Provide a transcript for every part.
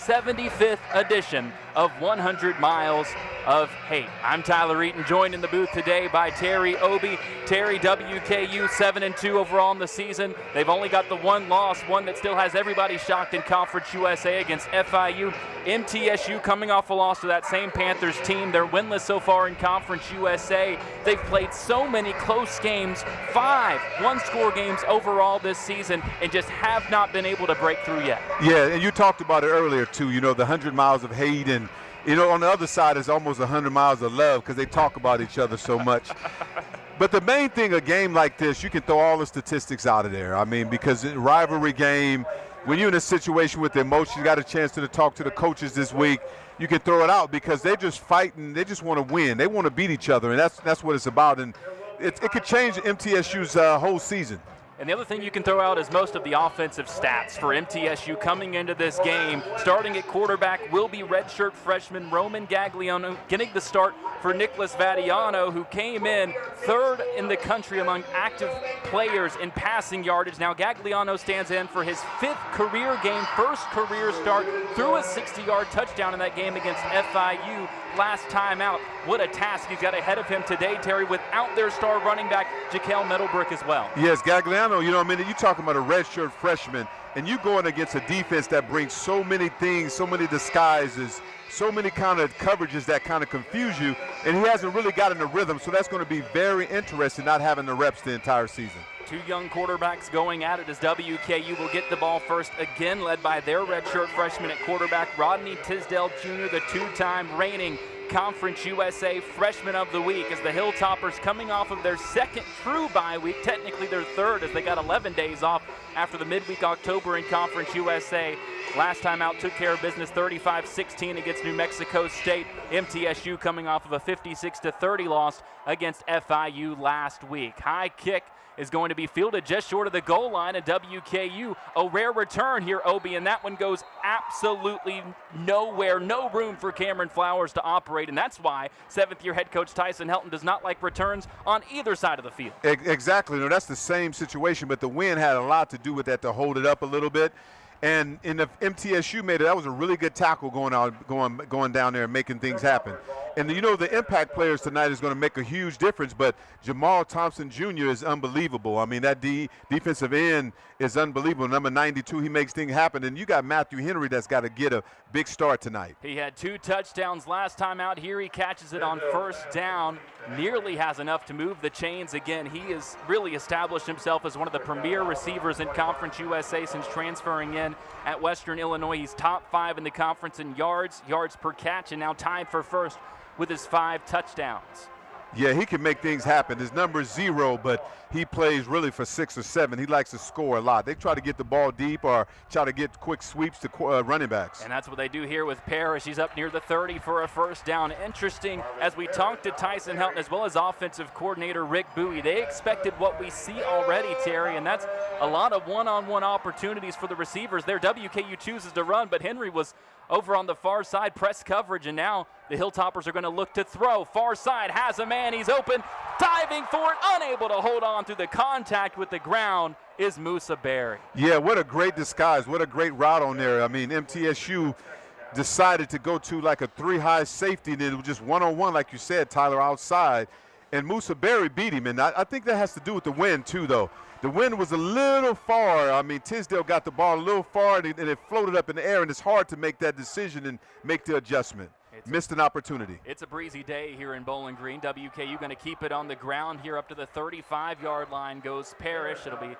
75th edition of 100 Miles of Hate. I'm Tyler Eaton, joined in the booth today by Terry Obie. Terry, WKU 7-2 overall in the season. They've only got the one loss, one that still has everybody shocked in Conference USA against FIU. MTSU coming off a loss to that same Panthers team. They're winless so far in Conference USA. They've played so many close games, 5 one-score games overall this season, and just have not been able to break through yet. Yeah, and you talked about it earlier too, the 100 miles of hate, and on the other side is almost 100 miles of love because they talk about each other so much. But the main thing, a game like this, you can throw all the statistics out of there. I mean, because in a rivalry game, when you're in a situation with the emotion, you got a chance to talk to the coaches this week, you can throw it out because they're just fighting. They just want to win. They want to beat each other, and that's what it's about. And it could change MTSU's whole season. And the other thing you can throw out is most of the offensive stats for MTSU coming into this game. Starting at quarterback will be redshirt freshman Roman Gagliano, getting the start for Nicholas Vadiano, who came in third in the country among active players in passing yardage. Now Gagliano stands in for his 5th career game, first career start, threw a 60-yard touchdown in that game against FIU last time out. What a task he's got ahead of him today, Terry, without their star running back, Jaquel Middlebrick, as well. Yes, Gagliano, you're talking about a redshirt freshman, and you going against a defense that brings so many things, so many disguises, so many kind of coverages that kind of confuse you, and he hasn't really gotten the rhythm, so that's going to be very interesting not having the reps the entire season. 2 young quarterbacks going at it as WKU will get the ball first, again led by their redshirt freshman at quarterback, Rodney Tisdale Jr., the 2-time reigning Conference USA Freshman of the Week, as the Hilltoppers coming off of their 2nd true bye week, technically their 3rd, as they got 11 days off after the midweek October in Conference USA. Last time out took care of business 35-16 against New Mexico State. MTSU coming off of a 56-30 loss against FIU last week. High kick is going to be fielded just short of the goal line at WKU. A rare return here, Obie, and that one goes absolutely nowhere. No room for Cameron Flowers to operate, and that's why 7th-year head coach Tyson Helton does not like returns on either side of the field. Exactly. No, that's the same situation, but the wind had a lot to do with that to hold it up a little bit. And in the MTSU made it, that was a really good tackle going down there and making things happen. And the impact players tonight is going to make a huge difference, but Jamal Thompson Jr. is unbelievable. I mean, that defensive end is unbelievable. Number 92, he makes things happen. And you got Matthew Henry that's got to get a big start tonight. He had 2 touchdowns last time out. Here he catches it on first down. Nearly has enough to move the chains again. He has really established himself as one of the premier receivers in Conference USA since transferring in at Western Illinois. He's top 5 in the conference in yards per catch, and now tied for first with his 5 touchdowns. Yeah, he can make things happen. His number is 0, but he plays really for 6 or 7. He likes to score a lot. They try to get the ball deep or try to get quick sweeps to running backs. And that's what they do here with Parrish. He's up near the 30 for a first down. Interesting, as we talked to Tyson Helton as well as offensive coordinator Rick Bowie, they expected what we see already, Terry, and that's a lot of one-on-one opportunities for the receivers. There, WKU chooses to run, but Henry was over on the far side, press coverage, and now the Hilltoppers are going to look to throw. Far side has a man, he's open, diving for it, unable to hold on through the contact with the ground is Musa Berry. Yeah, what a great disguise, what a great route on there. I mean, MTSU decided to go to like a 3-high safety, and it was just one-on-one, like you said, Tyler, outside, and Musa Berry beat him, and I think that has to do with the wind too, though. The wind was a little far. I mean, Tisdale got the ball a little far, and it floated up in the air, and it's hard to make that decision and make the adjustment. Missed an opportunity. It's a breezy day here in Bowling Green. WKU going to keep it on the ground here up to the 35-yard line goes Parrish. It'll be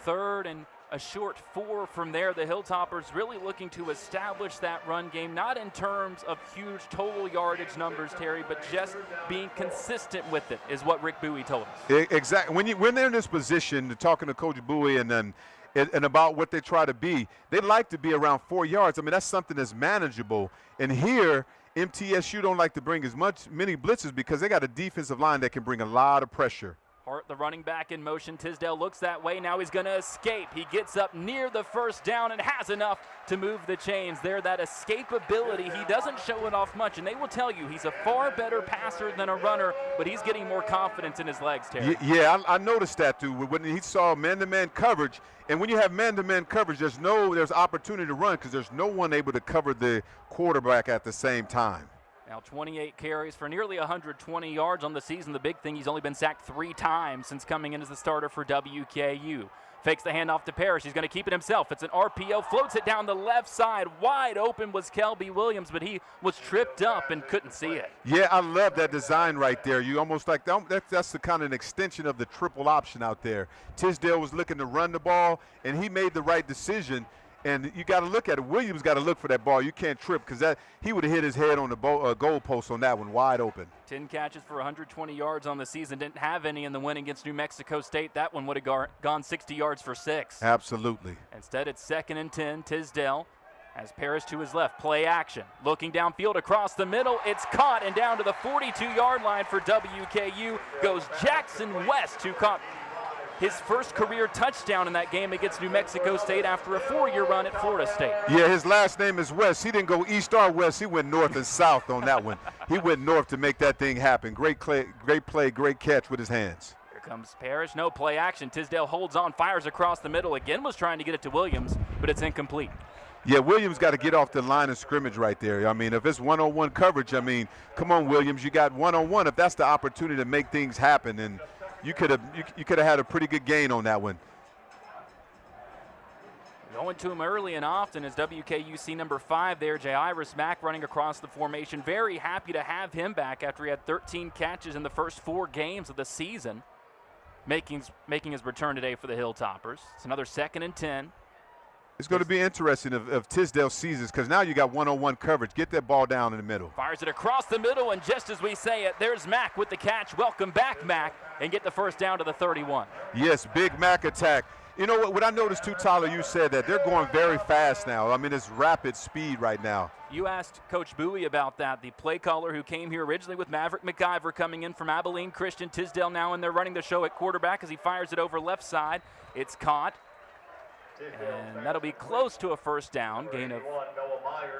3rd and a short 4 from there. The Hilltoppers really looking to establish that run game, not in terms of huge total yardage numbers, Terry, but just being consistent with it is what Rick Bowie told us. Exactly. When they're in this position, talking to Coach Bowie and about what they try to be, they like to be around 4 yards. I mean, that's something that's manageable. And here, MTSU don't like to bring many blitzes because they got a defensive line that can bring a lot of pressure. Hart, the running back, in motion. Tisdale looks that way. Now he's going to escape. He gets up near the first down and has enough to move the chains there. That escapability, he doesn't show it off much, and they will tell you he's a far better passer than a runner, but he's getting more confidence in his legs, Terry. Yeah, I noticed that, too. When he saw man-to-man coverage, and when you have man-to-man coverage, there's opportunity to run because there's no one able to cover the quarterback at the same time. Now 28 carries for nearly 120 yards on the season. The big thing, he's only been sacked 3 times since coming in as the starter for WKU. Fakes the handoff to Parrish. He's going to keep it himself. It's an RPO. Floats it down the left side. Wide open was Kelby Williams, but he was tripped up and couldn't see it. Yeah, I love that design right there. You almost like that's the kind of an extension of the triple option out there. Tisdale was looking to run the ball, and he made the right decision. And you got to look at it. Williams got to look for that ball. You can't trip because he would have hit his head on the goal post on that one, wide open. 10 catches for 120 yards on the season. Didn't have any in the win against New Mexico State. That one would have gone 60 yards for 6. Absolutely. Instead, it's 2nd and 10. Tisdale has Parrish to his left. Play action. Looking downfield across the middle. It's caught and down to the 42-yard line for WKU goes Jackson West, who caught his first career touchdown in that game against New Mexico State after a 4-year run at Florida State. Yeah, his last name is West. He didn't go east or west. He went north and south on that one. He went north to make that thing happen. Great play, great catch with his hands. Here comes Parrish. No play action. Tisdale holds on, fires across the middle. Again was trying to get it to Williams, but it's incomplete. Yeah, Williams got to get off the line of scrimmage right there. I mean, if it's one-on-one coverage, I mean, come on, Williams. You got one-on-one. If that's the opportunity to make things happen, and you could have had a pretty good gain on that one. Going to him early and often is WKUC number 5 there, Jairus Mack, running across the formation. Very happy to have him back after he had 13 catches in the first 4 games of the season, making his return today for the Hilltoppers. It's another 2nd and 10. It's going to be interesting if Tisdale seizes because now you got one-on-one coverage. Get that ball down in the middle. Fires it across the middle, and just as we say it, there's Mack with the catch. Welcome back, Mack, and get the first down to the 31. Yes, big Mack attack. You know what I noticed too, Tyler, you said that they're going very fast now. I mean, it's rapid speed right now. You asked Coach Bowie about that, the play caller who came here originally with Maverick McIver coming in from Abilene Christian. Tisdale now in there running the show at quarterback as he fires it over left side. It's caught. And that'll be close to a first down. Gain of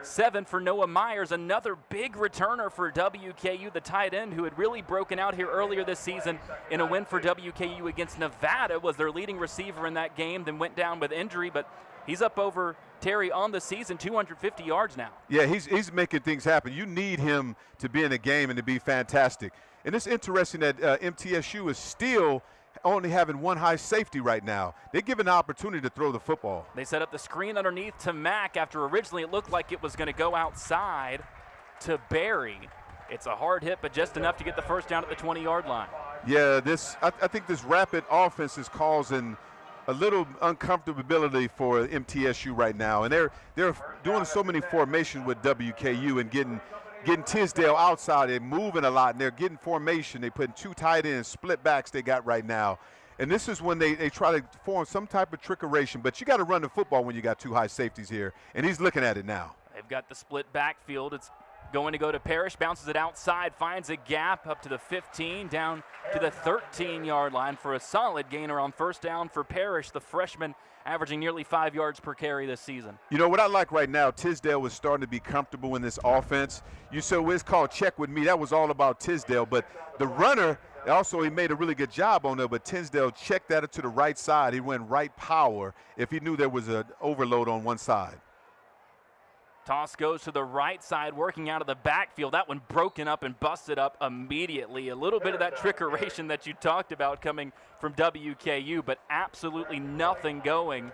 7 for Noah Myers. Another big returner for WKU, the tight end who had really broken out here earlier this season in a win for WKU against Nevada, was their leading receiver in that game, then went down with injury, but he's up over Terry on the season, 250 yards now. Yeah, he's making things happen. You need him to be in a game and to be fantastic. And it's interesting that MTSU is still only having one high safety right now. They're given the opportunity to throw the football. They set up the screen underneath to Mack after originally it looked like it was going to go outside to Barry. It's a hard hit, but just enough to get the first down at the 20-yard line. Yeah, I think this rapid offense is causing a little uncomfortability for MTSU right now. And they're doing so many formations with WKU and getting Tisdale outside. They're moving a lot, and they're getting formation. They're putting 2 tight ends, split backs they got right now. And this is when they try to form some type of trickeration. But you got to run the football when you got 2 high safeties here, and he's looking at it now. They've got the split backfield. It's going to go to Parrish, bounces it outside, finds a gap up to the 15, down to the 13-yard line for a solid gainer on first down for Parrish, the freshman, averaging nearly 5 yards per carry this season. You know what I like right now, Tisdale was starting to be comfortable in this offense. You said it's called check with me. That was all about Tisdale, but the runner, also he made a really good job on there, but Tisdale checked that to the right side. He went right power if he knew there was an overload on one side. Toss goes to the right side, working out of the backfield. That one broken up and busted up immediately. A little bit of that trickeration that you talked about coming from WKU, but absolutely nothing going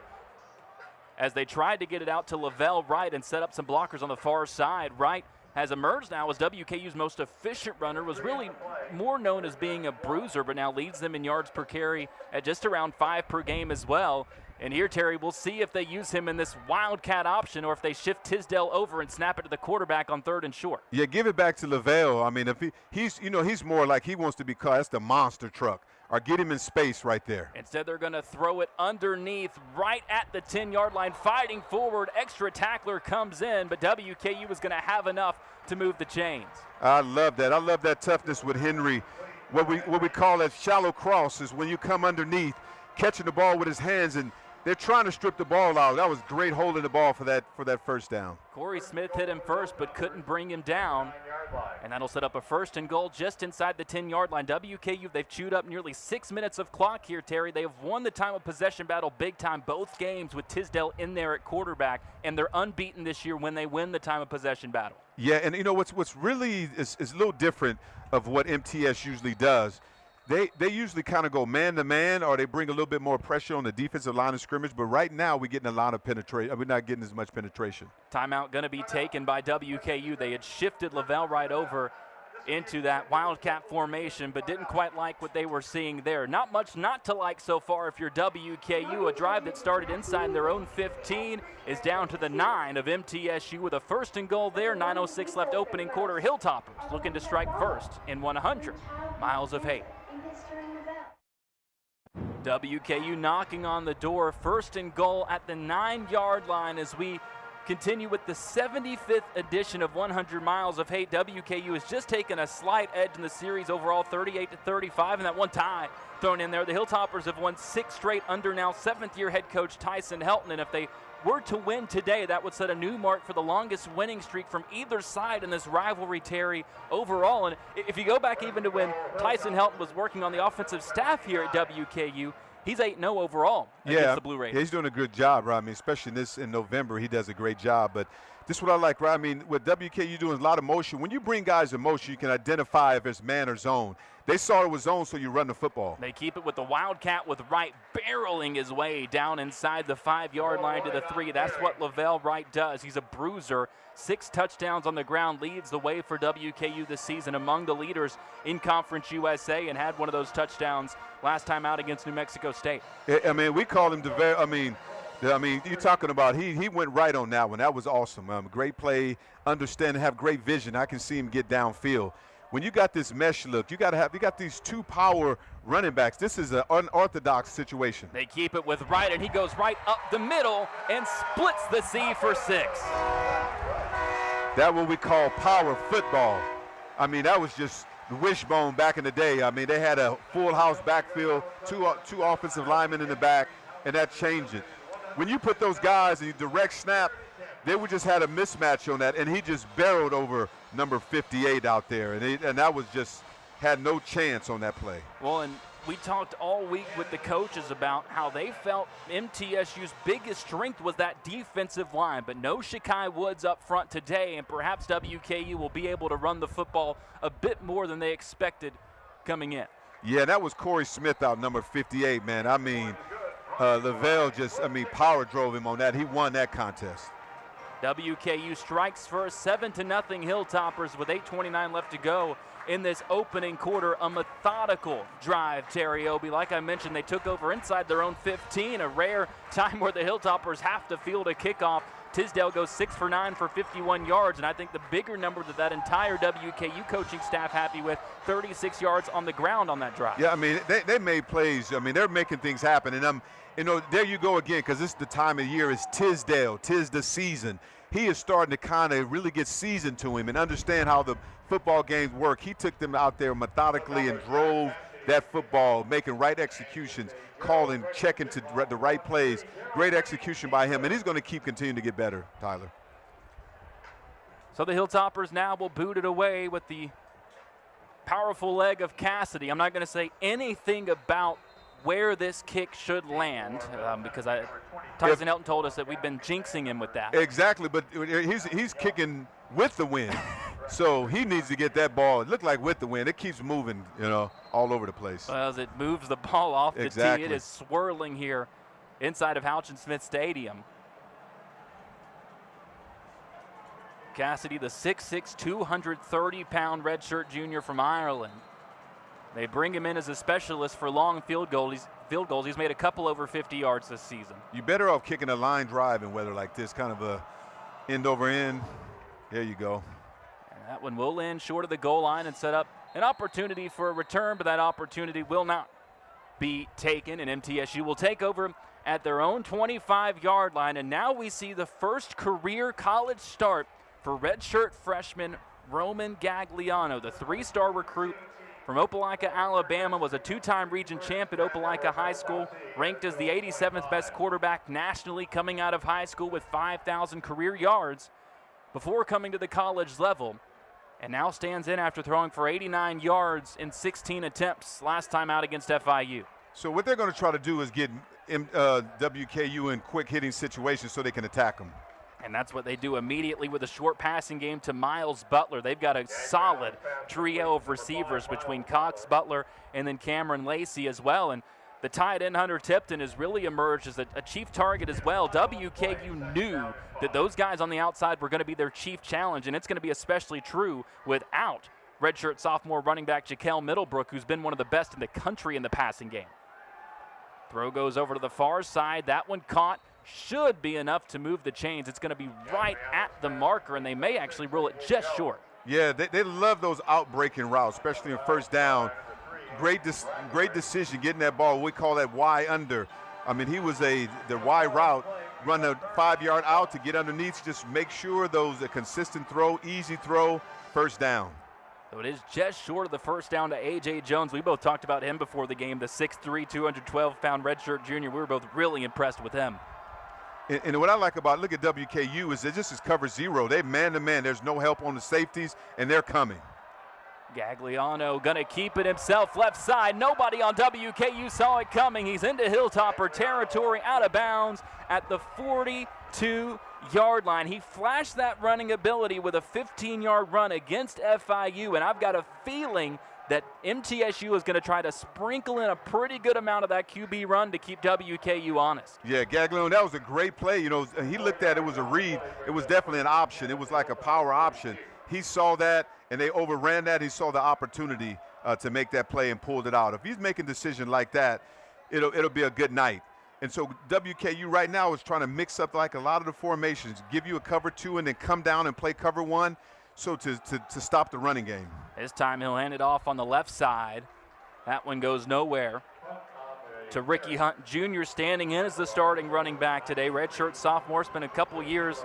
as they tried to get it out to Lavelle Wright and set up some blockers on the far side. Wright has emerged now as WKU's most efficient runner, was really more known as being a bruiser, but now leads them in yards per carry at just around 5 per game as well. And here, Terry, we'll see if they use him in this wildcat option or if they shift Tisdale over and snap it to the quarterback on 3rd and short. Yeah, give it back to Lavelle. I mean, if he's more like he wants to be called, that's the monster truck. Or get him in space right there. Instead, they're going to throw it underneath right at the 10-yard line, fighting forward. Extra tackler comes in, but WKU is going to have enough to move the chains. I love that. I love that toughness with Henry. what we call a shallow cross is when you come underneath, catching the ball with his hands, and they're trying to strip the ball out. That was great holding the ball for that first down. Corey Smith hit him first but couldn't bring him down. And that'll set up a 1st and goal just inside the 10-yard line. WKU, they've chewed up nearly 6 minutes of clock here, Terry. They have won the time of possession battle big time both games with Tisdale in there at quarterback, and they're unbeaten this year when they win the time of possession battle. Yeah, and you know what's really is a little different of what MTS usually does. They usually kind of go man-to-man, or they bring a little bit more pressure on the defensive line of scrimmage, but right now we're getting a lot of penetration. We're not getting as much penetration. Timeout going to be taken by WKU. They had shifted Lavelle right over into that Wildcat formation, but didn't quite like what they were seeing there. Not much not to like so far if you're WKU. A drive that started inside their own 15 is down to the 9 of MTSU with a 1st and goal there. 9:06 left opening quarter. Hilltoppers looking to strike first in 100 miles of hate. WKU knocking on the door. 1st and goal at the 9-yard line as we continue with the 75th edition of 100 Miles of Hate. WKU has just taken a slight edge in the series overall, 38-35, and that one tie thrown in there. The Hilltoppers have won 6 straight under now 7th-year head coach Tyson Helton, and if they were to win today, that would set a new mark for the longest winning streak from either side in this rivalry, Terry, overall. And if you go back even to when Tyson Helton was working on the offensive staff here at WKU, he's 8-0 overall against the Blue Raiders. Yeah, he's doing a good job, right? I mean, especially in November, he does a great job. But this is what I like, right? I mean, what WKU doing is a lot of motion. When you bring guys in motion, you can identify if it's man or zone. They saw it was zone, so you run the football. They keep it with the Wildcat with Wright barreling his way down inside the 5-yard line to the 3. That's what Lavelle Wright does. He's a bruiser. 6 touchdowns on the ground, leads the way for WKU this season, among the leaders in Conference USA, and had one of those touchdowns last time out against New Mexico State. I mean, we call him you're talking about he went right on that one. That was awesome. Great play, understand, have great vision. I can see him get downfield. When you got this mesh look, you got these 2 power running backs. This is an unorthodox situation. They keep it with Wright, and he goes right up the middle and splits the C for 6. That's what we call power football. I mean, that was just the wishbone back in the day. I mean, they had a full house backfield, two offensive linemen in the back, and that changed it. When you put those guys in direct snap, they would just had a mismatch on that, and he just barreled over number 58 out there, and that was just had no chance on that play. Well, and we talked all week with the coaches about how they felt MTSU's biggest strength was that defensive line, but no Shakai Woods up front today, and perhaps WKU will be able to run the football a bit more than they expected coming in. Yeah, that was Corey Smith out, number 58, man. I mean, Lavelle power drove him on that. He won that contest. WKU strikes first, 7-0 Hilltoppers with 8:29 left to go in this opening quarter. A methodical drive, Terry Obie. Like I mentioned, they took over inside their own 15, a rare time where the Hilltoppers have to field a kickoff. Tisdale goes 6 for 9 for 51 yards, and I think the bigger number that entire WKU coaching staff happy with, 36 yards on the ground on that drive. Yeah, I mean, they made plays. I mean, they're making things happen, and there you go again, because this is the time of year. It's Tisdale, 'tis the season. He is starting to kind of really get seasoned to him and understand how the football games work. He took them out there methodically and drove that football, making right executions, calling, checking to the right plays. Great execution by him, and he's going to keep continuing to get better, Tyler. So the Hilltoppers now will boot it away with the powerful leg of Cassidy. I'm not going to say anything about where this kick should land because Tyson Helton told us that we've been jinxing him with that. Exactly, but he's kicking with the wind. So he needs to get that ball. It looked like with the wind. It keeps moving, all over the place. Well, as it moves the ball off the tee, it is swirling here inside of Houchin-Smith Stadium. Cassidy, the 6'6", 230-pound redshirt junior from Ireland. They bring him in as a specialist for long field goals. He's made a couple over 50 yards this season. You're better off kicking a line drive in weather like this, kind of a end over end. There you go. And that one will end short of the goal line and set up an opportunity for a return, but that opportunity will not be taken, and MTSU will take over at their own 25-yard line. And now we see the first career college start for redshirt freshman Roman Gagliano, the 3-star recruit from Opelika, Alabama, was a two-time region champ at Opelika High School, ranked as the 87th best quarterback nationally coming out of high school with 5,000 career yards before coming to the college level, and now stands in after throwing for 89 yards in 16 attempts last time out against FIU. So what they're going to try to do is get WKU in quick hitting situations so they can attack them. And that's what they do immediately with a short passing game to Miles Butler. They've got a solid trio of receivers between Cox, Butler, and then Cameron Lacey as well. And the tight end Hunter Tipton has really emerged as a chief target as well. WKU knew that those guys on the outside were going to be their chief challenge, and it's going to be especially true without redshirt sophomore running back Jaquel Middlebrook, who's been one of the best in the country in the passing game. Throw goes over to the far side. That one caught. Should be enough to move the chains. It's going to be right at the marker, and they may actually rule it just short. Yeah, they love those out-breaking routes, especially in first down. Great decision getting that ball. We call that Y under. I mean, he was the Y route, run a 5-yard out to get underneath, just make sure a consistent throw, easy throw, first down. So it is just short of the first down to A.J. Jones. We both talked about him before the game, the 6'3", 212-pound redshirt junior. We were both really impressed with him. And what I like about, look at WKU, is this is cover zero. They're man-to-man. There's no help on the safeties, and they're coming. Gagliano gonna keep it himself, left side. Nobody on WKU saw it coming. He's into Hilltopper territory, out of bounds at the 42-yard line. He flashed that running ability with a 15-yard run against FIU, and I've got a feeling that MTSU is going to try to sprinkle in a pretty good amount of that QB run to keep WKU honest. Yeah, Gagliano, that was a great play. You know, he looked at it was a read. It was definitely an option. It was like a power option. He saw that, and they overran that. He saw the opportunity to make that play and pulled it out. If he's making a decision like that, it'll be a good night. And so WKU right now is trying to mix up like a lot of the formations, give you a cover 2 and then come down and play cover 1. So to stop the running game. This time he'll hand it off on the left side. That one goes nowhere. To Ricky Hunt Jr. standing in as the starting running back today. Redshirt sophomore, spent a couple years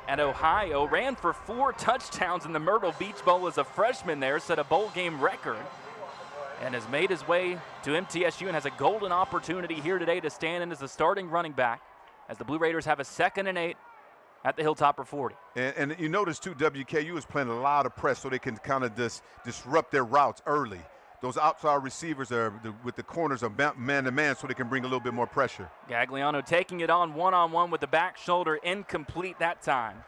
at Ohio. Ran for 4 touchdowns in the Myrtle Beach Bowl as a freshman there. Set a bowl game record. And has made his way to MTSU and has a golden opportunity here today to stand in as the starting running back as the Blue Raiders have a 2nd and 8. At the Hilltopper 40. And you notice, too, WKU is playing a lot of press so they can kind of disrupt their routes early. Those outside receivers with the corners are man-to-man so they can bring a little bit more pressure. Gagliano taking it on one-on-one with the back shoulder, incomplete that time.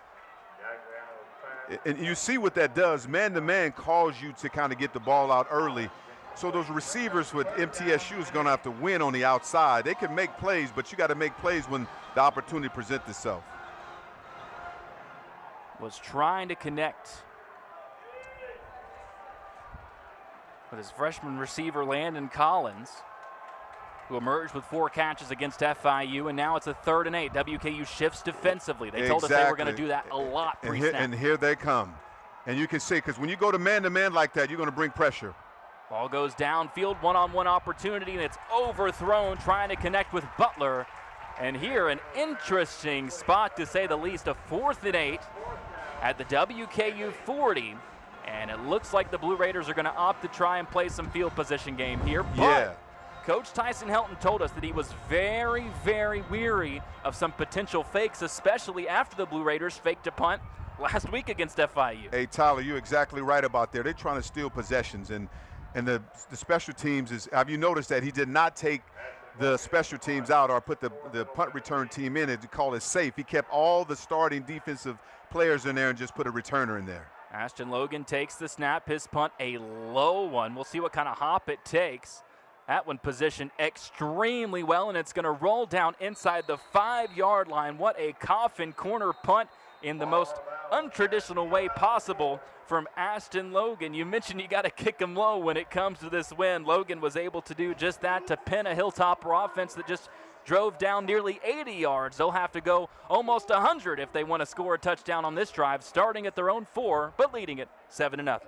And you see what that does. Man-to-man calls you to kind of get the ball out early. So those receivers with MTSU is going to have to win on the outside. They can make plays, but you got to make plays when the opportunity presents itself. Was trying to connect with his freshman receiver Landon Collins, who emerged with 4 catches against FIU, and now it's a 3rd and 8. WKU shifts defensively. They told us they were going to do that a lot pre-snap. And here they come. And you can see, because when you go to man-to-man like that, you're going to bring pressure. Ball goes downfield, one-on-one opportunity, and it's overthrown, trying to connect with Butler. And here, an interesting spot, to say the least, a 4th and 8. At the WKU 40, and it looks like the Blue Raiders are going to opt to try and play some field position game here. But Coach Tyson Helton told us that he was very, very weary of some potential fakes, especially after the Blue Raiders faked a punt last week against FIU. Hey, Tyler, you're exactly right about that. They're trying to steal possessions, and the special teams is – have you noticed that he did not take the special teams out or put the punt return team in and call it safe? He kept all the starting defensive players in there and just put a returner in there. Ashton Logan takes the snap. His punt, a low one. We'll see what kind of hop it takes. That one positioned extremely well, and it's going to roll down inside the 5-yard line. What a coffin corner punt in the most untraditional way possible from Ashton Logan. You mentioned you got to kick him low when it comes to this win. Logan was able to do just that to pin a Hilltopper offense that just drove down nearly 80 yards. They'll have to go almost 100 if they want to score a touchdown on this drive, starting at their own 4, but leading it 7-0.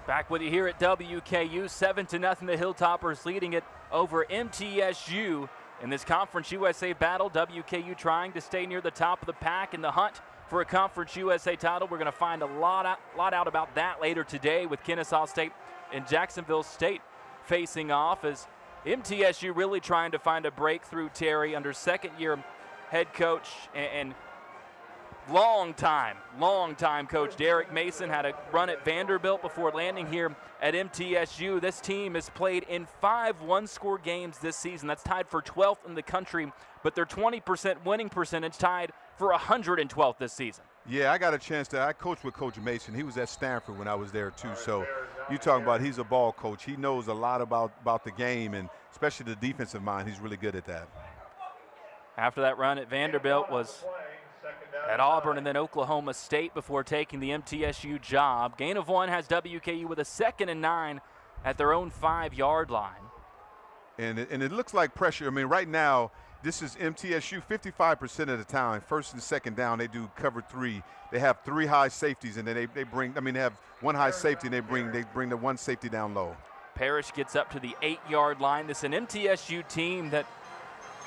Back with you here at WKU, 7-0. The Hilltoppers leading it over MTSU in this Conference USA battle. WKU trying to stay near the top of the pack in the hunt for a Conference USA title. We're going to find a lot out about that later today with Kennesaw State and Jacksonville State facing off, as MTSU really trying to find a breakthrough, Terry, under second-year head coach and long time coach Derek Mason. Had a run at Vanderbilt before landing here at MTSU. This team has played in 5 one-score games this season. That's tied for 12th in the country, but their 20% winning percentage tied for 112th this season. Yeah, I got a chance I coached with Coach Mason. He was at Stanford when I was there too. So you talking about he's a ball coach. He knows a lot about the game, and especially the defensive mind. He's really good at that. After that run at Vanderbilt was at Auburn and then Oklahoma State before taking the MTSU job. Gain of 1 has WKU with a 2nd and 9 at their own 5-yard line. And it looks like pressure. I mean, right now, this is MTSU 55% of the time. First and second down, they do cover 3. They have 3 high safeties, and then they have 1 high safety, and they bring the 1 safety down low. Parrish gets up to the 8-yard line. This is an MTSU team that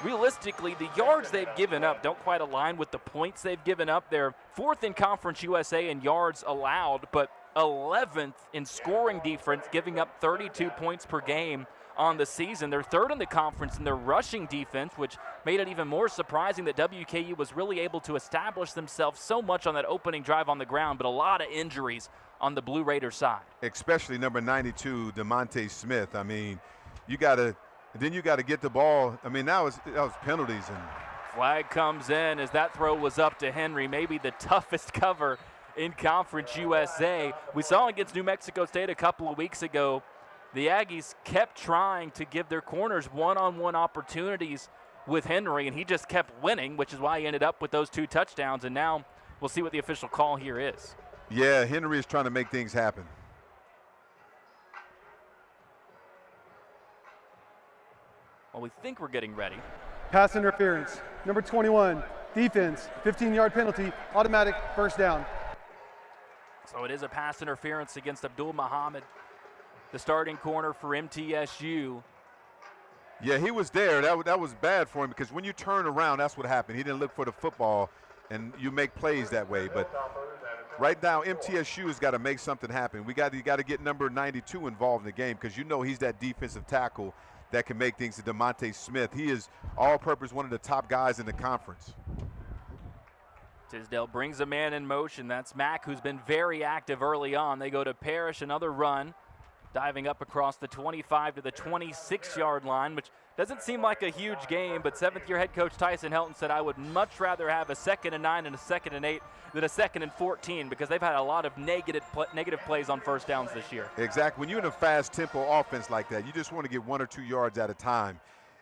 realistically, the yards they've given up don't quite align with the points they've given up. They're 4th in Conference USA in yards allowed, but 11th in scoring defense, giving up 32 points per game on the season. They're 3rd in the conference in their rushing defense, which made it even more surprising that WKU was really able to establish themselves so much on that opening drive on the ground, but a lot of injuries on the Blue Raider side. Especially number 92, DeMonte Smith. I mean, you got to get the ball. I mean, that was penalties. And flag comes in as that throw was up to Henry, maybe the toughest cover in Conference USA. We saw against New Mexico State a couple of weeks ago. The Aggies kept trying to give their corners one-on-one opportunities with Henry, and he just kept winning, which is why he ended up with those 2 touchdowns. And now we'll see what the official call here is. Yeah, Henry is trying to make things happen. Well, we think we're getting ready. Pass interference. Number 21, defense, 15-yard penalty, automatic first down. So it is a pass interference against Abdul Muhammad, the starting corner for MTSU. Yeah, he was there. That was bad for him, because when you turn around, that's what happened. He didn't look for the football, and you make plays that way. But right now, MTSU has got to make something happen. You got to get number 92 involved in the game, because he's that defensive tackle that can make things to DeMonte Smith. He is all-purpose, one of the top guys in the conference. Tisdale brings a man in motion. That's Mack, who's been very active early on. They go to Parrish, another run, diving up across the 25 to the 26-yard line, which doesn't seem like a huge game, but 7th-year head coach Tyson Helton said, I would much rather have a 2nd and 9 and a 2nd and 8 than a 2nd and 14, because they've had a lot of negative plays on first downs this year. Exactly. When you're in a fast-tempo offense like that, you just want to get 1 or 2 yards at a time.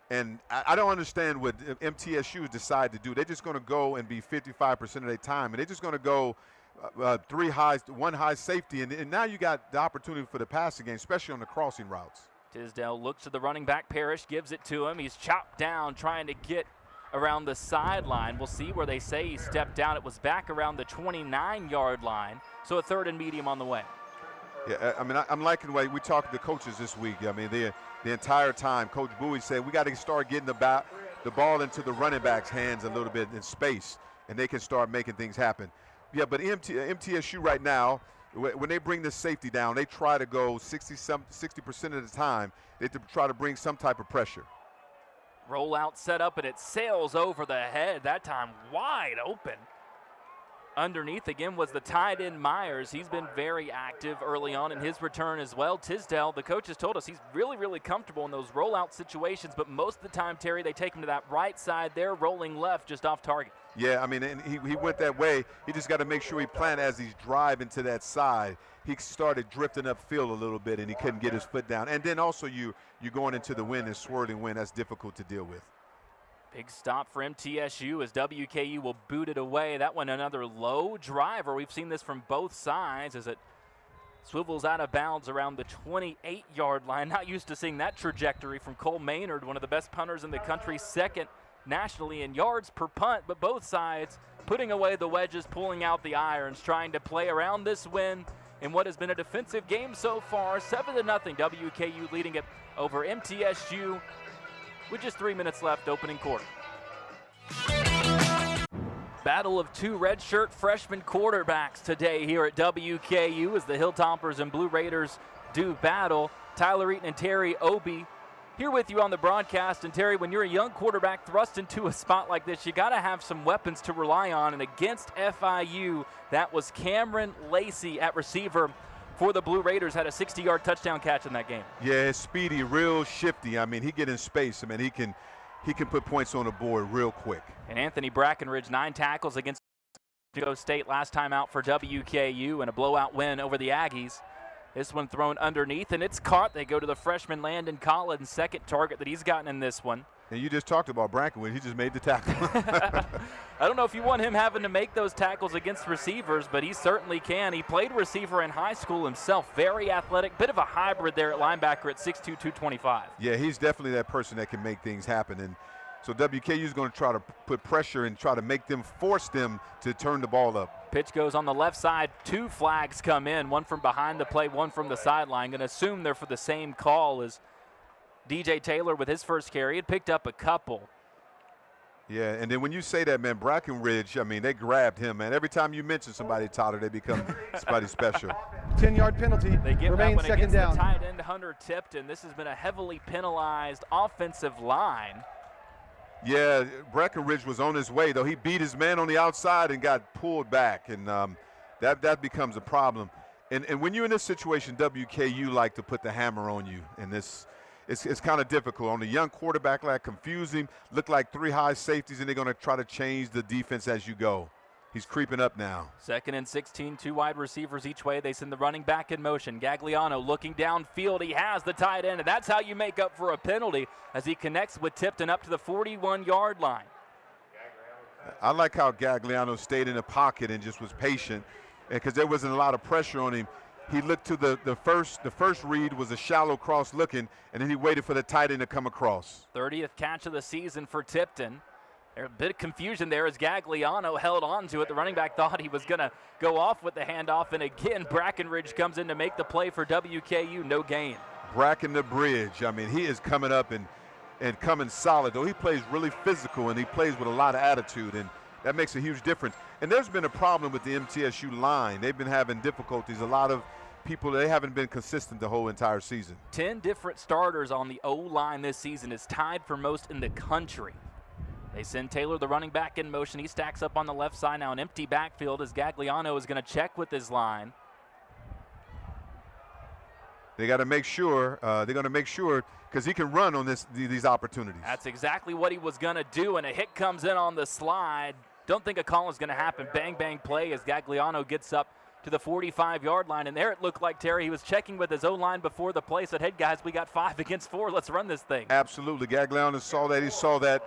And I don't understand what MTSU decide to do. They're just going to go and be 55% of their time, and they're just going to go 3 highs, 1 high safety, and now you got the opportunity for the passing game, especially on the crossing routes. Tisdale looks to the running back. Parrish gives it to him. He's chopped down trying to get around the sideline. We'll see where they say he stepped down. It was back around the 29-yard line, so a 3rd and medium on the way. Yeah, I mean, I'm liking the way we talked to the coaches this week. I mean, the entire time, Coach Bowie said we got to start getting the ball into the running back's hands a little bit in space, and they can start making things happen. Yeah, but MTSU right now, when they bring the safety down, they try to go 60% of the time. They try to bring some type of pressure. Rollout set up, and it sails over the head, that time wide open. Underneath again was the tight end Myers. He's been very active early on in his return as well. Tisdale, the coach has told us he's really, really comfortable in those rollout situations, but most of the time, Terry, they take him to that right side there, rolling left just off target. Yeah, I mean, and he went that way. He just got to make sure he planned as he's driving to that side. He started drifting upfield a little bit, and he couldn't get his foot down. And then also you're going into the wind and swirling wind. That's difficult to deal with. Big stop for MTSU as WKU will boot it away. That one another low driver. We've seen this from both sides as it swivels out of bounds around the 28-yard line. Not used to seeing that trajectory from Cole Maynard, one of the best punters in the country, 2nd nationally in yards per punt, but both sides putting away the wedges, pulling out the irons, trying to play around this win in what has been a defensive game so far. 7-0, WKU leading it over MTSU with just 3 minutes left, opening quarter. Battle of two redshirt freshman quarterbacks today here at WKU as the Hilltoppers and Blue Raiders do battle. Tyler Eaton and Terry Obie here with you on the broadcast. And Terry, when you're a young quarterback thrust into a spot like this, you got to have some weapons to rely on. And against FIU, that was Cameron Lacey at receiver for the Blue Raiders, had a 60-yard touchdown catch in that game. Yeah, speedy, real shifty. I mean, he get in space. I mean, he can put points on the board real quick. And Anthony Brackenridge, 9 tackles against Chicago State last time out for WKU, and a blowout win over the Aggies. This one thrown underneath, and it's caught. They go to the freshman Landon Collins, second target that he's gotten in this one. And you just talked about Brackenridge. He just made the tackle. I don't know if you want him having to make those tackles against receivers, but he certainly can. He played receiver in high school himself. Very athletic, bit of a hybrid there at linebacker at 6'2", 225. Yeah, he's definitely that person that can make things happen. And so WKU is going to try to put pressure and try to make them, force them to turn the ball up. Pitch goes on the left side. 2 flags come in, one from behind the play, one from the sideline. Going to assume they're for the same call as DJ Taylor with his first carry. Had picked up a couple. Yeah, and then when you say that, man, Brackenridge, I mean, they grabbed him, man. Every time you mention somebody, Tyler, they become somebody special. 10-yard penalty. They get remains that one second down. The tight end Hunter Tipton. This has been a heavily penalized offensive line. Yeah, Brackenridge was on his way, though. He beat his man on the outside and got pulled back, and that becomes a problem. And when you're in this situation, WKU like to put the hammer on you, and this it's kind of difficult. On a young quarterback, like confuse him, look like 3 high safeties, and they're going to try to change the defense as you go. He's creeping up now. 2nd and 16, 2 wide receivers each way. They send the running back in motion. Gagliano looking downfield. He has the tight end, and that's how you make up for a penalty as he connects with Tipton up to the 41-yard line. I like how Gagliano stayed in the pocket and just was patient, because there wasn't a lot of pressure on him. He looked to the first read was a shallow cross looking, and then he waited for the tight end to come across. 30th catch of the season for Tipton. There's a bit of confusion there as Gagliano held on to it. The running back thought he was going to go off with the handoff, and again, Brackenridge comes in to make the play for WKU, no gain. Bracken the bridge. I mean, he is coming up and coming solid, though he plays really physical, and he plays with a lot of attitude, and that makes a huge difference. And there's been a problem with the MTSU line. They've been having difficulties. A lot of people, they haven't been consistent the whole entire season. 10 different starters on the O-line this season is tied for most in the country. They send Taylor, the running back, in motion. He stacks up on the left side now, an empty backfield as Gagliano is going to check with his line. They got to make sure, they're going to make sure, because he can run on these opportunities. That's exactly what he was going to do, and a hit comes in on the slide. Don't think a call is going to happen. Bang, bang play as Gagliano gets up to the 45-yard line. And there it looked like, Terry, he was checking with his O-line before the play, said, hey, guys, we got 5 against 4. Let's run this thing. Absolutely. Gagliano saw that. He saw that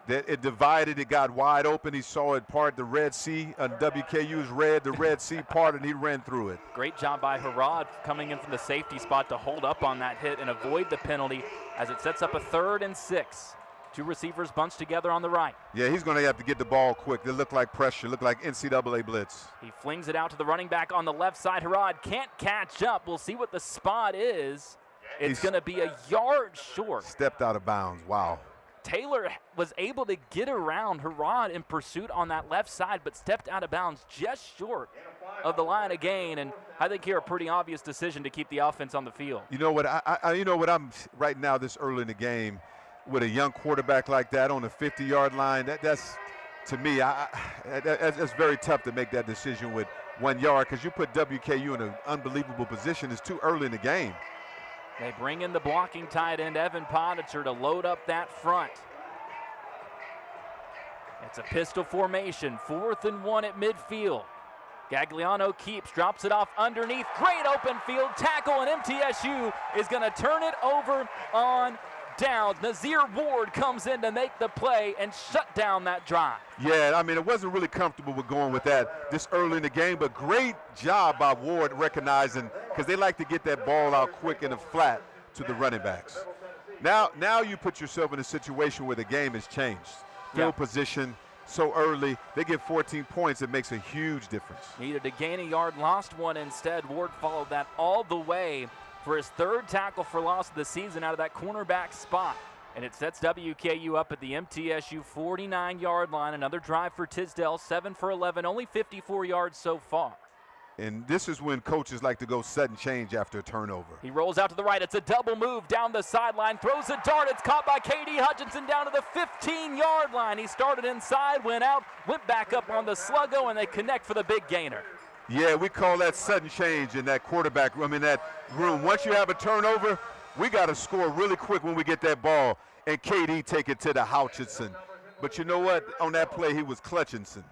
it divided. It got wide open. He saw it part the Red Sea. WKU's red, the Red Sea parted, and he ran through it. Great job by Harrod coming in from the safety spot to hold up on that hit and avoid the penalty as it sets up a 3rd and 6. 2 receivers bunched together on the right. Yeah, he's going to have to get the ball quick. They look like pressure, look like NCAA blitz. He flings it out to the running back on the left side. Harrod can't catch up. We'll see what the spot is. It's going to be a yard short. Stepped out of bounds. Wow. Taylor was able to get around Harrod in pursuit on that left side, but stepped out of bounds just short of the line of gain. And I think here a pretty obvious decision to keep the offense on the field. You know what? I'm right now this early in the game with a young quarterback like that on the 50-yard line. That's to me, that's very tough to make that decision with 1 yard, because you put WKU in an unbelievable position. It's too early in the game. They bring in the blocking tight end, Evan Potitzer, to load up that front. It's a pistol formation, 4th and 1 at midfield. Gagliano keeps, drops it off underneath. Great open field tackle, and MTSU is going to turn it over on downs. Nazir Ward comes in to make the play and shut down that drive. Yeah, I mean, it wasn't really comfortable with going with that this early in the game, but great job by Ward recognizing, because they like to get that ball out quick in the flat to the running backs. Now you put yourself in a situation where the game has changed. Field position so early, they get 14 points. It makes a huge difference. Needed to gain a yard, lost one instead. Ward followed that all the way for his 3rd tackle for loss of the season out of that cornerback spot. And it sets WKU up at the MTSU 49-yard line. Another drive for Tisdale, 7 for 11, only 54 yards so far. And this is when coaches like to go sudden change after a turnover. He rolls out to the right. It's a double move down the sideline. Throws a dart. It's caught by K.D. Hutchinson down to the 15-yard line. He started inside, went out, went back up on the sluggo, and they connect for the big gainer. Yeah, we call that sudden change in that quarterback room, in that room. Once you have a turnover, we got to score really quick when we get that ball, and K.D. take it to the Hutchinson. But you know what? On that play, he was Clutchinson.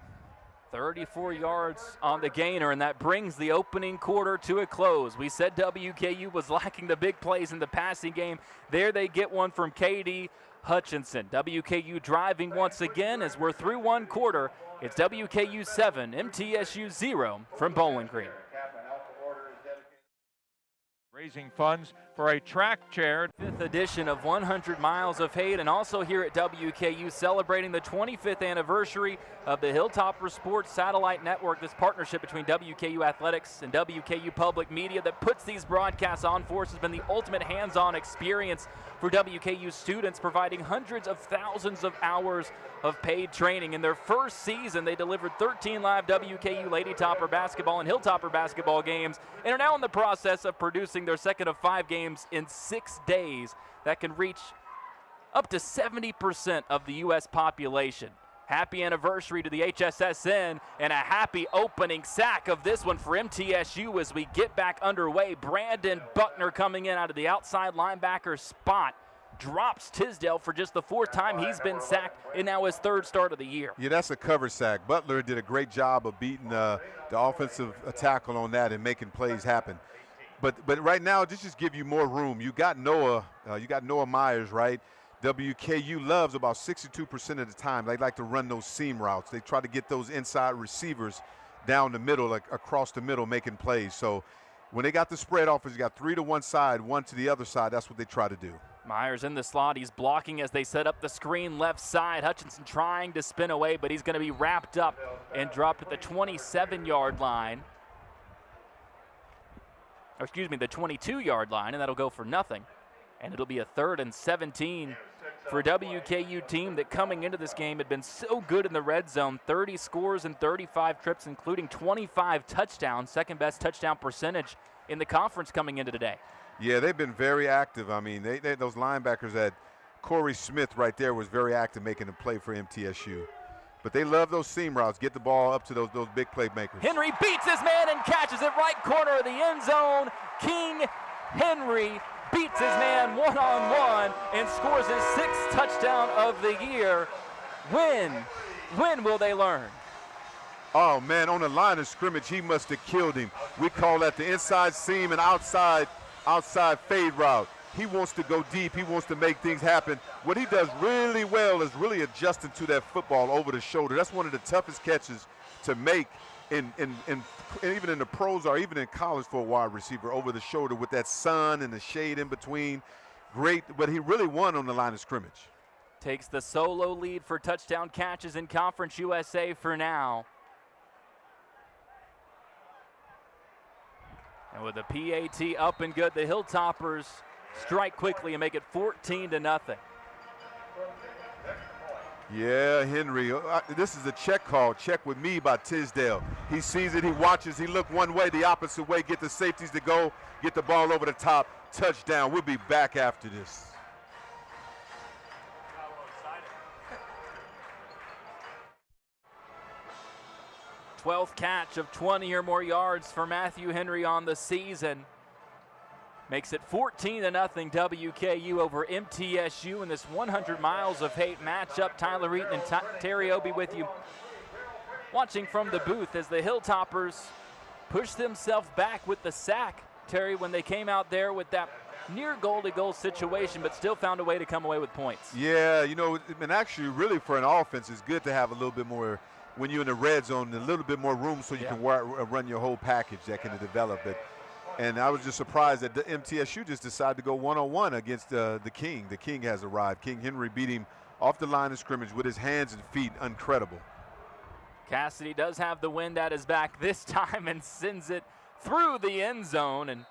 34 yards on the gainer, and that brings the opening quarter to a close. We said WKU was lacking the big plays in the passing game. There they get one from K.D. Hutchinson. WKU driving once again as we're through one quarter. It's WKU 7, MTSU 0 from Bowling Green. Raising funds for a track chair. 5th edition of 100 Miles of Hate, and also here at WKU celebrating the 25th anniversary of the Hilltopper Sports Satellite Network, this partnership between WKU Athletics and WKU Public Media that puts these broadcasts on for us has been the ultimate hands-on experience for WKU students, providing hundreds of thousands of hours of paid training. In their first season, they delivered 13 live WKU Lady Topper basketball and Hilltopper basketball games, and are now in the process of producing their second of 5 games in 6 days that can reach up to 70% of the U.S. population. Happy anniversary to the HSSN, and a happy opening sack of this one for MTSU as we get back underway. Brandon Buckner coming in out of the outside linebacker spot. Drops Tisdale for just the 4th time he's been sacked, and now his 3rd start of the year. Yeah, that's a cover sack. Butler did a great job of beating the offensive tackle on that and making plays happen. But right now, just give you more room. You got Noah Myers, right? WKU loves about 62% of the time. They like to run those seam routes. They try to get those inside receivers down the middle, like across the middle, making plays. So when they got the spread offense, you got 3 to one side, 1 to the other side. That's what they try to do. Myers in the slot. He's blocking as they set up the screen left side. Hutchinson trying to spin away, but he's going to be wrapped up and dropped at the 27-yard line. Or excuse me, the 22-yard line, and that'll go for nothing. And it'll be a 3rd and 17 for a WKU team that coming into this game had been so good in the red zone. 30 scores and 35 trips, including 25 touchdowns, second best touchdown percentage in the conference coming into today. Yeah, they've been very active. I mean, those linebackers that Corey Smith right there was very active making a play for MTSU. But they love those seam routes, get the ball up to those big playmakers. Henry beats his man and catches it right corner of the end zone. King Henry beats his man one-on-one and scores his 6th touchdown of the year. When will they learn? Oh, man, on the line of scrimmage, he must have killed him. We call that the inside seam and outside fade route. He wants to go deep. He wants to make things happen. What he does really well is really adjusting to that football over the shoulder. That's one of the toughest catches to make in even in the pros or even in college for a wide receiver, over the shoulder with that sun and the shade in between. Great, but he really won on the line of scrimmage. Takes the solo lead for touchdown catches in Conference USA for now. And with the PAT up and good, the Hilltoppers strike quickly and make it 14-0. Yeah, Henry, this is a check call. Check with me by Tisdale. He sees it, he watches, he look one way, the opposite way, get the safeties to go, get the ball over the top, touchdown. We'll be back after this. Twelfth catch of 20 or more yards for Matthew Henry on the season. Makes it 14-0 WKU over MTSU in this 100 Miles of Hate matchup. Tyler Eaton and Terry Obie with you, watching from the booth as the Hilltoppers push themselves back with the sack, Terry, when they came out there with that near goal-to-goal situation, but still found a way to come away with points. Yeah, you know, and actually really for an offense, it's good to have a little bit more, when you're in the red zone, a little bit more room so you can run your whole package that can develop it. And I was just surprised that the MTSU just decided to go one-on-one against the King. The King has arrived. King Henry beat him off the line of scrimmage with his hands and feet. Incredible. Cassidy does have the wind at his back this time and sends it through the end zone. And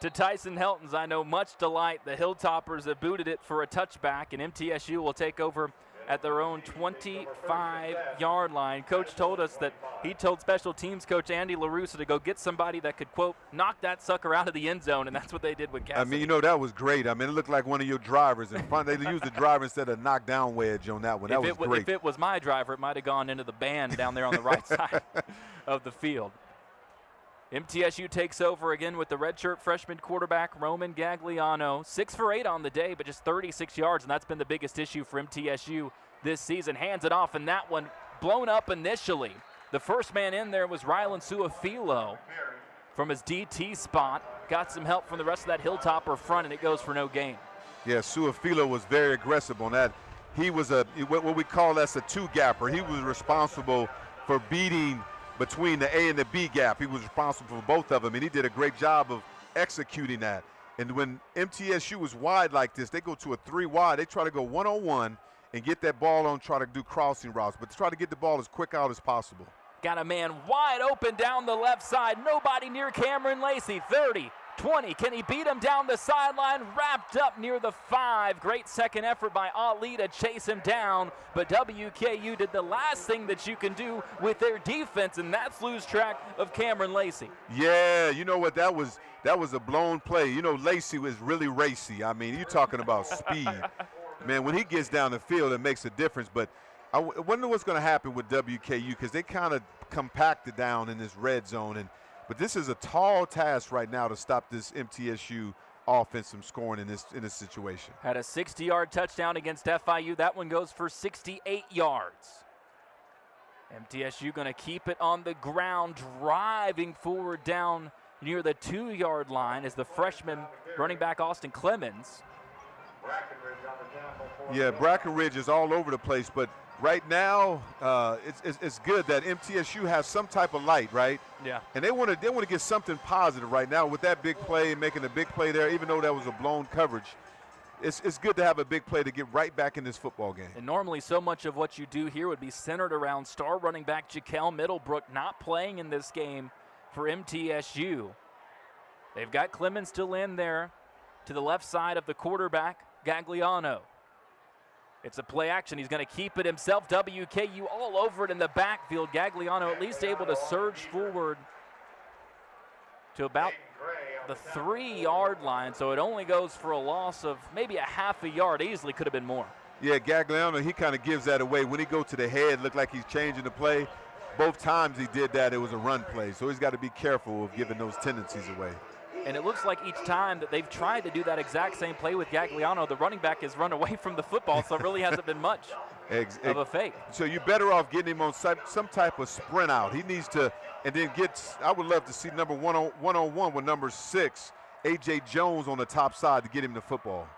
to Tyson Helton's, I know, much delight. The Hilltoppers have booted it for a touchback, and MTSU will take over at their own 25-yard line. Coach told us that he told special teams coach Andy LaRussa to go get somebody that could, quote, knock that sucker out of the end zone, and that's what they did with Cassidy. I mean, you know, that was great. I mean, it looked like one of your drivers. And they used the driver instead of knockdown wedge on that one. That was great. If it was my driver, it might have gone into the band down there on the right side of the field. MTSU takes over again with the redshirt freshman quarterback, Roman Gagliano. 6 for 8 on the day, but just 36 yards, and that's been the biggest issue for MTSU this season. Hands it off, and that one blown up initially. The first man in there was Rylan Suafilo from his DT spot. Got some help from the rest of that Hilltopper front, and it goes for no gain. Yeah, Suafilo was very aggressive on that. He was what we call that's a two-gapper. He was responsible for beating between the A and the B gap. He was responsible for both of them, and he did a great job of executing that. And when MTSU was wide like this, they go to a 3 wide. They try to go one-on-one and get that ball on, try to do crossing routes, but try to get the ball as quick out as possible. Got a man wide open down the left side. Nobody near Cameron Lacey. 30, 20. Can he beat him down the sideline? Wrapped up near the 5. Great second effort by Ali to chase him down. But WKU did the last thing that you can do with their defense, and that's lose track of Cameron Lacey. Yeah, you know what? That was a blown play. You know, Lacey was really racy. I mean, you're talking about speed. Man, when he gets down the field, it makes a difference. But I wonder what's going to happen with WKU because they kind of compacted down in this red zone. But this is a tall task right now to stop this MTSU offense from scoring in this situation. Had a 60-yard touchdown against FIU. That one goes for 68 yards. MTSU going to keep it on the ground, driving forward down near the 2-yard line is the freshman running back Austin Clemens. Yeah, Brackenridge is all over the place, but right now it's good that MTSU has some type of light, right? Yeah. And they want to get something positive right now with that big play, making a big play there, even though that was a blown coverage. It's good to have a big play to get right back in this football game. And normally so much of what you do here would be centered around star running back Jaquel Middlebrook not playing in this game for MTSU. They've got Clemens still in there to the left side of the quarterback, Gagliano. It's a play action. He's going to keep it himself. WKU all over it in the backfield. Gagliano at least able to surge forward to about the 3-yard line, so it only goes for a loss of maybe a half a yard. Easily could have been more. Yeah, Gagliano, he kind of gives that away. When he go to the head, looked like he's changing the play. Both times he did that, it was a run play, so he's got to be careful of giving those tendencies away. And it looks like each time that they've tried to do that exact same play with Gagliano, the running back has run away from the football, so it really hasn't been much of a fake. So you're better off getting him on some type of sprint out. He needs to, and then I would love to see number one-on-one with number 6, A.J. Jones on the top side to get him the football.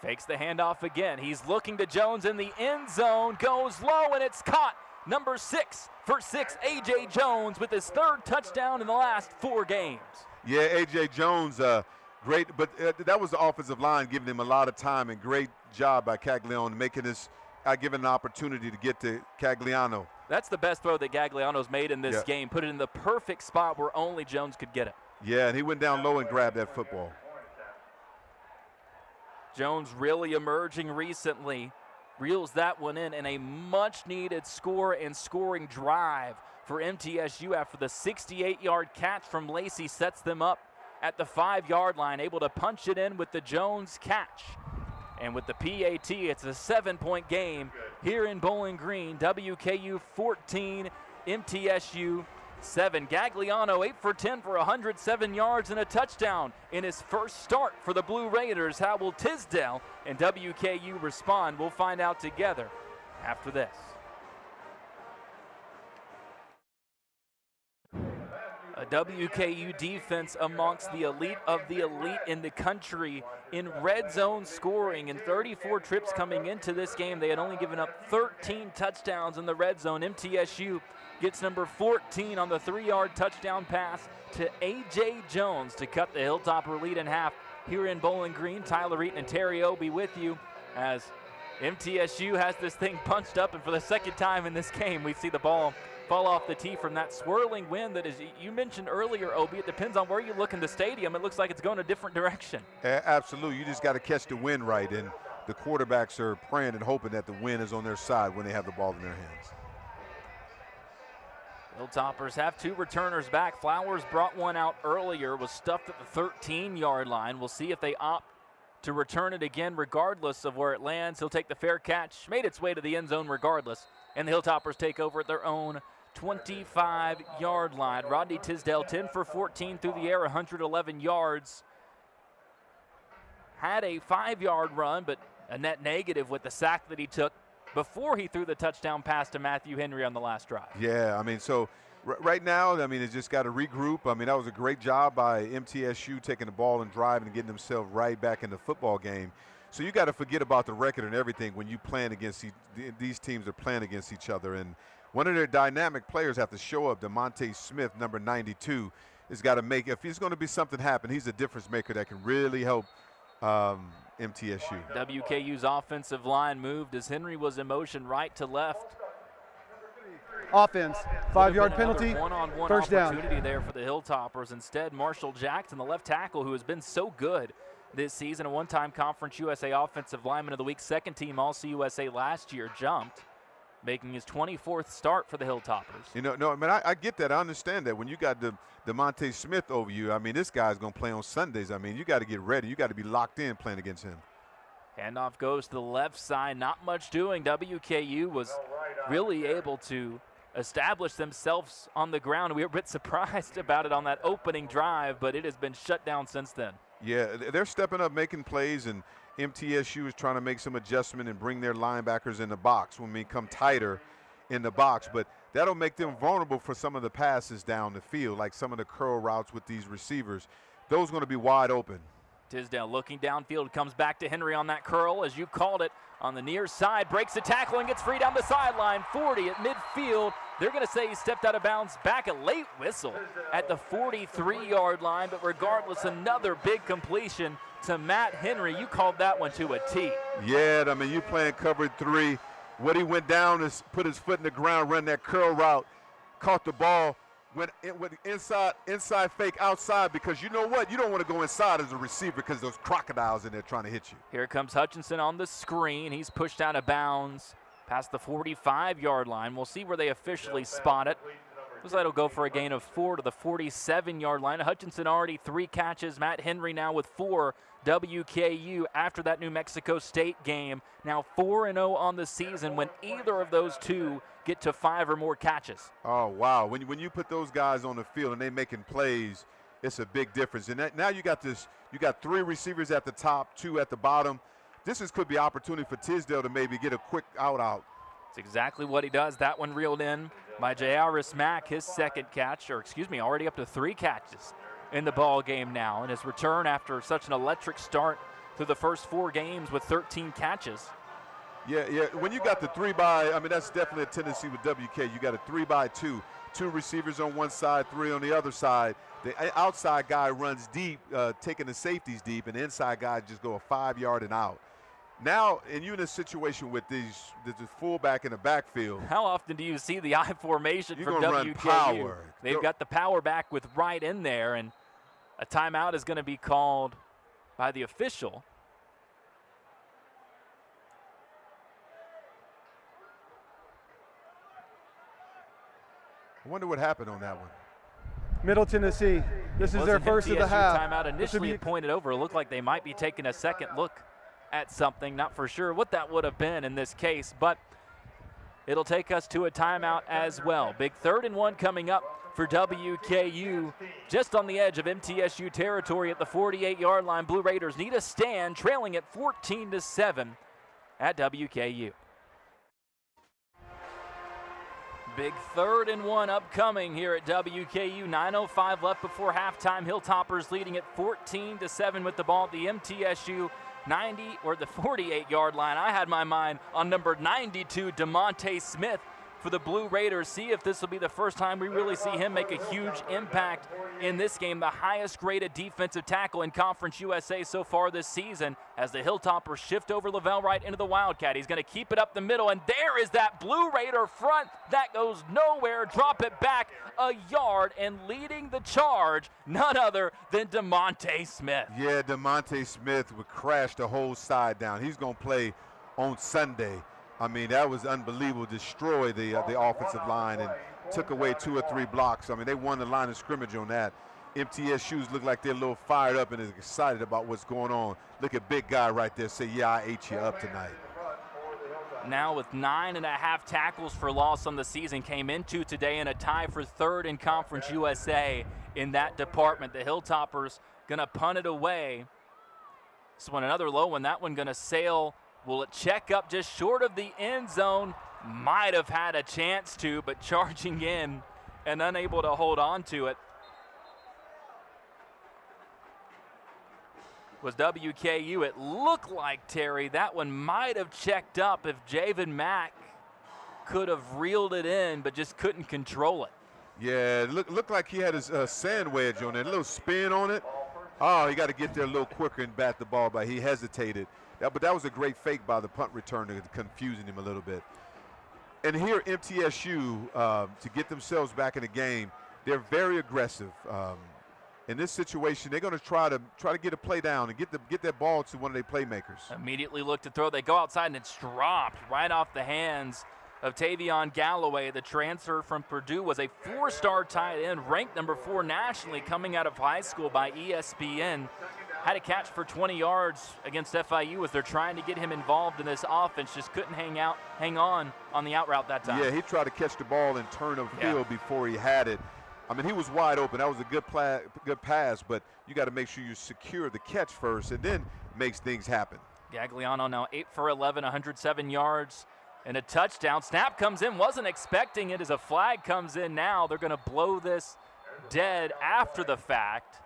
Fakes the handoff again. He's looking to Jones in the end zone, goes low, and it's caught. Number 6 for 6, A.J. Jones with his 3rd touchdown in the last 4 games. Yeah, A.J. Jones, great, but that was the offensive line giving him a lot of time, and great job by Gagliano making this, giving an opportunity to get to Gagliano. That's the best throw that Gagliano's made in this game. Put it in the perfect spot where only Jones could get it. Yeah, and he went down low and grabbed that football. Jones really emerging recently. Reels that one in, and a much-needed score and scoring drive for MTSU after the 68-yard catch from Lacey sets them up at the 5-yard line, able to punch it in with the Jones catch. And with the PAT, it's a 7-point game here in Bowling Green. WKU 14, MTSU 7. Gagliano 8 for 10 for 107 yards and a touchdown in his first start for the Blue Raiders. How will Tisdale and WKU respond? We'll find out together after this. A WKU defense amongst the elite of the elite in the country in red zone scoring. In 34 trips coming into this game, they had only given up 13 touchdowns in the red zone. MTSU gets number 14 on the 3-yard touchdown pass to A.J. Jones to cut the Hilltopper lead in half here in Bowling Green. Tyler Eaton and Terry O be with you as MTSU has this thing punched up, and for the second time in this game, we see the ball fall off the tee from that swirling wind that is, you mentioned earlier, Obi, it depends on where you look in the stadium. It looks like it's going a different direction. Absolutely. You just got to catch the wind right, and the quarterbacks are praying and hoping that the wind is on their side when they have the ball in their hands. Hilltoppers have 2 returners back. Flowers brought one out earlier, was stuffed at the 13-yard line. We'll see if they opt to return it again regardless of where it lands. He'll take the fair catch, made its way to the end zone regardless, and the Hilltoppers take over at their own 25-yard line. Rodney Tisdale, 10 for 14 through the air, 111 yards. Had a 5-yard run, but a net negative with the sack that he took before he threw the touchdown pass to Matthew Henry on the last drive. Yeah, I mean, so right now, I mean, it's just got to regroup. I mean, that was a great job by MTSU taking the ball and driving and getting themselves right back in the football game. So you got to forget about the record and everything when you playing against these teams are playing against each other. And one of their dynamic players have to show up. DeMonte Smith, number 92, has got to make, if there's going to be something happen, he's a difference maker that can really help MTSU. WKU's offensive line moved as Henry was in motion right to left. Offense, 5-yard penalty, One-on-one first down. opportunity there for the Hilltoppers. Instead, Marshall Jackson, the left tackle who has been so good this season, a one-time Conference USA Offensive Lineman of the Week, second team All-CUSA last year, jumped, making his 24th start for the Hilltoppers. You know, no, I mean, I get that. I understand that. When you got DeMonte Smith over you, I mean, this guy's going to play on Sundays. I mean, you got to get ready. You got to be locked in playing against him. Handoff goes to the left side. Not much doing. WKU was really able to establish themselves on the ground. We were a bit surprised about it on that opening drive, but it has been shut down since then. Yeah, they're stepping up, making plays, and MTSU is trying to make some adjustment and bring their linebackers in the box when we come tighter in the box. But that'll make them vulnerable for some of the passes down the field, like some of the curl routes with these receivers. Those are going to be wide open. Tisdale looking downfield, comes back to Henry on that curl, as you called it, on the near side, breaks the tackle and gets free down the sideline, 40 at midfield. They're going to say he stepped out of bounds, back a late whistle at the 43-yard line, but regardless, another big completion to Matt Henry. You called that one to a T. Yeah, I mean, you playing cover 3. What he went down is put his foot in the ground, run that curl route, caught the ball, went inside fake outside, because you know what? You don't want to go inside as a receiver because those crocodiles in there trying to hit you. Here comes Hutchinson on the screen. He's pushed out of bounds past the 45-yard line. We'll see where they officially spot it. Looks like it'll go for a gain of 4 to the 47-yard line. Hutchinson already 3 catches. Matt Henry now with 4. WKU after that New Mexico State game. Now 4-0 on the season when either of those two get to 5 or more catches. Oh, wow. When you put those guys on the field and they making plays, it's a big difference. And now you got 3 receivers at the top, 2 at the bottom. Could be opportunity for Tisdale to maybe get a quick out. It's exactly what he does. That one reeled in by Jairus Mack, his second catch, already up to 3 catches in the ball game now. And his return after such an electric start through the first 4 games with 13 catches. Yeah. When you got the 3-by, I mean, that's definitely a tendency with WK. You got a 3-by-2, 2 receivers on one side, 3 on the other side. The outside guy runs deep, taking the safeties deep, and the inside guys just go a 5-yard and out. Now, and you're in a situation with this fullback in the backfield. How often do you see the I formation from WKU? Run power. They've got the power back with Wright in there, and a timeout is going to be called by the official. I wonder what happened on that one. Middle Tennessee. This is their first of the half. Timeout initially pointed over. It looked like they might be taking a second look at something. Not for sure what that would have been in this case, but it'll take us to a timeout as well. Big 3rd and 1 coming up for WKU, just on the edge of MTSU territory at the 48-yard line. Blue Raiders need a stand, trailing at 14-7 at WKU. Big 3rd and 1 upcoming here at WKU. 9:05 left before halftime. Hilltoppers leading at 14-7 with the ball at the MTSU 90 or the 48-yard line. I had my mind on number 92, DeMonte Smith. for the Blue Raiders. See if this will be the first time we really see him make a huge impact in this game. The highest graded defensive tackle in Conference USA so far this season, as the Hilltoppers shift over Lavelle Wright into the Wildcat. He's going to keep it up the middle, and there is that Blue Raider front that goes nowhere. Drop it back a yard, and leading the charge, none other than DeMonte Smith. Yeah, DeMonte Smith would crash the whole side down. He's going to play on Sunday. I mean, that was unbelievable. Destroy the offensive line and took away 2 or 3 blocks. I mean, they won the line of scrimmage on that. MTSU's look like they're a little fired up and is excited about what's going on. Look at big guy right there say, yeah, I ate you up tonight. Now with 9.5 tackles for loss on the season, came into today in a tie for 3rd in Conference USA in that department. The Hilltoppers gonna punt it away. This one another low one. That one gonna sail. Will it check up just short of the end zone? Might have had a chance to, but charging in and unable to hold on to it was WKU. It looked like, Terry, that one might have checked up if Javen Mack could have reeled it in, but just couldn't control it. Yeah, it looked like he had his sand wedge on it, a little spin on it. Oh, he got to get there a little quicker and bat the ball, but he hesitated. But that was a great fake by the punt returner, confusing him a little bit. And here, MTSU, to get themselves back in the game, they're very aggressive. In this situation, they're going to try to get a play down and get that ball to one of their playmakers. Immediately look to throw. They go outside, and it's dropped right off the hands of Tavion Galloway. The transfer from Purdue was a 4-star tight end, ranked number 4 nationally coming out of high school by ESPN. Had a catch for 20 yards against FIU as they're trying to get him involved in this offense. Just couldn't hang on the out route that time. Yeah, he tried to catch the ball and turn of field before he had it. I mean, he was wide open. That was a good pass, but you got to make sure you secure the catch first and then makes things happen. Gagliano now 8 for 11, 107 yards and a touchdown. Snap comes in, wasn't expecting it as a flag comes in now. They're going to blow this dead after the fact.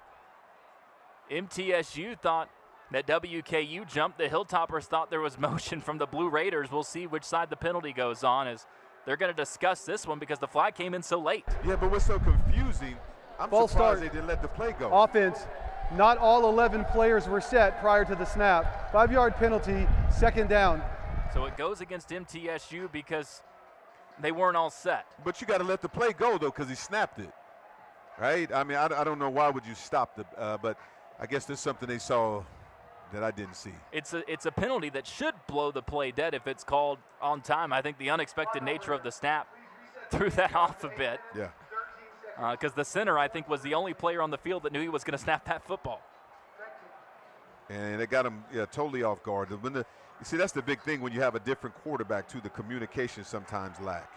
MTSU thought that WKU jumped. The Hilltoppers thought there was motion from the Blue Raiders. We'll see which side the penalty goes on, as they're going to discuss this one because the flag came in so late. Yeah, but what's so confusing, I'm surprised they didn't let the play go. Offense, not all 11 players were set prior to the snap. 5-yard penalty, 2nd down. So it goes against MTSU because they weren't all set. But you got to let the play go, though, because he snapped it, right? I mean, I don't know why would you stop but I guess there's something they saw that I didn't see. It's a penalty that should blow the play dead if it's called on time. I think the unexpected nature of the snap threw that off a bit. Yeah. Because the center, I think, was the only player on the field that knew he was going to snap that football. And it got him totally off guard. You see, that's the big thing when you have a different quarterback, too. The communication sometimes lack.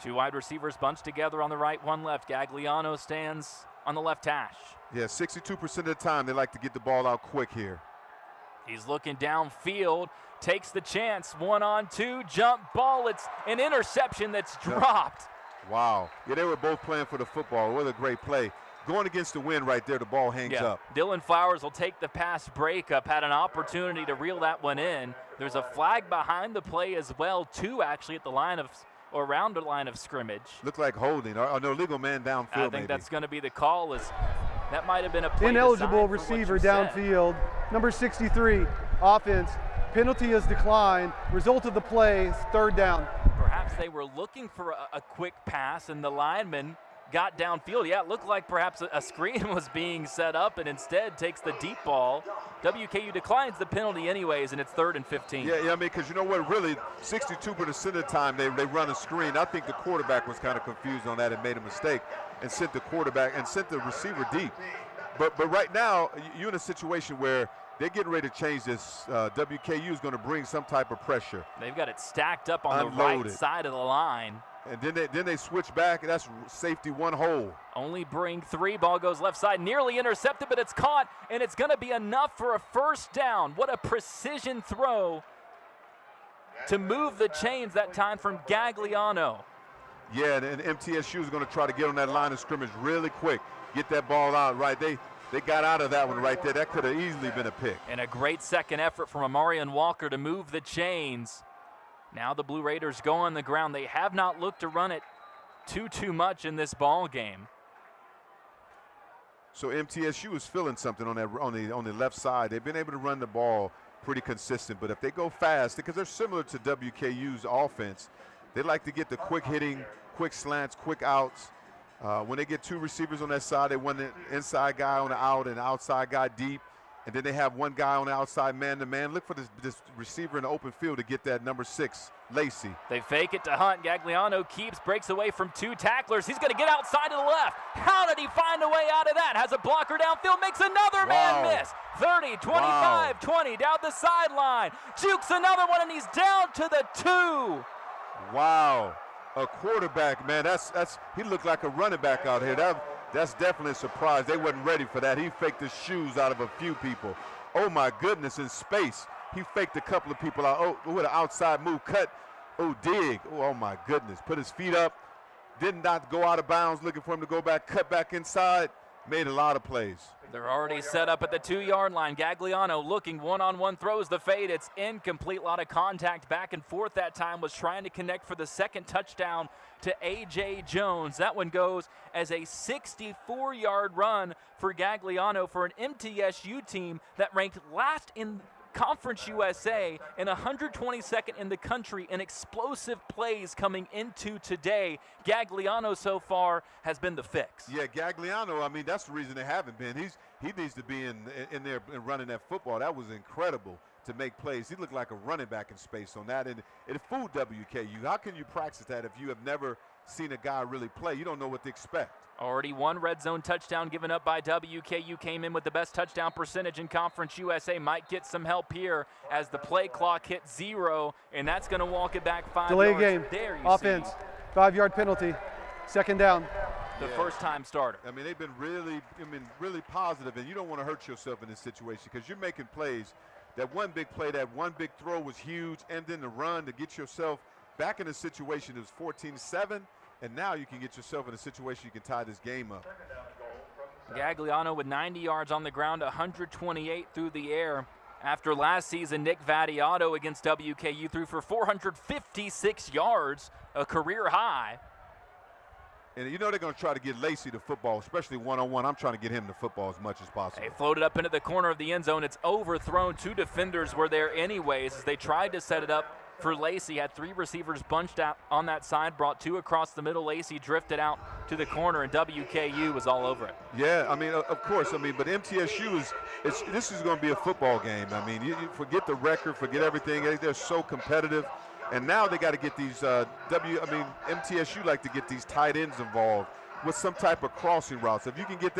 2 wide receivers bunched together on the right, 1 left. Gagliano stands on the left hash. Yeah, 62% of the time they like to get the ball out quick here. He's looking downfield, takes the chance, 1-on-2, jump ball. It's an interception that's dropped. Wow. Yeah, they were both playing for the football. What a great play. Going against the wind right there, the ball hangs up. Dylan Flowers will take the pass breakup, had an opportunity to reel that one in. There's a flag behind the play as well, 2 actually at the line of, or around the line of scrimmage. Looked like holding, or no legal man downfield. I think that's going to be the call. That might have been a play ineligible receiver downfield. Number 63, offense. Penalty is declined. Result of the play is 3rd down. Perhaps they were looking for a quick pass, and the lineman got downfield. Yeah, it looked like perhaps a screen was being set up, and instead takes the deep ball. WKU declines the penalty anyways, and it's 3rd and 15. Yeah, I mean, because you know what, really, 62% of the time they run a screen. I think the quarterback was kind of confused on that and made a mistake and sent the quarterback and sent the receiver deep. But right now, you're in a situation where they're getting ready to change this. WKU is going to bring some type of pressure. They've got it stacked up on the right side of the line. And then they switch back, and that's safety 1 hole. Only bring 3. Ball goes left side, nearly intercepted, but it's caught, and it's going to be enough for a 1st down. What a precision throw to move the chains that time from Gagliano. Yeah, and MTSU is going to try to get on that line of scrimmage really quick, get that ball out right. They got out of that one right there. That could have easily been a pick. And a great second effort from Amarian Walker to move the chains. Now the Blue Raiders go on the ground. They have not looked to run it too much in this ball game. So MTSU is feeling something on the left side. They've been able to run the ball pretty consistent, but if they go fast, because they're similar to WKU's offense, they like to get the quick hitting, quick slants, quick outs. When they get two receivers on that side, they want the inside guy on the out and the outside guy deep, and then they have one guy on the outside man-to-man. Look for this receiver in the open field to get that number 6, Lacey. They fake it to Hunt. Gagliano breaks away from 2 tacklers. He's going to get outside to the left. How did he find a way out of that? Has a blocker downfield, makes another man miss. 30, 25, 20 down the sideline. Jukes another one, and he's down to the 2. Wow. A quarterback, man, he looked like a running back out here. That's definitely a surprise. They wasn't ready for that. He faked the shoes out of a few people. Oh, my goodness, in space. He faked a couple of people out. Oh, with an outside move, cut. Oh, dig. Oh, my goodness. Put his feet up. Did not go out of bounds, looking for him to go back, cut back inside. Made a lot of plays. They're already set up at the 2-yard line. Gagliano looking one-on-one, throws the fade. It's incomplete. A lot of contact back and forth that time. Was trying to connect for the second touchdown to A.J. Jones. That one goes as a 64-yard run for Gagliano for an MTSU team that ranked last in Conference USA and 122nd in the country in explosive plays coming into today. Gagliano so far has been the fix. Yeah, Gagliano, I mean, that's the reason they haven't been. He needs to be in there and running that football. That was incredible to make plays. He looked like a running back in space on that, and it fooled WKU. How can you practice that if you have never seen a guy really play? You don't know what to expect. Already one red zone touchdown given up by WKU. Came in with the best touchdown percentage in Conference USA. Might get some help here as the play clock hits 0, and that's going to walk it back 5 Delay yards. game. There you Offense. see 5-yard penalty. Second down. the first-time starter. I mean, they've been really positive, and you don't want to hurt yourself in this situation because you're making plays. That one big play, that one big throw was huge, and then the run to get yourself back in a situation that was 14-7, and now you can get yourself in a situation you can tie this game up. Gagliano with 90 yards on the ground, 128 through the air. After last season, Nick Vattiato against WKU threw for 456 yards, a career high. And you know they're going to try to get Lacey the football, especially one-on-one. I'm trying to get him the football as much as possible. They floated up into the corner of the end zone. It's overthrown. Two defenders were there anyways as they tried to set it up for Lacey. Had three receivers bunched out on that side, brought two across the middle. Lacey drifted out to the corner, and WKU was all over it. Yeah, I mean, of course. I mean, but MTSU this is going to be a football game. I mean, you forget the record, forget everything. They're so competitive. And now they got to get these MTSU like to get these tight ends involved with some type of crossing routes. If you can get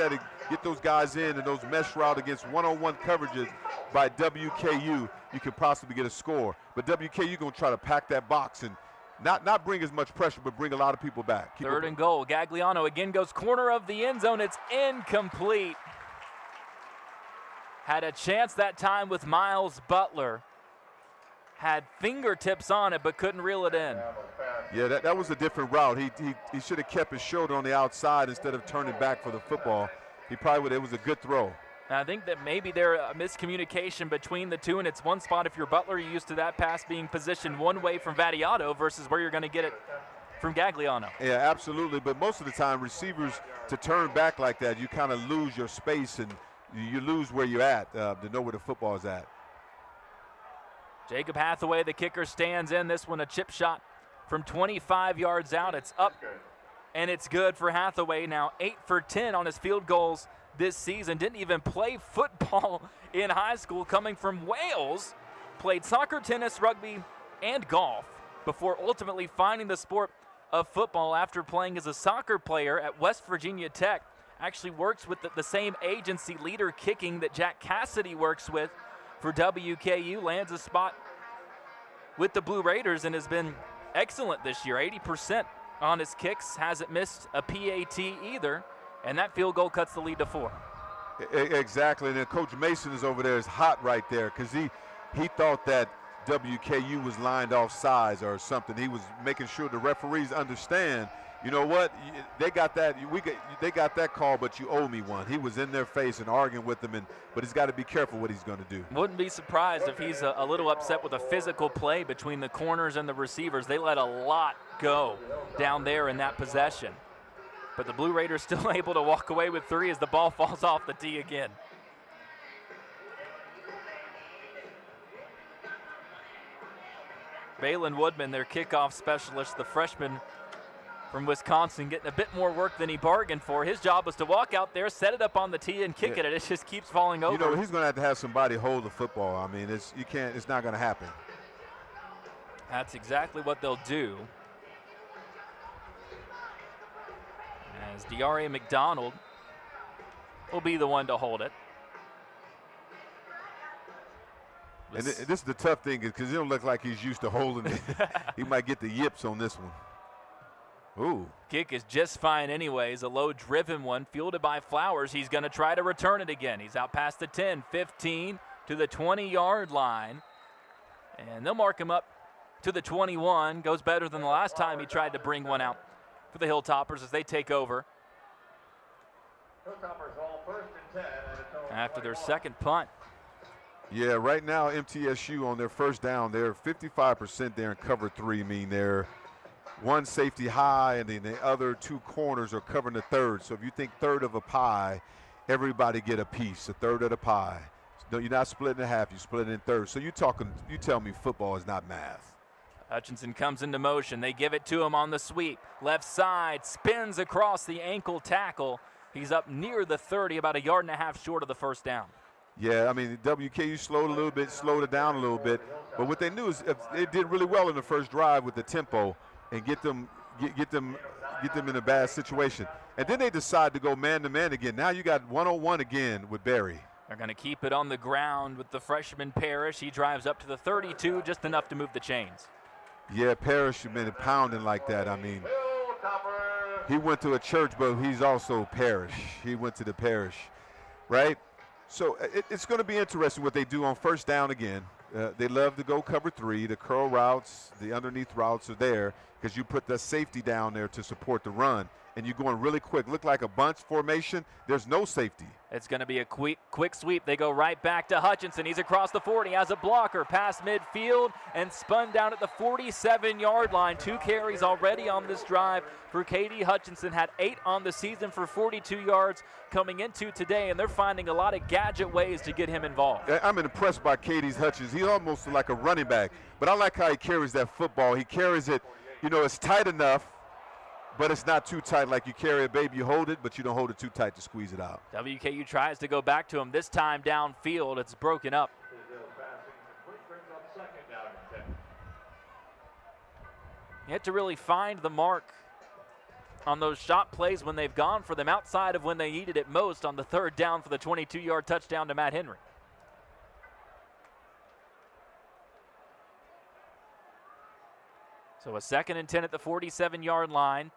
those guys in and those mesh route against one-on-one coverages by WKU, you can possibly get a score. But WKU going to try to pack that box and not bring as much pressure, but bring a lot of people back. Third and goal. Gagliano again goes corner of the end zone. It's incomplete. Had a chance that time with Miles Butler. Had fingertips on it, but couldn't reel it in. Yeah, that was a different route. He should have kept his shoulder on the outside instead of turning back for the football. He probably would. It was a good throw. And I think that maybe there's a miscommunication between the two, and it's one spot if you're Butler, you're used to that pass being positioned one way from Vattiato versus where you're going to get it from Gagliano. Yeah, absolutely. But most of the time, receivers, to turn back like that, you kind of lose your space and you lose where you're at to know where the football is at. Jacob Hathaway, the kicker, stands in. This one a chip shot from 25 yards out. It's up, and it's good for Hathaway. Now 8 for 10 on his field goals this season. Didn't even play football in high school, coming from Wales. Played soccer, tennis, rugby, and golf before ultimately finding the sport of football after playing as a soccer player at West Virginia Tech. Actually works with the same agency, Leader Kicking, that Jack Cassidy works with for WKU. Lands a spot with the Blue Raiders and has been excellent this year. 80% on his kicks, hasn't missed a PAT either, and that field goal cuts the lead to 4. Exactly, and then Coach Mason is over there, is hot right there because he thought that WKU was lined off sides or something. He was making sure the referees understand you know what? They got that. They got that call, but you owe me one. He was in their face and arguing with them, but he's got to be careful what he's going to do. Wouldn't be surprised if he's a little upset with a physical play between the corners and the receivers. They let a lot go down there in that possession. But the Blue Raiders still able to walk away with 3 as the ball falls off the tee again. Balin Woodman, their kickoff specialist, the freshman from Wisconsin, getting a bit more work than he bargained for. His job was to walk out there, set it up on the tee, and kick it, and it just keeps falling over. You know, he's going to have somebody hold the football. I mean, it's not going to happen. That's exactly what they'll do. As DeAria McDonald will be the one to hold it. And this is the tough thing, because he don't look like he's used to holding it. He might get the yips on this one. Ooh. Kick is just fine anyways. A low-driven one, fielded by Flowers. He's going to try to return it again. He's out past the 10, 15 to the 20-yard line. And they'll mark him up to the 21. Goes better than the last time he tried to bring one out for the Hilltoppers as they take over. After their second punt. Yeah, right now MTSU on their first down, they're 55% there in cover 3. I mean, they're one safety high, and then the other 2 corners are covering the third. So if you think third of a pie, everybody get a piece, a third of the pie. No, you're not splitting in half, you split it in thirds. So you tell me football is not math. Hutchinson comes into motion. They give it to him on the sweep. Left side, spins across the ankle tackle. He's up near the 30, about 1.5 yards short of the first down. Yeah, I mean, WKU slowed it down a little bit. But what they knew is if they did really well in the first drive with the tempo and get them in a bad situation. And then they decide to go man-to-man again. Now you got one-on-one again with Berry. They're going to keep it on the ground with the freshman Parrish. He drives up to the 32, just enough to move the chains. Yeah, Parrish has been pounding like that. I mean, he went to a church, but he's also Parrish. He went to the parish, right? So it's going to be interesting what they do on first down again. They love to go cover 3. The curl routes, the underneath routes are there because you put the safety down there to support the run. And you're going really quick. Look like a bunch formation. There's no safety. It's going to be a quick sweep. They go right back to Hutchinson. He's across the 40, has a blocker past midfield and spun down at the 47-yard line. 2 carries already on this drive for K.D. Hutchinson. Had 8 on the season for 42 yards coming into today, and they're finding a lot of gadget ways to get him involved. I'm impressed by K.D.'s Hutchinson. He's almost like a running back, but I like how he carries that football. He carries it, it's tight enough, but it's not too tight like you carry a baby. You hold it, but you don't hold it too tight to squeeze it out. WKU tries to go back to him, this time downfield. It's broken up. You have to really find the mark on those shot plays when they've gone for them outside of when they needed it most on the 3rd down for the 22-yard touchdown to Matt Henry. So a 2nd and 10 at the 47-yard line.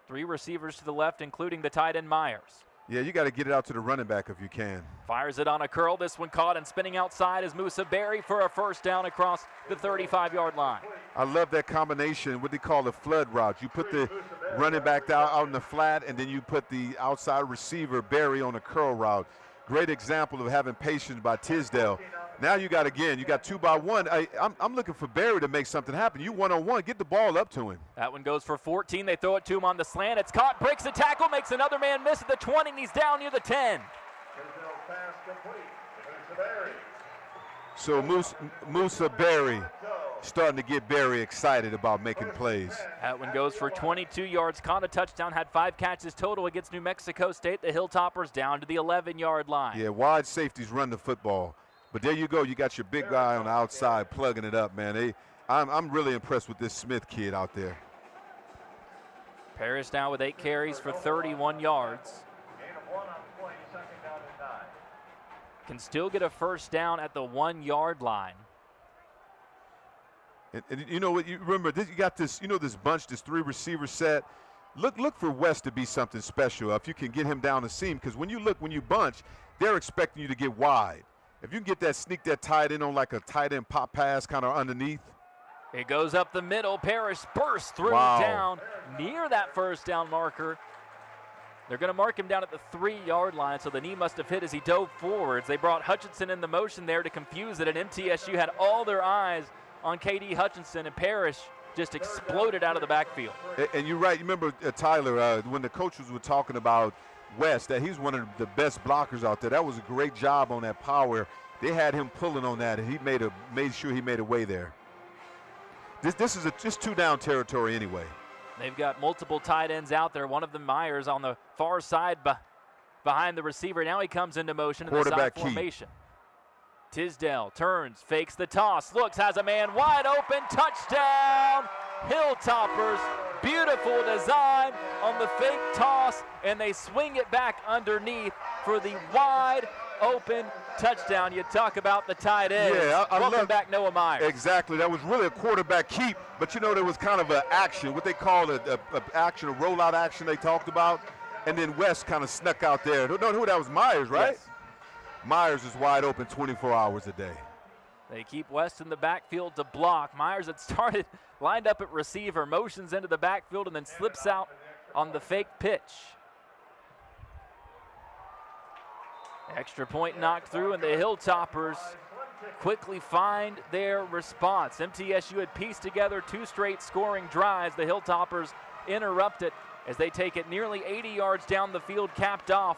3 receivers to the left, including the tight end Myers. Yeah, you got to get it out to the running back if you can. Fires it on a curl. This one caught and spinning outside is Musa Berry for a first down across the 35-yard line. I love that combination, what they call the flood route. You put the running back out in the flat, and then you put the outside receiver Berry on a curl route. Great example of having patience by Tisdale. Now you got 2-by-1. I'm looking for Berry to make something happen. You one-on-one, get the ball up to him. That one goes for 14. They throw it to him on the slant. It's caught, breaks the tackle, makes another man miss at the 20, and he's down near the 10. So Musa Berry starting to get Berry excited about making plays. That one goes for 22 yards, caught a touchdown, had 5 catches total against New Mexico State. The Hilltoppers down to the 11-yard line. Yeah, wide safeties run the football. But there you go. You got your big guy on the outside plugging it up, man. I'm really impressed with this Smith kid out there. Parrish now with 8 carries for 31 yards. Can still get a first down at the 1-yard line. And you know what? You remember this, you got this. This bunch, this 3 receiver set. Look for West to be something special. If you can get him down the seam, because when you bunch, they're expecting you to get wide. If you can get sneak that tight end on like a tight end pop pass kind of underneath, It goes up the middle. Parrish bursts through down near that first down marker. They're going to mark him down at the 3-yard line, so the knee must have hit as he dove forwards. They brought Hutchinson in the motion there to confuse it, and MTSU had all their eyes on KD Hutchinson, and Parrish just exploded out of the backfield. And you're right. You remember, Tyler, when the coaches were talking about West, that he's one of the best blockers out there. That was a great job on that power. They had him pulling on that, and he made sure he made a way there. This is just 2-down territory anyway. They've got multiple tight ends out there. One of them, Myers, on the far side behind the receiver. Now he comes into motion in the side formation. Tisdale turns, fakes the toss, looks, has a man wide open, touchdown, Hilltoppers. Beautiful design on the fake toss, and they swing it back underneath for the wide open touchdown. You talk about the tight end. Yeah, Welcome back, Noah Myers. Exactly. That was really a quarterback keep, but there was kind of an action, what they call a action, a rollout action they talked about, and then West kind of snuck out there. Who that was? Myers, right? Yes. Myers is wide open 24 hours a day. They keep West in the backfield to block. Myers had started lined up at receiver, motions into the backfield, and then slips out on the fake pitch. Extra point knocked through, and the Hilltoppers quickly find their response. MTSU had pieced together 2 straight scoring drives. The Hilltoppers interrupt it as they take it nearly 80 yards down the field, capped off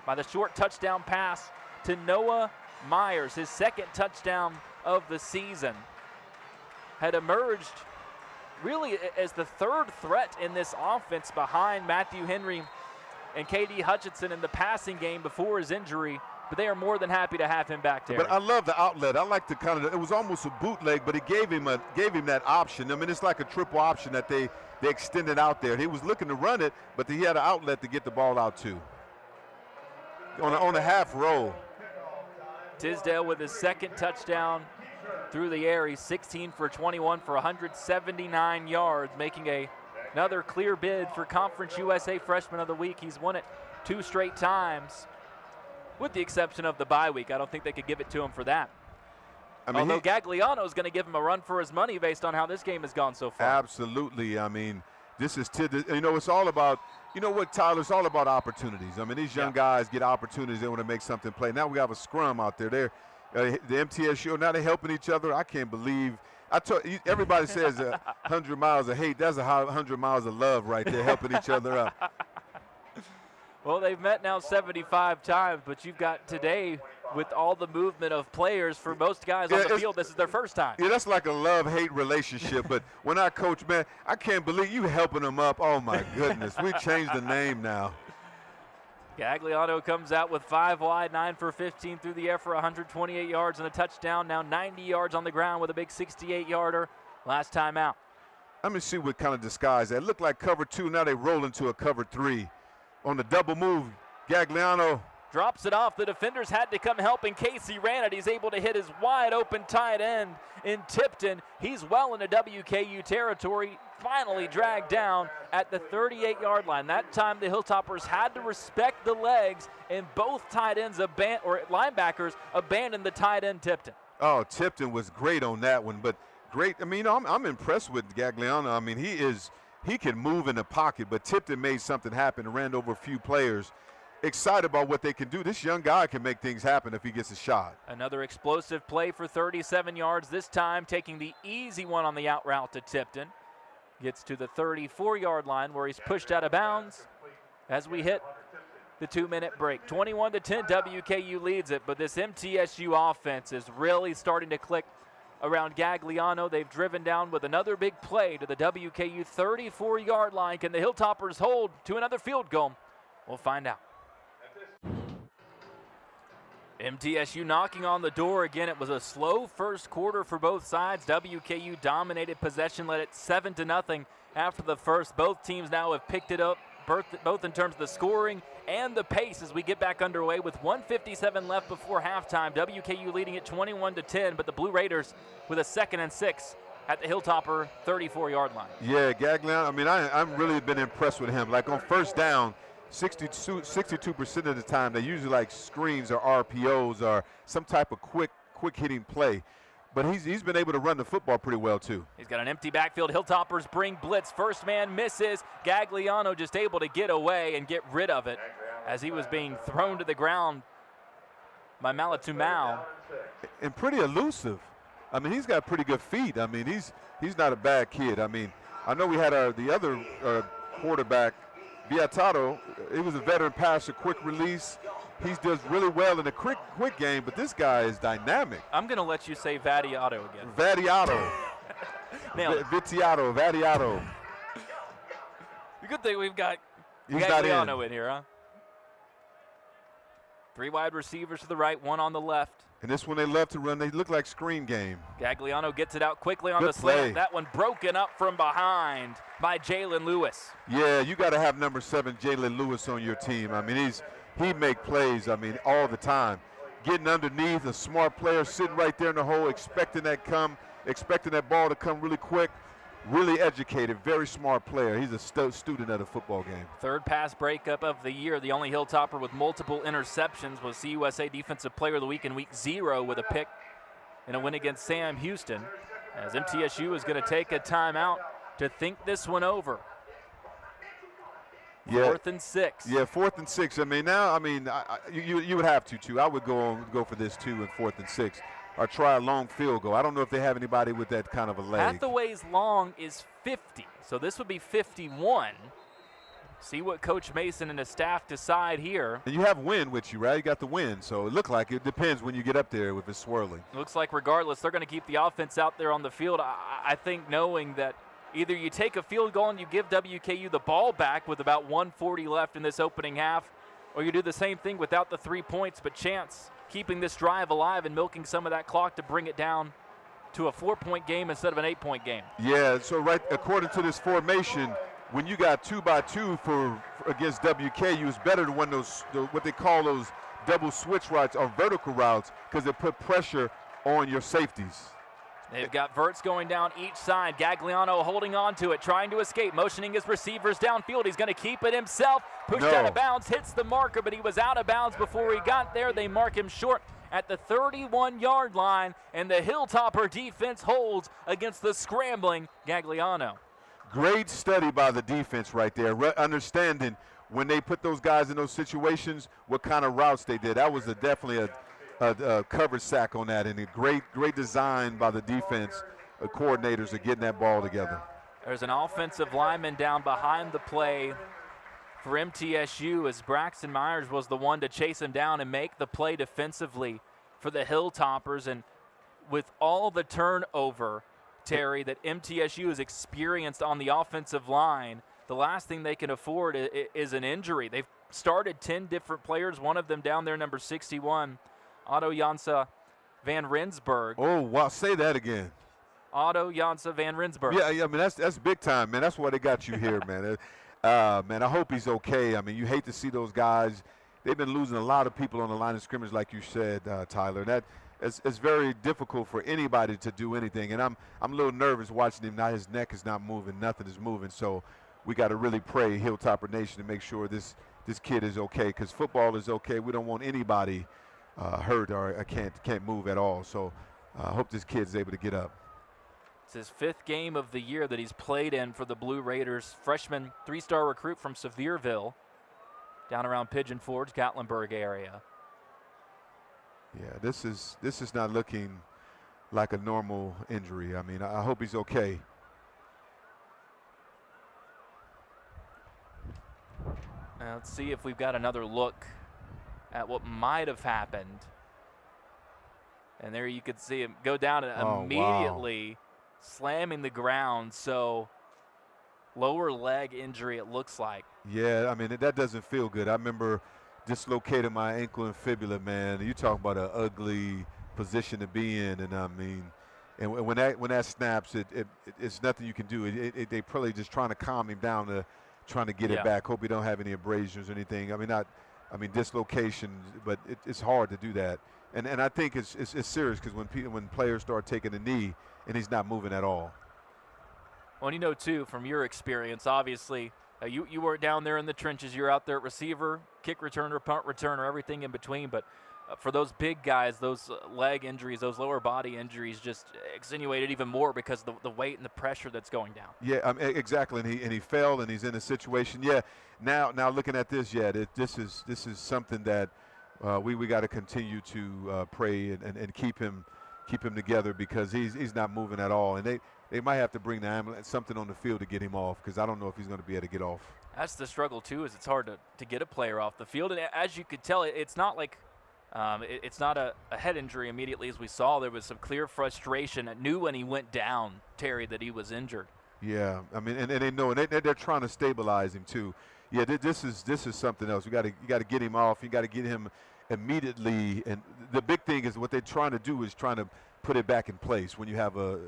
by the short touchdown pass to Noah Myers. His second touchdown of the season had emerged really as the third threat in this offense behind Matthew Henry and KD Hutchinson in the passing game before his injury, but they are more than happy to have him back there. But I love the outlet. I like the it was almost a bootleg, but it gave him that option. I mean, it's like a triple option that they extended out there. He was looking to run it, but he had an outlet to get the ball out too. On a half roll. Tisdale with his second touchdown through the air. He's 16 for 21 for 179 yards, making another clear bid for Conference USA Freshman of the Week. He's won it 2 straight times, with the exception of the bye week. I don't think they could give it to him for that. I mean, although Gagliano's going to give him a run for his money based on how this game has gone so far. Absolutely. I mean, this is it's all about, Tyler, it's all about opportunities. I mean, these young guys get opportunities. They want to make something play. Now we have a scrum out there. The MTSU, now they're helping each other. I can't believe. Everybody says 100 miles of hate. That's 100 miles of love right there, helping each other up. Well, they've met now 75 times, but you've got today with all the movement of players. For most guys on the field, this is their first time. Yeah, that's like a love-hate relationship. But when I coach, man, I can't believe you helping them up. Oh, my goodness. We changed the name now. Gagliano comes out with 5 wide, 9 for 15 through the air for 128 yards and a touchdown. Now 90 yards on the ground with a big 68-yarder last time out. Let me see what kind of disguise that. Looked like cover 2. Now they roll into a cover 3. On the double move, Gagliano drops it off. The defenders had to come help in case he ran it. He's able to hit his wide open tight end in Tipton. He's well into WKU territory, finally dragged down at the 38-yard line. That time the Hilltoppers had to respect the legs, and both tight ends linebackers abandoned the tight end Tipton. Oh, Tipton was great on that one, but great. I mean, I'm impressed with Gagliano. I mean, he can move in the pocket, but Tipton made something happen and ran over a few players. Excited about what they can do. This young guy can make things happen if he gets a shot. Another explosive play for 37 yards, this time taking the easy one on the out route to Tipton. Gets to the 34-yard line where he's pushed out of bounds as we hit the 2-minute break. 21-10, WKU leads it, but this MTSU offense is really starting to click around Gagliano. They've driven down with another big play to the WKU 34-yard line. Can the Hilltoppers hold to another field goal? We'll find out. MTSU knocking on the door again. It was a slow first quarter for both sides. WKU dominated possession, led it 7-0 after the first. Both teams now have picked it up, both in terms of the scoring and the pace as we get back underway with 1:57 left before halftime. WKU leading it 21-10, but the Blue Raiders with a 2nd and 6 at the Hilltopper 34-yard line. Yeah, Gagliano, I mean, I've really been impressed with him. Like on first down, 62% of the time, they usually like screens or RPOs or some type of quick hitting play. but he's been able to run the football pretty well too. He's got an empty backfield. Hilltoppers bring blitz. First man misses. Gagliano just able to get away and get rid of it as he was being thrown to the ground by Malatumau. And pretty elusive. I mean, he's got pretty good feet. I mean, he's not a bad kid. I mean, I know we had the other quarterback, Viatado. He was a veteran passer, quick release. He does really well in a quick game, but this guy is dynamic. I'm going to let you say Vadiato again. Vadiato. Vadiato. The good thing we've got He's Gagliano in here, huh? 3 wide receivers to the right, 1 on the left. And this one they love to run. They look like screen game. Gagliano gets it out quickly on Good the slant. play. That one broken up from behind by Jalen Lewis. Yeah, you got to have number 7, Jalen Lewis, on your team. I mean, he make plays, I mean, all the time. Getting underneath, a smart player sitting right there in the hole, expecting that ball to come really quick. Really educated, very smart player. He's a student of the football game. 3rd pass breakup of the year. The only Hilltopper with multiple interceptions was CUSA Defensive Player of the Week in Week 0 with a pick in a win against Sam Houston. As MTSU is going to take a timeout to think this one over. Yeah. 4th and 6. Yeah, 4th and 6. I mean, now, you would have to too. I would go for this too in 4th and 6. Or try a long field goal. I don't know if they have anybody with that kind of a leg. Hathaway's long is 50, so this would be 51. See what Coach Mason and his staff decide here. And you have wind with you, right? You got the wind, so it looked like it depends when you get up there if it's swirling. Looks like regardless, they're going to keep the offense out there on the field. I think knowing that either you take a field goal and you give WKU the ball back with about 1:40 left in this opening half, or you do the same thing without the 3 points, but Chance keeping this drive alive and milking some of that clock to bring it down to a 4-point game instead of an 8-point game. Yeah, so right according to this formation, when you got 2x2 for against WKU, it's better to run those what they call those double switch routes or vertical routes because they put pressure on your safeties. They've got verts going down each side. Gagliano holding on to it, trying to escape, motioning his receivers downfield. He's going to keep it himself. Pushed out of bounds, hits the marker, but he was out of bounds before he got there. They mark him short at the 31-yard line, and the Hilltopper defense holds against the scrambling Gagliano. Great study by the defense right there, understanding when they put those guys in those situations, what kind of routes they did. That was definitely a coverage sack on that, and a great design by the defense coordinators of getting that ball together. There's an offensive lineman down behind the play for MTSU as Braxton Myers was the one to chase him down and make the play defensively for the Hilltoppers. And with all the turnover, Terry, that MTSU has experienced on the offensive line, the last thing they can afford is an injury. They've started 10 different players, one of them down there, number 61, Otto Jansa Van Rensburg. Oh, wow, say that again. Otto Jansa Van Rensburg. Yeah, I mean, that's big time, man. That's why they got you here, man. Man, I hope he's okay. I mean, you hate to see those guys. They've been losing a lot of people on the line of scrimmage, like you said, Tyler. It's very difficult for anybody to do anything. And I'm a little nervous watching him now. His neck is not moving. Nothing is moving. So we got to really pray, Hilltopper Nation, to make sure this kid is okay, because football is okay. We don't want anybody hurt or can't move at all. So I hope this kid's able to get up. It's his 5th game of the year that he's played in for the Blue Raiders. Freshman 3-star recruit from Sevierville, down around Pigeon Forge, Gatlinburg area. Yeah, this is not looking like a normal injury. I mean, I hope he's okay. Now let's see if we've got another look at what might have happened. And there you could see him go down and immediately slamming the ground. So lower leg injury, it looks like. Yeah, I mean, that doesn't feel good. I remember dislocating my ankle and fibula, man. You talk about an ugly position to be in, and I mean, and when that snaps, it's nothing you can do. They probably just trying to calm him down, trying to get it back. Hope he don't have any abrasions or anything. I mean, dislocations, but it's hard to do that. And I think it's serious, because when players start taking a knee and he's not moving at all. Well, you know, too, from your experience, obviously, you weren't down there in the trenches. You're out there at receiver, kick returner, punt returner, everything in between. But for those big guys, those leg injuries, those lower body injuries just extenuated even more because the weight and the pressure that's going down. Yeah, exactly. And he fell, and he's in a situation. Yeah. Now looking at this, this is something that we got to continue to pray and keep him together, because he's not moving at all, and they might have to bring the ambulance, something on the field to get him off, because I don't know if he's going to be able to get off. That's the struggle too, is it's hard to get a player off the field, and as you could tell, it's not like it's not a head injury immediately. As we saw, there was some clear frustration. I knew when he went down, Terry, that he was injured. Yeah, I mean, and they know, and they're trying to stabilize him too. Yeah, this is something else. You got to get him off. You got to get him immediately. And the big thing is what they're trying to do is trying to put it back in place when you have a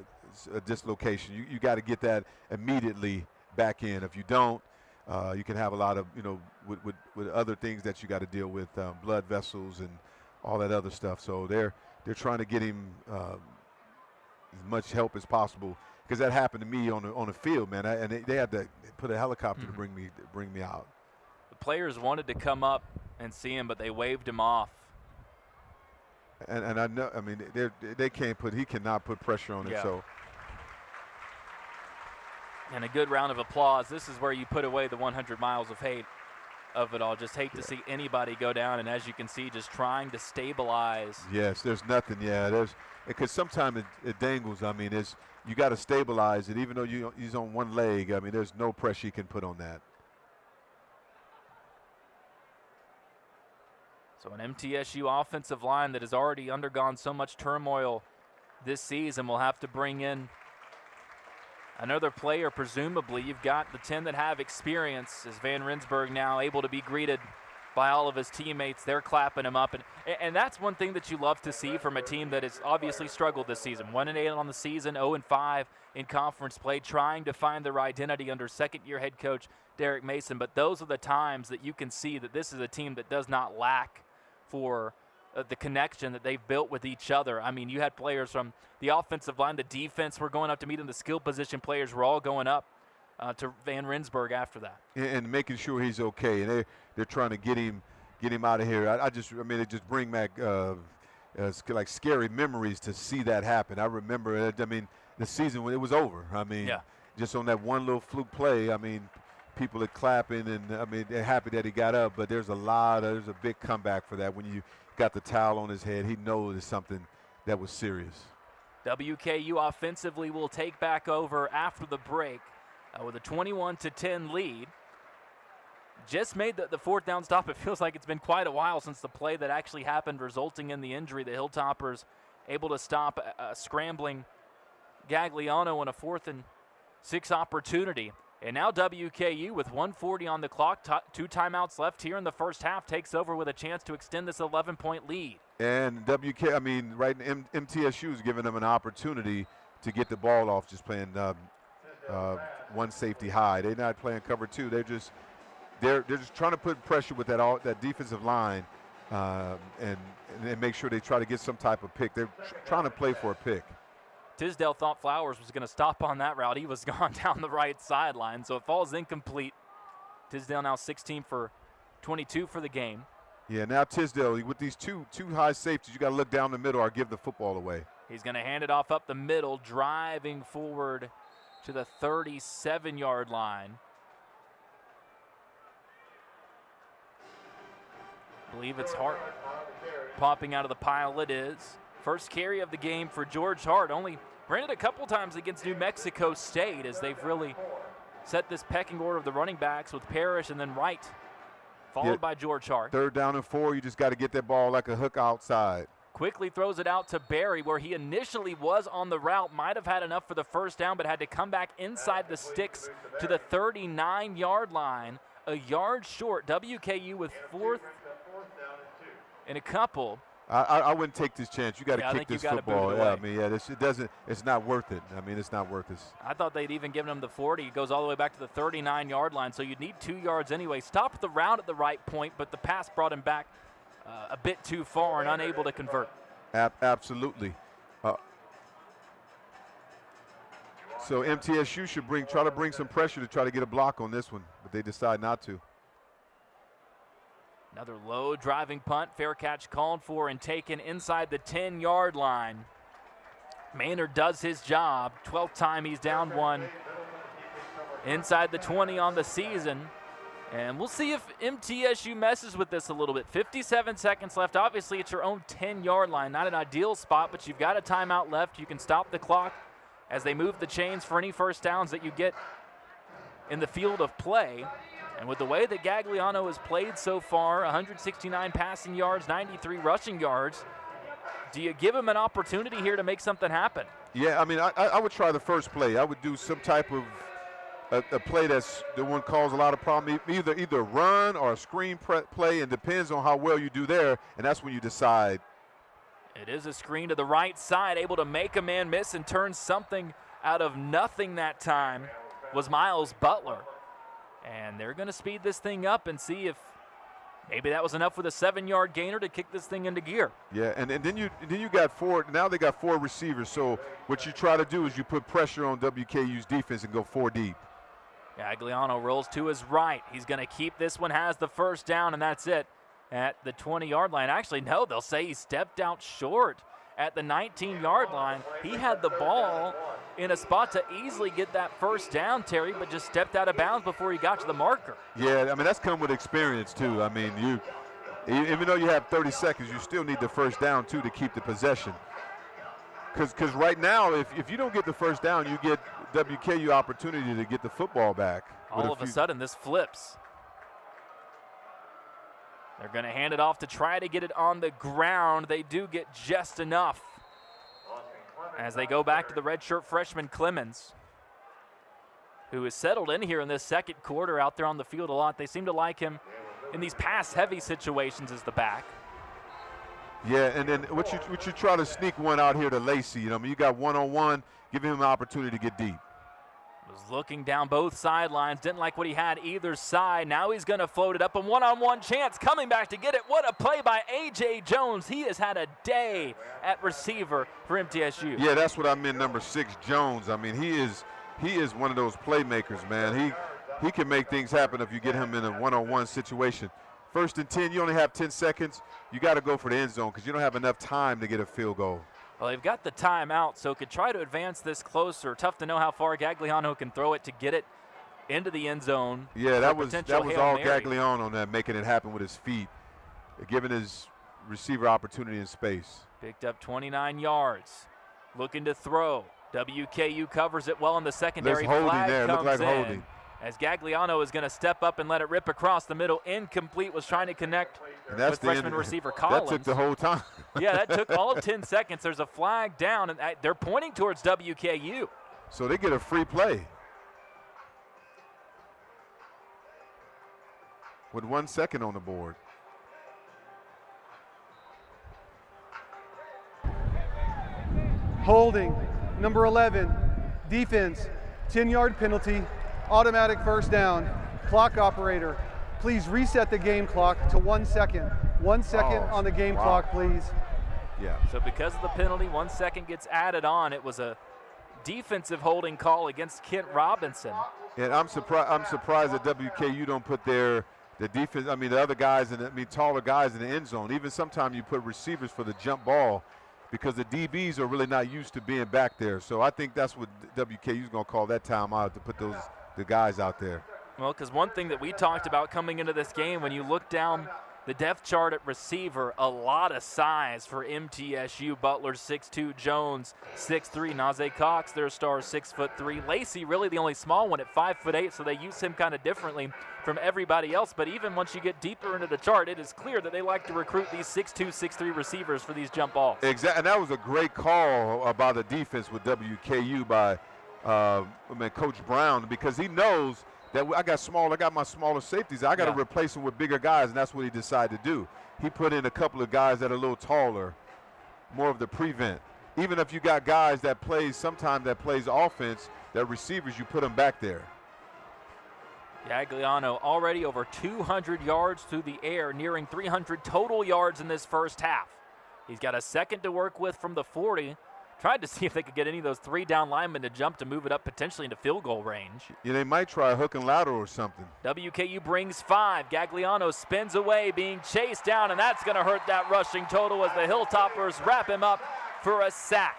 dislocation. You got to get that immediately back in. If you don't, you can have a lot of, with other things that you got to deal with, blood vessels and all that other stuff. So they're trying to get him as much help as possible, because that happened to me on the field, man. And they had to put a helicopter to bring me out. The players wanted to come up and see him, but they waved him off. And I know, I mean, he cannot put pressure on it. Yeah. So. And a good round of applause. This is where you put away the 100 miles of hate of it all. Just hate to see anybody go down, and as you can see, just trying to stabilize. Yes, there's nothing. Yeah, because sometimes it dangles. I mean, you got to stabilize it, even though he's on one leg. I mean, there's no pressure you can put on that. So an MTSU offensive line that has already undergone so much turmoil this season will have to bring in another player. Presumably, you've got the 10 that have experience. As Van Rensburg now able to be greeted by all of his teammates, they're clapping him up. And that's one thing that you love to see from a team that has obviously struggled this season. 1-8 on the season, 0-5 in conference play, trying to find their identity under second-year head coach Derek Mason. But those are the times that you can see that this is a team that does not lack for the connection that they've built with each other. I mean, you had players from the offensive line, the defense were going up to meet him, the skill position players were all going up to Van Rensburg after that. And making sure he's okay, and they're trying to get him out of here. I mean, it just bring back like scary memories to see that happen. I remember, I mean, the season when it was over. I mean, just on that one little fluke play, I mean, people are clapping, and I mean, they're happy that he got up, but there's a big comeback for that. When you got the towel on his head, he knows it's something that was serious. WKU offensively will take back over after the break with a 21-10 lead. Just made the fourth down stop. It feels like it's been quite a while since the play that actually happened, resulting in the injury. The Hilltoppers able to stop a scrambling Gagliano on a 4th and 6 opportunity. And now WKU, with 1:40 on the clock, 2 timeouts left here in the first half, takes over with a chance to extend this 11-point lead. And MTSU is giving them an opportunity to get the ball off, just playing one safety high. They're not playing cover 2. They're just trying to put pressure with that defensive line, and make sure they try to get some type of pick. They're trying to play for a pick. Tisdale thought Flowers was going to stop on that route. He was gone down the right sideline, so it falls incomplete. Tisdale now 16 for 22 for the game. Yeah, now Tisdale, with these two high safeties, you got to look down the middle or give the football away. He's going to hand it off up the middle, driving forward to the 37-yard line. I believe it's Hart popping out of the pile. It is. First carry of the game for George Hart. Only ran it a couple times against New Mexico State, as they've really set this pecking order of the running backs with Parrish and then Wright, followed by George Hart. 3rd down and 4, you just got to get that ball like a hook outside. Quickly throws it out to Barry, where he initially was on the route, might have had enough for the first down, but had to come back inside the sticks to the 39-yard line, a yard short. WKU with 4th and a couple. I wouldn't take this chance. You got to kick this football. Yeah, I mean, it's not worth it. I mean, it's not worth it. I thought they'd even given him the 40. He goes all the way back to the 39-yard line, so you'd need 2 yards anyway. Stopped the route at the right point, but the pass brought him back a bit too far and unable to convert. Absolutely. So MTSU should try to bring some pressure to try to get a block on this one, but they decide not to. Another low driving punt, fair catch called for and taken inside the 10-yard line. Maynard does his job. 12th time he's down one inside the 20 on the season. And we'll see if MTSU messes with this a little bit. 57 seconds left. Obviously, it's your own 10-yard line. Not an ideal spot, but you've got a timeout left. You can stop the clock as they move the chains for any first downs that you get in the field of play. And with the way that Gagliano has played so far, 169 passing yards, 93 rushing yards, do you give him an opportunity here to make something happen? Yeah, I mean, I would try the first play. I would do some type of a play that's the one cause a lot of problem. Either run or a screen play, and depends on how well you do there, and that's when you decide. It is a screen to the right side, able to make a man miss and turn something out of nothing that time was Miles Butler. And they're going to speed this thing up and see if maybe that was enough with a 7-yard gainer to kick this thing into gear. Yeah, and then you got four. Now they got 4 receivers. So what you try to do is you put pressure on WKU's defense and go 4 deep. Gagliano rolls to his right. He's going to keep this one, has the first down, and that's it at the 20-yard line. Actually, no, they'll say he stepped out short at the 19-yard line. He had the ball in a spot to easily get that first down, Terry, but just stepped out of bounds before he got to the marker. Yeah, I mean, that's come with experience, too. I mean, even though you have 30 seconds, you still need the first down, too, to keep the possession. Because right now, if you don't get the first down, you get WKU opportunity to get the football back. All of a sudden, this flips. They're going to hand it off to try to get it on the ground. They do get just enough as they go back to the redshirt freshman Clemens, who is settled in here in this second quarter out there on the field a lot. They seem to like him in these pass-heavy situations as the back. Yeah, and then what you try to sneak one out here to Lacey. You know, I mean, you got one-on-one, giving him an opportunity to get deep. Was looking down both sidelines, didn't like what he had either side. Now he's going to float it up, a one-on-one chance coming back to get it. What a play by A.J. Jones. He has had a day at receiver for MTSU. Yeah, that's what I meant, number 6, Jones. I mean, he is one of those playmakers, man. He can make things happen if you get him in a one-on-one situation. 1st and 10, you only have 10 seconds. You got to go for the end zone because you don't have enough time to get a field goal. Well, they've got the timeout, so could try to advance this closer. Tough to know how far Gagliano can throw it to get it into the end zone. Yeah, that was all Gagliano on that, making it happen with his feet, giving his receiver opportunity in space. Picked up 29 yards, looking to throw. WKU covers it well in the secondary. There's holding Flag there. comes Looked like in holding. as Gagliano is going to step up and let it rip across the middle. Incomplete, was trying to connect with freshman receiver Collins. That took the whole time. Yeah, that took all of 10 seconds. There's a flag down, and they're pointing towards WKU. So they get a free play. With 1 second on the board. Holding, number 11, defense, 10-yard penalty, automatic first down. Clock operator, please reset the game clock to 1 second. 1 second on the game clock, please. Yeah. So because of the penalty, 1 second gets added on. It was a defensive holding call against Kent Robinson. And I'm surprised that WKU don't put the defense, I mean, the other guys, taller guys in the end zone. Even sometimes you put receivers for the jump ball because the DBs are really not used to being back there. So I think that's what WKU is going to call that timeout, to put the guys out there. Well, because one thing that we talked about coming into this game, when you look down the depth chart at receiver, a lot of size for MTSU. Butler 6'2", Jones 6'3", Najee Cox, their star, 6'3". Lacey really the only small one at 5'8", so they use him kind of differently from everybody else. But even once you get deeper into the chart, it is clear that they like to recruit these 6'2", 6'3" receivers for these jump balls. Exactly, and that was a great call by the defense with WKU by Coach Brown, because he knows that I got my smaller safeties. I got to replace them with bigger guys, and that's what he decided to do. He put in a couple of guys that are a little taller, more of the prevent. Even if you got guys that plays offense, that receivers, you put them back there. Gagliano already over 200 yards through the air, nearing 300 total yards in this first half. He's got a second to work with from the 40, Tried to see if they could get any of those 3 down linemen to jump to move it up potentially into field goal range. Yeah, they might try a hook and lateral or something. WKU brings 5. Gagliano spins away, being chased down, and that's going to hurt that rushing total as the Hilltoppers wrap him up for a sack.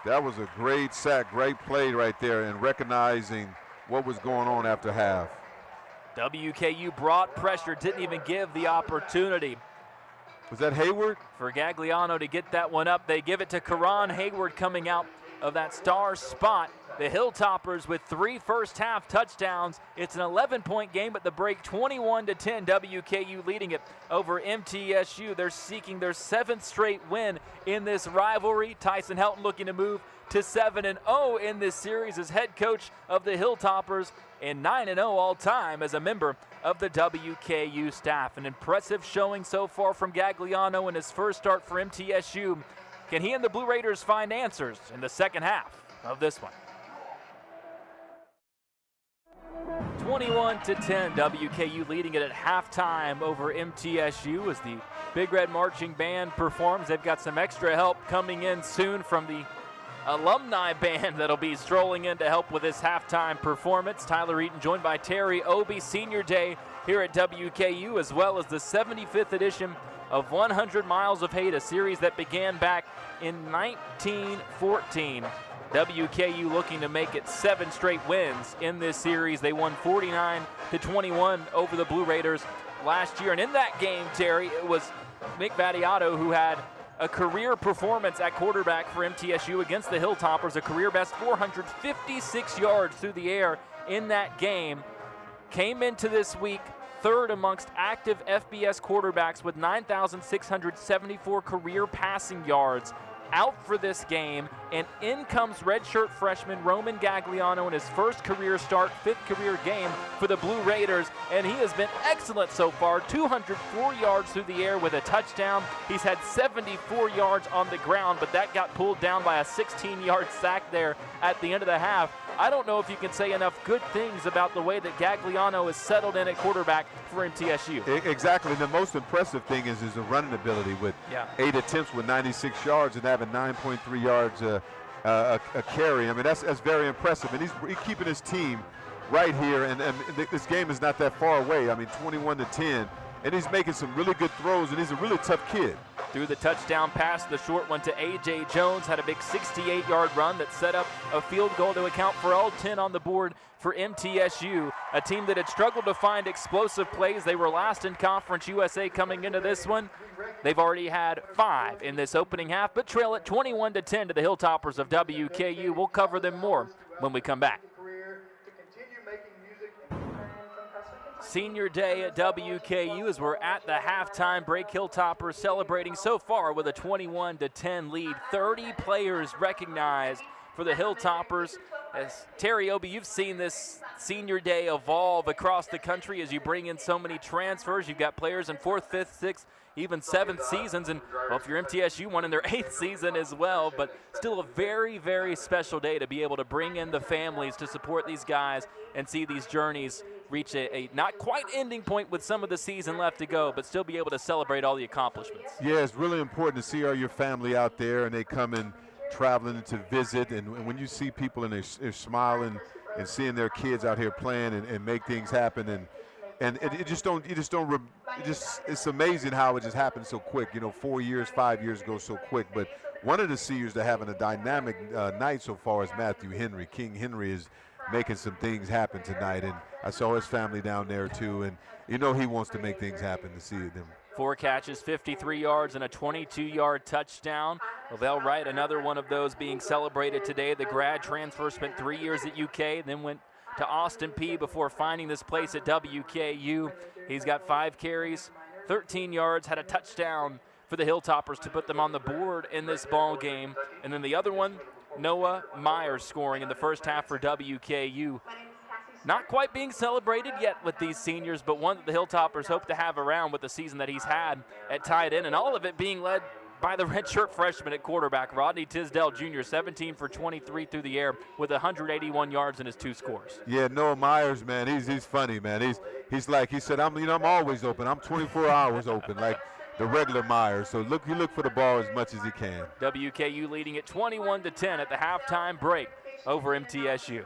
That was a great sack, great play right there, and recognizing what was going on after half. WKU brought pressure, didn't even give the opportunity. Was that Hayward? For Gagliano to get that one up, they give it to Karan Hayward coming out of that star spot. The Hilltoppers with 3 first-half touchdowns. It's an 11-point game at the break, 21-10. WKU leading it over MTSU. They're seeking their 7th straight win in this rivalry. Tyson Helton looking to move to 7-0 in this series as head coach of the Hilltoppers and 9-0 all-time as a member of the WKU staff. An impressive showing so far from Gagliano in his first start for MTSU. Can he and the Blue Raiders find answers in the second half of this one? 21-10, WKU leading it at halftime over MTSU as the Big Red Marching Band performs. They've got some extra help coming in soon from the alumni band that'll be strolling in to help with this halftime performance. Tyler Eaton joined by Terry Obie. Senior Day here at WKU, as well as the 75th edition of 100 Miles of Hate, a series that began back in 1914. WKU looking to make it 7 straight wins in this series. They won 49-21 over the Blue Raiders last year. And in that game, Terry, it was Nick Vattiato who had a career performance at quarterback for MTSU against the Hilltoppers, a career best 456 yards through the air in that game. Came into this week 3rd amongst active FBS quarterbacks with 9,674 career passing yards. Out for this game, and in comes redshirt freshman Roman Gagliano in his first career start, 5th career game for the Blue Raiders, and he has been excellent so far. 204 yards through the air with a touchdown. He's had 74 yards on the ground, but that got pulled down by a 16-yard sack there at the end of the half. I don't know if you can say enough good things about the way that Gagliano has settled in at quarterback for MTSU. Exactly. The most impressive thing is the running ability with 8 attempts with 96 yards and having 9.3 yards a carry. I mean, that's very impressive. And he's keeping his team right here. And this game is not that far away. I mean, 21-10. And he's making some really good throws, and he's a really tough kid. Threw the touchdown pass, the short one to A.J. Jones, had a big 68-yard run that set up a field goal to account for all 10 on the board for MTSU, a team that had struggled to find explosive plays. They were last in Conference USA coming into this one. They've already had 5 in this opening half, but trail it 21-10 to the Hilltoppers of WKU. We'll cover them more when we come back. Senior Day at WKU as we're at the halftime break. Hilltoppers celebrating so far with a 21-10 lead. 30 players recognized for the Hilltoppers. As Terry Obie, you've seen this Senior Day evolve across the country as you bring in so many transfers. You've got players in 4th, 5th, 6th, even 7th seasons, and well, if you're MTSU, one in their 8th season as well, but still a very, very special day to be able to bring in the families to support these guys and see these journeys reach a not quite ending point with some of the season left to go, but still be able to celebrate all the accomplishments. Yeah, it's really important to see all your family out there, and they come in traveling to visit, and when you see people and they're smiling and seeing their kids out here playing and make things happen, and it's amazing how it just happened so quick. 4 years, 5 years go so quick. But one of the seniors that having a dynamic night so far is Matthew Henry. King Henry is making some things happen tonight, and I saw his family down there too, and he wants to make things happen to see them. 4 catches, 53 yards, and a 22-yard touchdown. Lavelle Wright, another one of those being celebrated today. The grad transfer, spent 3 years at UK, then went to Austin Peay before finding this place at WKU. He's got 5 carries, 13 yards, had a touchdown for the Hilltoppers to put them on the board in this ball game. And then the other one, Noah Myers scoring in the first half for WKU. Not quite being celebrated yet with these seniors, but one that the Hilltoppers hope to have around with the season that he's had at tight end, and all of it being led by the redshirt freshman at quarterback, Rodney Tisdale Jr., 17 for 23 through the air with 181 yards in his 2 scores. Yeah, Noah Myers, man, he's funny, man. He's like, he said, I'm always open. I'm 24 hours open. Like, the regular Myers. So you look for the ball as much as he can. WKU leading at 21-10 at the halftime break over MTSU.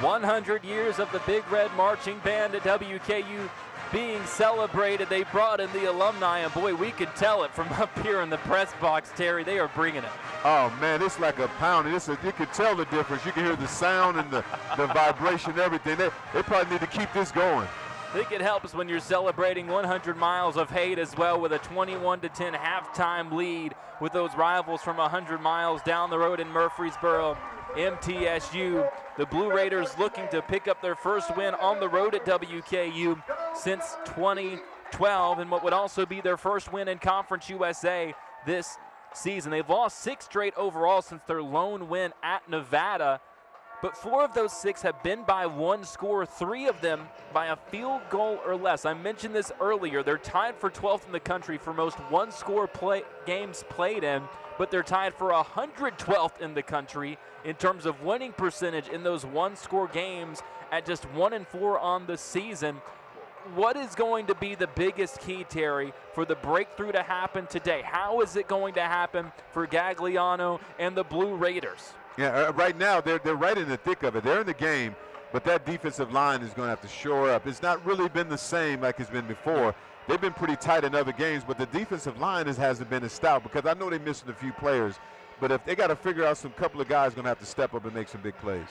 100 years of the Big Red Marching Band at WKU being celebrated. They brought in the alumni, and boy, we could tell it from up here in the press box, Terry. They are bringing it. Oh, man, it's like a pounding. You can tell the difference. You can hear the sound and the vibration, everything. They probably need to keep this going. I think it helps when you're celebrating 100 miles of hate as well with a 21-10 halftime lead with those rivals from 100 miles down the road in Murfreesboro. MTSU, the Blue Raiders looking to pick up their first win on the road at WKU since 2012, and what would also be their first win in Conference USA this season. They've lost 6 straight overall since their lone win at Nevada, but 4 of those 6 have been by 1 score, 3 of them by a field goal or less. I mentioned this earlier. They're tied for 12th in the country for most one-score games played in, but they're tied for 112th in the country in terms of winning percentage in those one-score games at just 1-4 on the season. What is going to be the biggest key, Terry, for the breakthrough to happen today? How is it going to happen for Gagliano and the Blue Raiders? Yeah, right now they're right in the thick of it. They're in the game, but that defensive line is going to have to shore up. It's not really been the same like it's been before. They've been pretty tight in other games, but the defensive line hasn't been as stout because I know they're missing a few players. But if they got to figure out some couple of guys going to have to step up and make some big plays.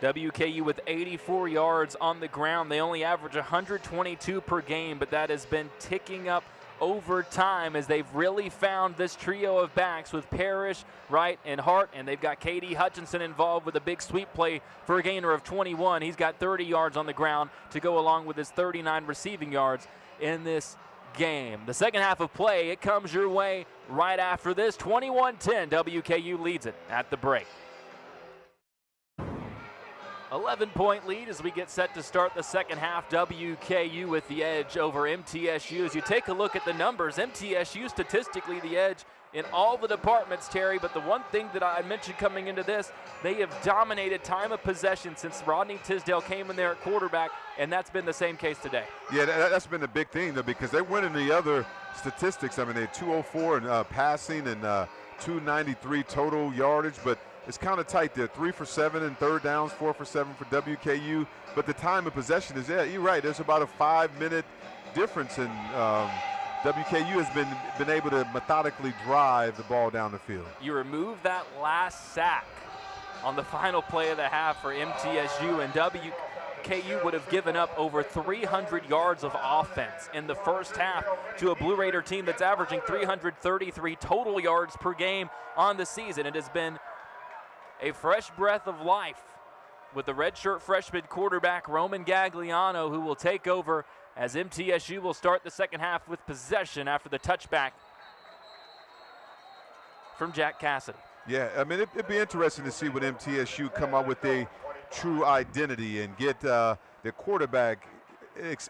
WKU with 84 yards on the ground. They only average 122 per game, but that has been ticking up over time as they've really found this trio of backs with Parrish, Wright, and Hart, and they've got K.D. Hutchinson involved with a big sweep play for a gainer of 21. He's got 30 yards on the ground to go along with his 39 receiving yards in this game. The second half of play, it comes your way right after this. 21-10, WKU leads it at the break. 11-point lead as we get set to start the second half. WKU with the edge over MTSU. As you take a look at the numbers, MTSU statistically the edge in all the departments, Terry, but the one thing that I mentioned coming into this, they have dominated time of possession since Rodney Tisdale came in there at quarterback, and that's been the same case today. Yeah, that's been the big thing, though, because they went in the other statistics. I mean, they had 204 in passing and 293 total yardage, but it's kind of tight there. 3 for 7 in third downs, 4 for 7 for WKU. But the time of possession is, yeah, you're right. There's about a 5-minute difference, and WKU has been able to methodically drive the ball down the field. You remove that last sack on the final play of the half for MTSU, and WKU would have given up over 300 yards of offense in the first half to a Blue Raider team that's averaging 333 total yards per game on the season. It has been a fresh breath of life with the redshirt freshman quarterback Roman Gagliano, who will take over as MTSU will start the second half with possession after the touchback from Jack Cassidy. Yeah, I mean, it'd be interesting to see what MTSU come up with a true identity and get their quarterback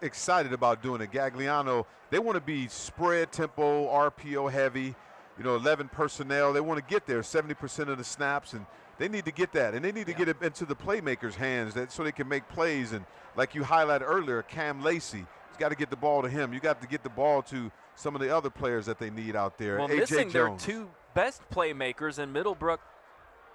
excited about doing it. Gagliano, they want to be spread tempo, RPO heavy, 11 personnel. They want to get there 70% of the snaps, and they need to get that, and they need to get it into the playmakers' hands so they can make plays. And like you highlighted earlier, Cam Lacey, he's got to get the ball to him. You got to get the ball to some of the other players that they need out there. Well, missing their 2 best playmakers in Middlebrook,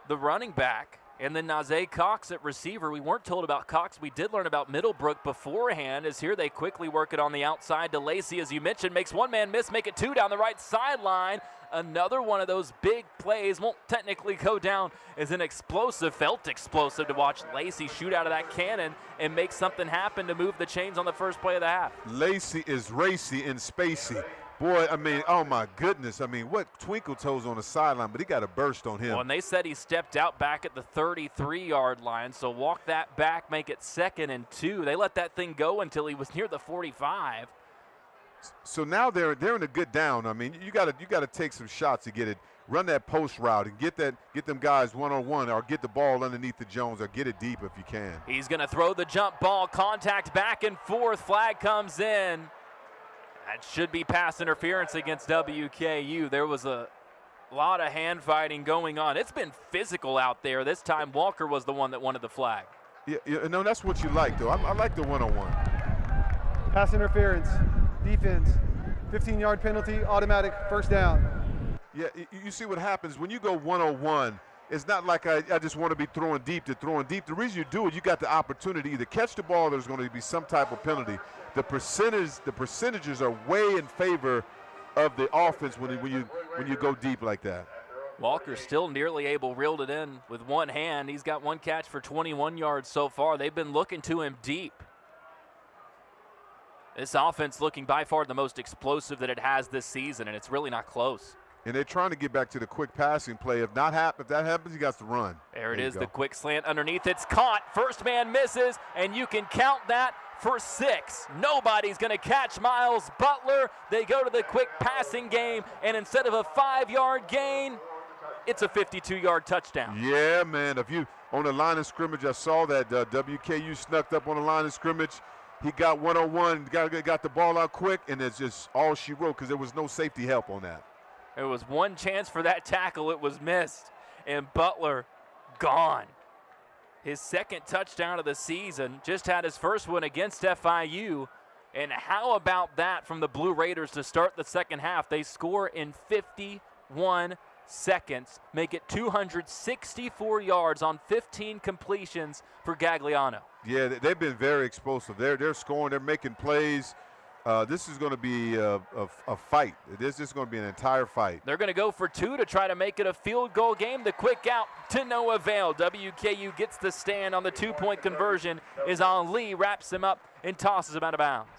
the running back, and then Nazay Cox at receiver. We weren't told about Cox. We did learn about Middlebrook beforehand, as here they quickly work it on the outside to Lacey, as you mentioned, makes one man miss, make it 2 down the right sideline. Another one of those big plays, won't technically go down as an explosive, felt explosive to watch Lacey shoot out of that cannon and make something happen to move the chains on the first play of the half. Lacey is racy and spacey. Boy, I mean, oh my goodness. I mean, what twinkle toes on the sideline, but he got a burst on him. Well, and they said he stepped out back at the 33-yard line, so walk that back, make it 2nd and 2. They let that thing go until he was near the 45. So now they're in a good down. I mean, you got to take some shots to get it. Run that post route and get them guys one-on-one, or get the ball underneath the Jones, or get it deep if you can. He's going to throw the jump ball, contact back and forth, flag comes in. That should be pass interference against WKU. There was a lot of hand fighting going on. It's been physical out there. This time Walker was the one that wanted the flag. Yeah, no, that's what you like, though. I like the one-on-one. Pass interference, defense, 15-yard penalty, automatic first down. Yeah, you see what happens when you go one-on-one. It's not like I just want to be throwing deep to throwing deep. The reason you do it, you got the opportunity to either catch the ball or there's going to be some type of penalty. The percentages are way in favor of the offense when you go deep like that. Walker's still nearly able, reeled it in with one hand. He's got one catch for 21 yards so far. They've been looking to him deep. This offense looking by far the most explosive that it has this season, and it's really not close. And they're trying to get back to the quick passing play. If that happens, you got to run. There it is, the quick slant underneath. It's caught. First man misses, and you can count that for 6. Nobody's going to catch Miles Butler. They go to the quick passing game, and instead of a 5-yard gain, it's a 52-yard touchdown. Yeah, man. If you on the line of scrimmage, I saw that WKU snuck up on the line of scrimmage. He got one-on-one, got the ball out quick, and it's just all she wrote because there was no safety help on that. There was one chance for that tackle. It was missed, and Butler gone. His second touchdown of the season, just had his first one against FIU. And how about that from the Blue Raiders to start the second half? They score in 51 seconds, make it 264 yards on 15 completions for Gagliano. Yeah, they've been very explosive. They're scoring, they're making plays. This is going to be a fight. This is going to be an entire fight. They're going to go for 2 to try to make it a field goal game. The quick out to no avail. WKU gets the stand on the 2-point conversion as Ali wraps him up and tosses him out of bounds.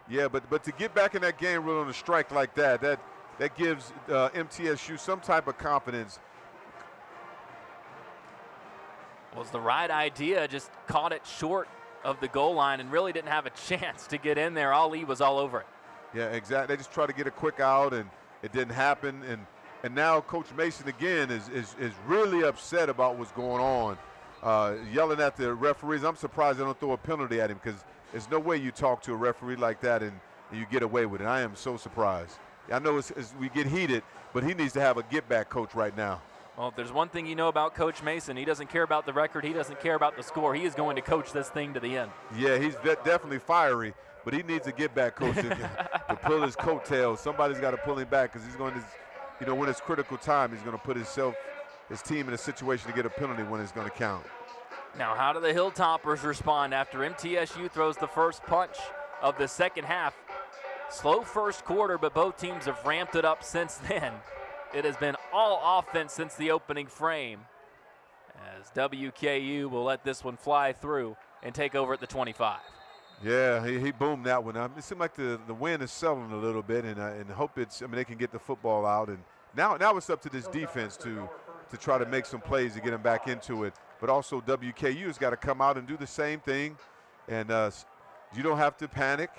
Yeah, but to get back in that game really on a strike like that gives MTSU some type of confidence. Was the right idea, just caught it short of the goal line and really didn't have a chance to get in there. Ali was all over it. Yeah, exactly. They just tried to get a quick out, and it didn't happen. And now Coach Mason again is really upset about what's going on, yelling at the referees. I'm surprised they don't throw a penalty at him because there's no way you talk to a referee like that and you get away with it. I am so surprised. I know we get heated, but he needs to have a get-back coach right now. Well, if there's one thing you know about Coach Mason, he doesn't care about the record. He doesn't care about the score. He is going to coach this thing to the end. Yeah, he's definitely fiery, but he needs a get-back coach to pull his coattails. Somebody's got to pull him back because he's going to, when it's critical time, he's going to put his team in a situation to get a penalty when it's going to count. Now, how do the Hilltoppers respond after MTSU throws the first punch of the second half? Slow first quarter, but both teams have ramped it up since then. It has been all offense since the opening frame, as WKU will let this one fly through and take over at the 25. Yeah, he boomed that one. It seemed like the wind is settling a little bit, and hope they can get the football out. And now it's up to this defense to try to make some plays to get them back into it. But also WKU has got to come out and do the same thing. And you don't have to panic.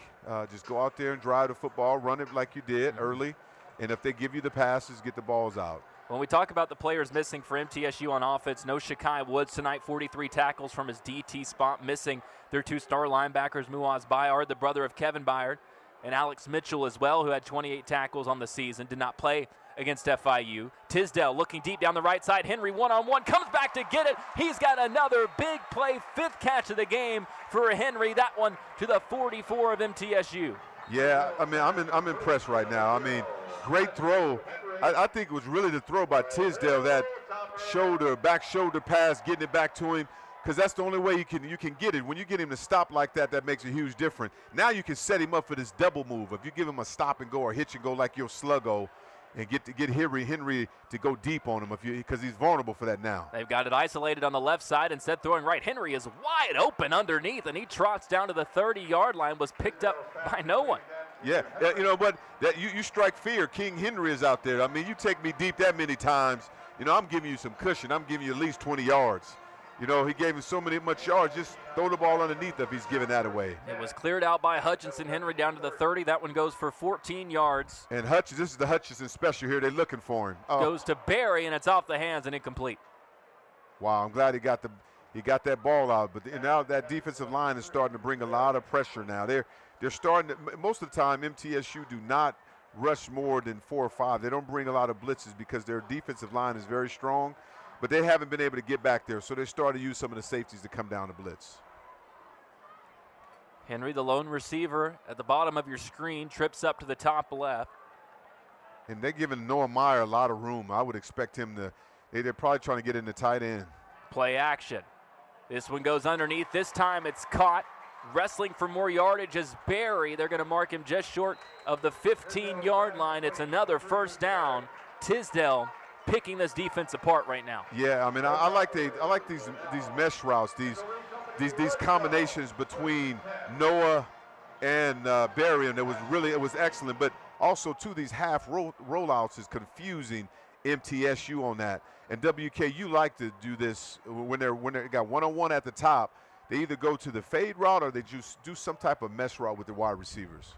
Just go out there and drive the football, run it like you did early. And if they give you the passes, get the balls out. When we talk about the players missing for MTSU on offense, no Shakai Woods tonight, 43 tackles from his DT spot, missing their 2 star linebackers, Muaz Bayard, the brother of Kevin Bayard, and Alex Mitchell as well, who had 28 tackles on the season, did not play against FIU. Tisdale looking deep down the right side. Henry one-on-one, comes back to get it. He's got another big play, 5th catch of the game for Henry. That one to the 44 of MTSU. Yeah, I mean, I'm impressed right now. I mean, great throw. I think it was really the throw by Tisdale, that back shoulder pass, getting it back to him, because that's the only way you can get it. When you get him to stop like that, that makes a huge difference. Now you can set him up for this double move. If you give him a stop and go or hitch and go like your sluggo, and get Henry to go deep on him because he's vulnerable for that now. They've got it isolated on the left side, instead throwing right. Henry is wide open underneath, and he trots down to the 30-yard line, was picked up by no one. Yeah, you know what? You strike fear. King Henry is out there. I mean, you take me deep that many times, I'm giving you some cushion. I'm giving you at least 20 yards. He gave him so much yards. Just throw the ball underneath if he's giving that away. It was cleared out by Hutchinson. Henry down to the 30. That one goes for 14 yards. And this is the Hutchinson special here. They're looking for him. Goes to Barry, and it's off the hands and incomplete. Wow, I'm glad he got that ball out. But now that defensive line is starting to bring a lot of pressure now. They're starting to, most of the time, MTSU do not rush more than 4 or 5. They don't bring a lot of blitzes because their defensive line is very strong. But they haven't been able to get back there, so they started to use some of the safeties to come down to blitz. Henry, the lone receiver at the bottom of your screen, trips up to the top left. And they're giving Noah Meyer a lot of room. I would expect him to, they're probably trying to get in the tight end. Play action. This one goes underneath. This time it's caught. Wrestling for more yardage is Barry. They're going to mark him just short of the 15-yard line. It's another first down. Tisdale picking this defense apart right now. Yeah, I mean, I like these mesh routes, these combinations between Noah and Barry, and it was excellent. But also, too, these half rollouts is confusing MTSU on that. And WKU like to do this when they got one-on-one at the top. They either go to the fade route or they just do some type of mesh route with the wide receivers.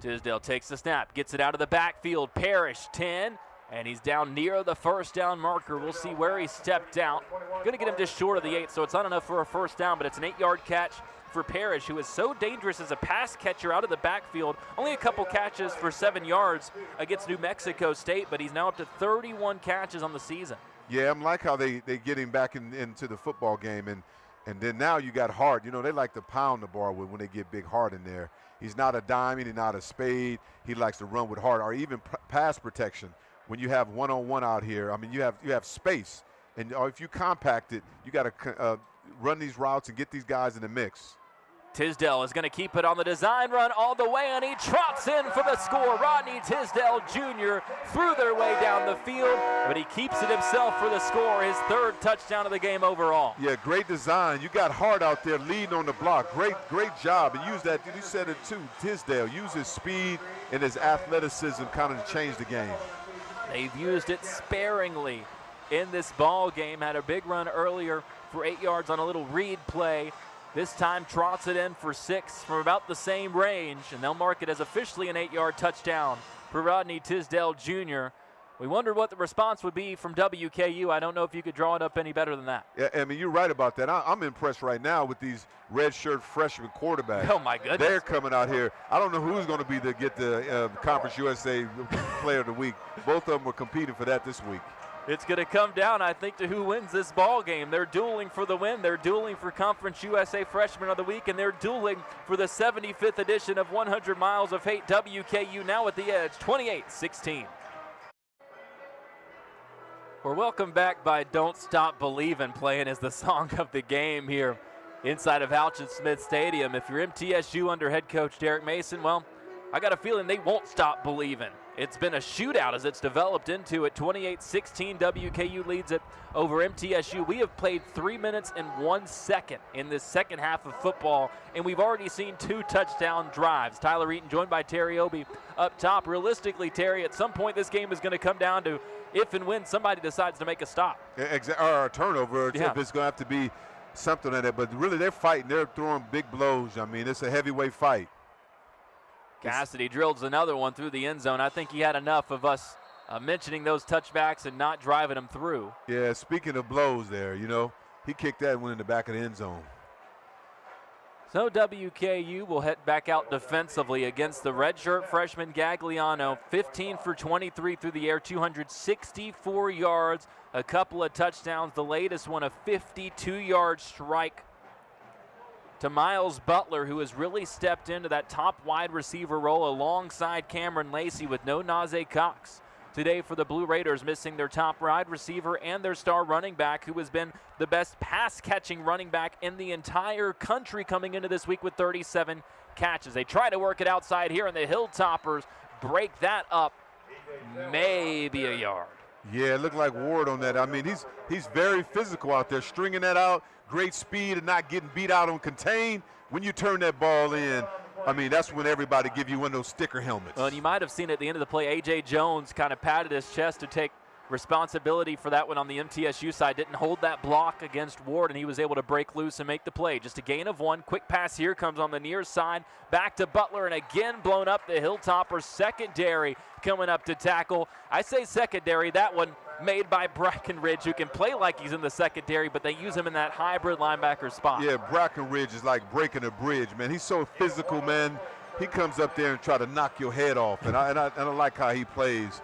Tisdale takes the snap, gets it out of the backfield. Parrish, 10, and he's down near the first down marker. We'll see where he stepped out. Going to get him just short of the 8, so it's not enough for a first down, but it's an 8-yard catch for Parrish, who is so dangerous as a pass catcher out of the backfield. Only a couple catches for 7 yards against New Mexico State, but he's now up to 31 catches on the season. Yeah, I'm like how they get him back into the football game, and then now you got Hart. You know, they like to pound the ball when they get Big Hart in there. He's not a diamond, he's not a spade. He likes to run with Hart, or even pass protection. When you have one-on-one out here, I mean, you have space, and if you compact it, you got to run these routes and get these guys in the mix. Tisdale is going to keep it on the design run all the way, and he trots in for the score. Rodney Tisdale Jr. threw their way down the field, but he keeps it himself for the score, his 3rd touchdown of the game overall. Yeah, great design. You got Hart out there leading on the block. Great job. And use that, you said it too, Tisdale. Use his speed and his athleticism kind of to change the game. They've used it sparingly in this ball game. Had a big run earlier for 8 yards on a little read play. This time trots it in for 6 from about the same range, and they'll mark it as officially an 8-yard touchdown for Rodney Tisdale Jr. We wondered what the response would be from WKU. I don't know if you could draw it up any better than that. Yeah, I mean, you're right about that. I'm impressed right now with these redshirt freshman quarterbacks. Oh, my goodness. They're coming out here. I don't know who's going to be get the Conference USA Player of the Week. Both of them were competing for that this week. It's going to come down, I think, to who wins this ball game. They're dueling for the win. They're dueling for Conference USA Freshman of the Week, and they're dueling for the 75th edition of 100 Miles of Hate. WKU now at the edge, 28-16. We're welcomed back by Don't Stop Believin', playing as the song of the game here inside of Houchin-Smith Stadium. If you're MTSU under head coach Derek Mason, well, I got a feeling they won't stop believing. It's been a shootout as it's developed into it. 28-16, WKU leads it over MTSU. We have played 3 minutes and 1 second in this second half of football, and we've already seen 2 touchdown drives. Tyler Eaton joined by Terry Obie up top. Realistically, Terry, at some point this game is going to come down to if and when somebody decides to make a stop. Or a turnover, yeah. If it's going to have to be something like that. But really, they're fighting. They're throwing big blows. I mean, it's a heavyweight fight. Cassidy drills another one through the end zone. I think he had enough of us mentioning those touchbacks and not driving them through. Yeah, speaking of blows there, you know, he kicked that one in the back of the end zone. So WKU will head back out defensively against the redshirt freshman Gagliano. 15 for 23 through the air, 264 yards, a couple of touchdowns. The latest one, a 52-yard strike to Miles Butler, who has really stepped into that top wide receiver role alongside Cameron Lacey with no Najee Cox today for the Blue Raiders, missing their top wide receiver and their star running back, who has been the best pass-catching running back in the entire country coming into this week with 37 catches. They try to work it outside here, and the Hilltoppers break that up maybe a yard. Yeah, it looked like Ward on that. I mean, he's very physical out there, stringing that out, great speed and not getting beat out on contain. When you turn that ball in, I mean, that's when everybody give you one of those sticker helmets. Well, and you might have seen at the end of the play, A.J. Jones kind of patted his chest to take responsibility for that one on the MTSU side. Didn't hold that block against Ward, and he was able to break loose and make the play. Just a gain of 1. Quick pass here comes on the near side. Back to Butler, and again blown up the Hilltoppers. Secondary coming up to tackle. I say secondary. That one made by Brackenridge, who can play like he's in the secondary, but they use him in that hybrid linebacker spot. Yeah, Brackenridge is like breaking a bridge, man. He's so physical, man. He comes up there and try to knock your head off, and I like how he plays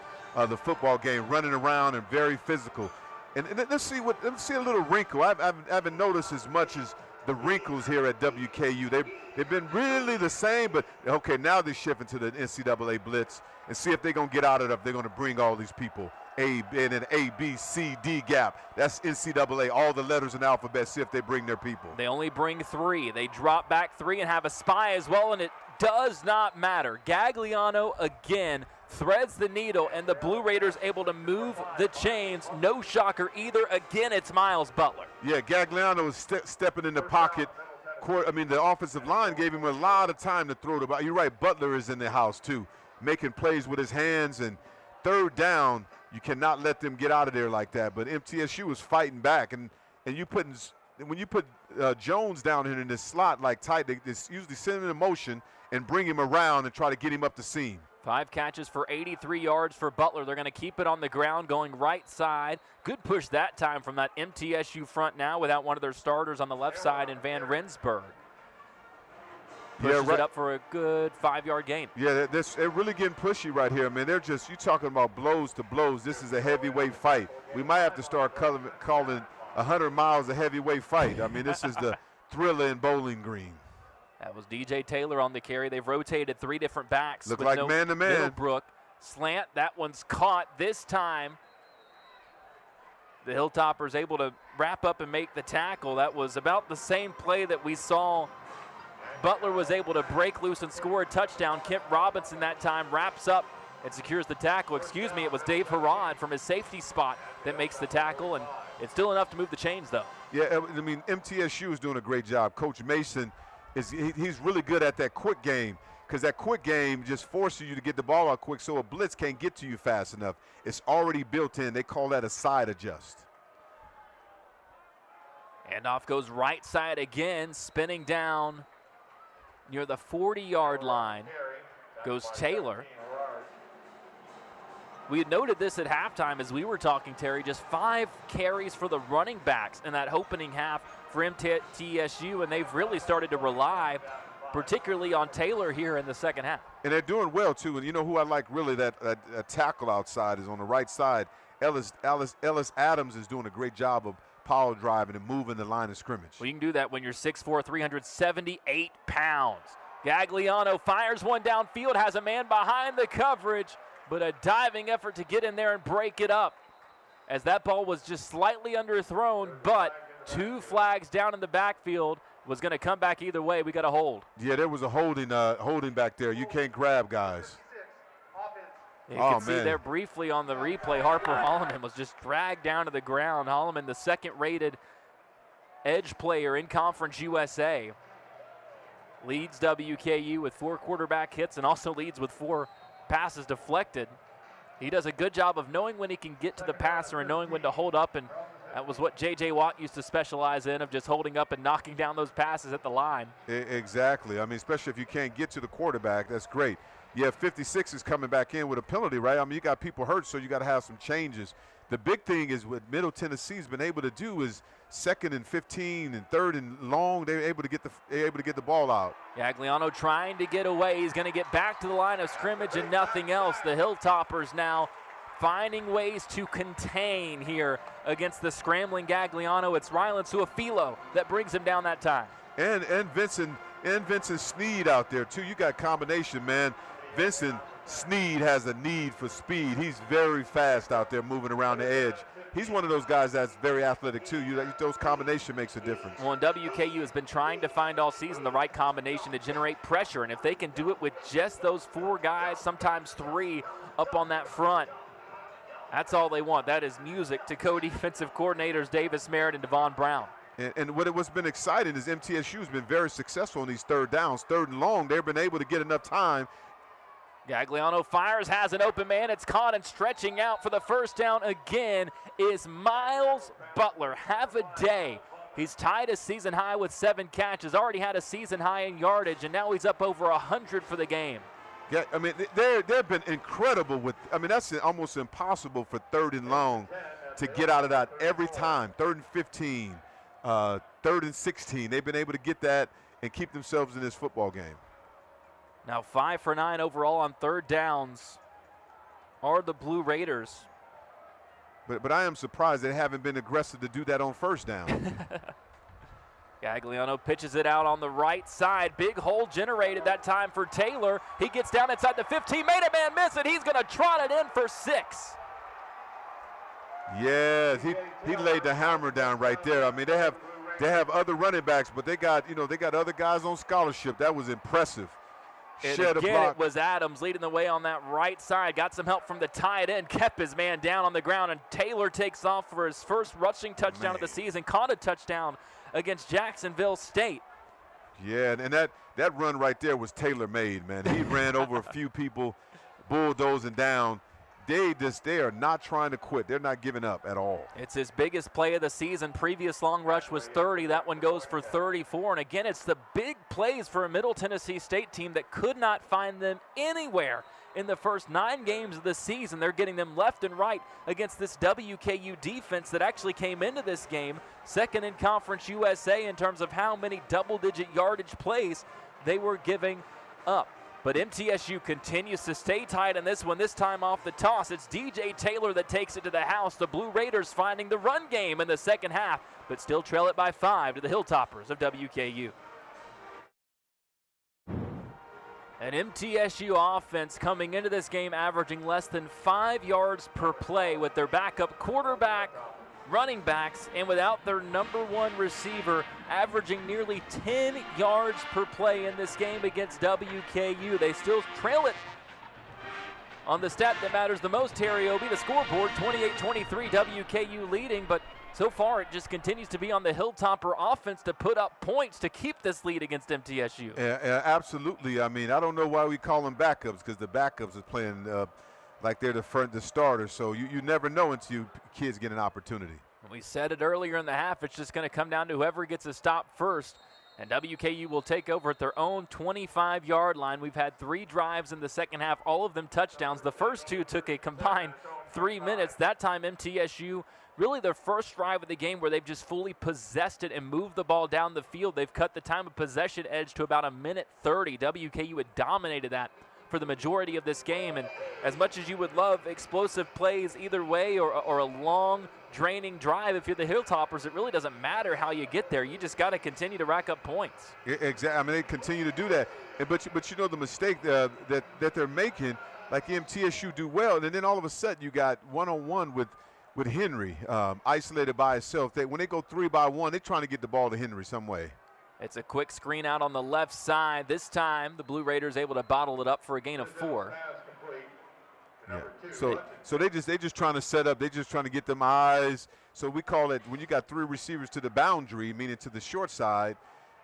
the football game, running around and very physical. And let's see a little wrinkle. I haven't noticed as much as the wrinkles here at WKU. They've been really the same, but okay, now they're shifting to the NCAA blitz and see if they're going to get out of it, if they're going to bring all these people. In an A, B, C, D gap. That's NCAA, all the letters in the alphabet, see if they bring their people. They only bring 3. They drop back 3 and have a spy as well, and it does not matter. Gagliano again threads the needle, and the Blue Raiders able to move the chains. No shocker either. Again, it's Miles Butler. Yeah, Gagliano is stepping in the pocket. I mean, the offensive line gave him a lot of time to throw the ball. You're right, Butler is in the house too, making plays with his hands, and third down, you cannot let them get out of there like that. But MTSU is fighting back, and when you put Jones down here in this slot like tight, they usually send him in motion and bring him around and try to get him up the seam. 5 catches for 83 yards for Butler. They're going to keep it on the ground, going right side. Good push that time from that MTSU front now without one of their starters on the left side in Van Rensburg. Pushes it up for a good 5-yard gain. Yeah, they're really getting pushy right here, man. They're just, you talking about blows to blows. This is a heavyweight fight. We might have to start calling 100 miles a heavyweight fight. I mean, this is the Thriller in Bowling Green. That was DJ Taylor on the carry. They've rotated 3 different backs. Look like man-to-man. Middlebrook. Slant, that one's caught this time. The Hilltoppers able to wrap up and make the tackle. That was about the same play that we saw. Butler was able to break loose and score a touchdown. Kent Robinson that time wraps up and secures the tackle. Excuse me, it was Dave Harrod from his safety spot that makes the tackle, and it's still enough to move the chains, though. Yeah, I mean, MTSU is doing a great job. Coach Mason, he's really good at that quick game, because that quick game just forces you to get the ball out quick, so a blitz can't get to you fast enough. It's already built in. They call that a side adjust. Handoff goes right side again, spinning down near the 40-yard line goes Taylor. We had noted this at halftime as we were talking, Terry, just 5 carries for the running backs in that opening half for MTSU, and they've really started to rely particularly on Taylor here in the second half. And they're doing well, too. And you know who I like really, that tackle outside is on the right side. Ellis Adams is doing a great job of power driving and moving the line of scrimmage. Well, you can do that when you're 6'4", 378 pounds. Gagliano fires one downfield, has a man behind the coverage, but a diving effort to get in there and break it up, as that ball was just slightly underthrown, but 2 flags down in the backfield. Was going to come back either way. We got a hold. Yeah, there was a holding back there. You can't grab guys. You can see there briefly on the replay, Harper Holloman was just dragged down to the ground. Holloman, the second-rated edge player in Conference USA, leads WKU with 4 quarterback hits and also leads with 4 passes deflected. He does a good job of knowing when he can get to the passer and knowing when to hold up, and that was what J.J. Watt used to specialize in, of just holding up and knocking down those passes at the line. Exactly. I mean, especially if you can't get to the quarterback, that's great. Yeah, 56 is coming back in with a penalty, right? I mean, you got people hurt, so you got to have some changes. The big thing is what Middle Tennessee's been able to do is 2nd and 15 and 3rd and long, they're able to get the ball out. Gagliano trying to get away. He's going to get back to the line of scrimmage and nothing else. The Hilltoppers now finding ways to contain here against the scrambling Gagliano. It's Rylan Suafilo that brings him down that time. And Vincent Sneed out there too. You got combination, man. Vincent Sneed has a need for speed. He's very fast out there moving around the edge. He's one of those guys that's very athletic too. Those combination makes a difference. Well, and WKU has been trying to find all season the right combination to generate pressure, and if they can do it with just those 4 guys, sometimes 3 up on that front, that's all they want. That is music to co-defensive coordinators Davis Merritt and Devon Brown. And what's been exciting is MTSU has been very successful on these 3rd downs. 3rd and long, they've been able to get enough time. Gagliano fires, has an open man. It's caught, and stretching out for the first down again is Miles Butler. Have a day. He's tied a season high with 7 catches, already had a season high in yardage, and now he's up over 100 for the game. Yeah, I mean, they've been incredible with, I mean, that's almost impossible for 3rd and long to get out of that every time. 3rd and 15, 3rd and 16. They've been able to get that and keep themselves in this football game. Now 5 for 9 overall on 3rd downs are the Blue Raiders. But I am surprised they haven't been aggressive to do that on 1st down. Gagliano pitches it out on the right side. Big hole generated that time for Taylor. He gets down inside the 15, made a man miss it. He's going to trot it in for 6. Yes, he laid the hammer down right there. I mean, they have other running backs, but they got other guys on scholarship. That was impressive. And again, it was Adams leading the way on that right side. Got some help from the tight end, kept his man down on the ground, and Taylor takes off for his first rushing touchdown of the season. Caught a touchdown against Jacksonville State. Yeah, and that run right there was tailor-made, man. He ran over a few people, bulldozing down. They are not trying to quit. They're not giving up at all. It's his biggest play of the season. Previous long rush was 30. That one goes for 34. And again, it's the big plays for a Middle Tennessee State team that could not find them anywhere in the first 9 games of the season. They're getting them left and right against this WKU defense that actually came into this game second in Conference USA in terms of how many double-digit yardage plays they were giving up. But MTSU continues to stay tight in this one, this time off the toss. It's DJ Taylor that takes it to the house. The Blue Raiders finding the run game in the second half, but still trail it by 5 to the Hilltoppers of WKU. An MTSU offense coming into this game averaging less than 5 yards per play with their backup quarterback, running backs, and without their number 1 receiver, averaging nearly 10 yards per play in this game against WKU. They still trail it on the stat that matters the most, Terry Obie, the scoreboard, 28-23, WKU leading, but so far it just continues to be on the Hilltopper offense to put up points to keep this lead against MTSU. Yeah, absolutely. I mean, I don't know why we call them backups, because the backups is playing like they're the starters, so you never know until kids get an opportunity. We said it earlier in the half, it's just going to come down to whoever gets a stop first, and WKU will take over at their own 25-yard line. We've had 3 drives in the second half, all of them touchdowns. The first 2 took a combined 3 minutes. That time MTSU, really their first drive of the game where they've just fully possessed it and moved the ball down the field. They've cut the time of possession edge to about 1:30. WKU had dominated that for the majority of this game, and as much as you would love explosive plays either way or a long draining drive, if you're the Hilltoppers, it really doesn't matter how you get there. You just got to continue to rack up points. Exactly. I mean, they continue to do that, but you know the mistake that they're making, like MTSU do well, and then all of a sudden you got one-on-one with Henry, isolated by himself. When they go 3-by-1, they're trying to get the ball to Henry some way. It's a quick screen out on the left side. This time, the Blue Raiders able to bottle it up for a gain of 4. Yeah. So they just trying to set up. They just trying to get them eyes. So we call it, when you got 3 receivers to the boundary, meaning to the short side,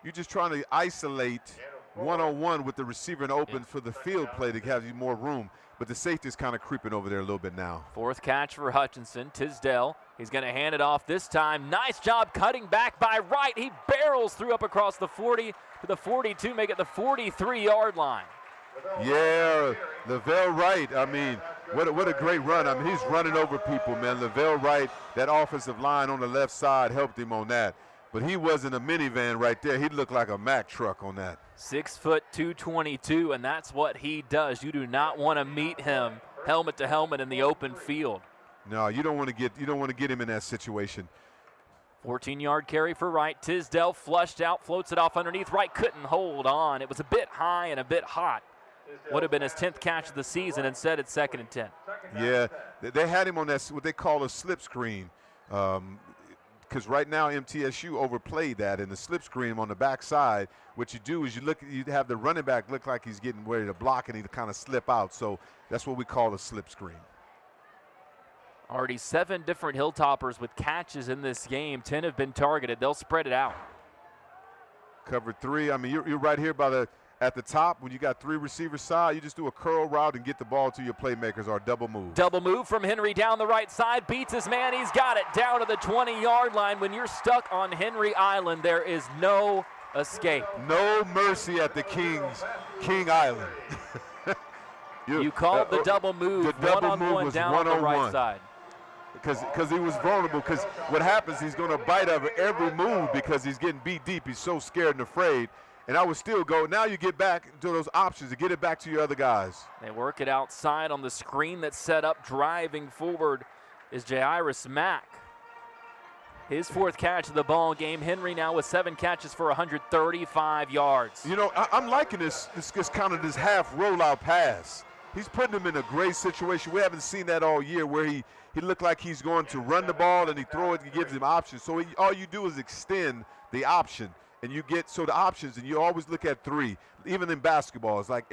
you're just trying to isolate one-on-one with the receiver and open for the field play to have you more room. But the safety's kind of creeping over there a little bit now. 4th catch for Hutchinson. Tisdale, he's going to hand it off this time. Nice job cutting back by Wright. He barrels through up across the 40 to the 42, make it the 43-yard line. Yeah, Lavelle Wright, I mean, what a great run. I mean, he's running over people, man. Lavelle Wright, that offensive line on the left side helped him on that. But he wasn't a minivan right there. He looked like a Mack truck on that. 6 foot 222, and that's what he does. You do not want to meet him helmet to helmet in the open field. No, you don't want to get him in that situation. 14-yard carry for Wright. Tisdale flushed out, floats it off underneath. Wright couldn't hold on. It was a bit high and a bit hot. Would have been his 10th catch of the season. Instead, it's 2nd and 10. Yeah, they had him on that, what they call a slip screen. Because right now MTSU overplayed that, and the slip screen on the backside, what you do is you have the running back look like he's getting ready to block and he kind of slip out. So that's what we call a slip screen. Already 7 different Hilltoppers with catches in this game. 10 have been targeted. They'll spread it out. Cover 3. I mean, you're right here at the top. When you got 3 receivers side, you just do a curl route and get the ball to your playmakers or double move. Double move from Henry down the right side. Beats his man. He's got it down to the 20-yard line. When you're stuck on Henry Island, there is no escape. No mercy at the King Island. You called the double move. The double move one-on-one was down one-on-one. on the right side. Because he was vulnerable. Because what happens, he's going to bite every move because he's getting beat deep. He's so scared and afraid. And I would still go. Now you get back to those options to get it back to your other guys. They work it outside on the screen that's set up. Driving forward is Jairus Mack. his 4th catch of the ball game. Henry now with 7 catches for 135 yards. You know, I'm liking this kind of this half rollout pass. He's putting him in a great situation. We haven't seen that all year where he looked like he's going to run the ball and he throw it, he gives him options. So all you do is extend the option. And you get, so the options, and you always look at 3. Even in basketball, it's like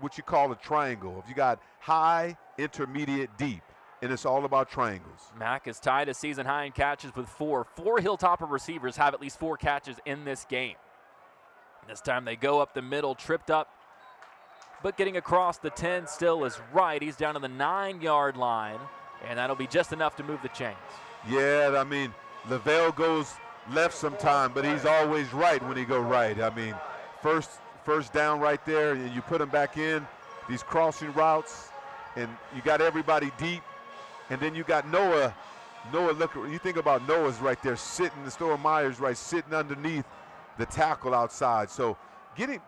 what you call a triangle. If you got high, intermediate, deep, and it's all about triangles. Mack is tied a season high in catches with 4. 4 Hilltopper receivers have at least 4 catches in this game. This time they go up the middle, tripped up, but getting across the 10 still is right. He's down to the 9-yard line, and that'll be just enough to move the chains. Yeah, I mean, Lavelle goes left sometime, but he's always right when he go right. I mean, first down right there, and you put him back in, these crossing routes, and you got everybody deep, and then you got Noah. Look, you think about Noah's right there sitting, the Stower Myers right sitting underneath the tackle outside. So get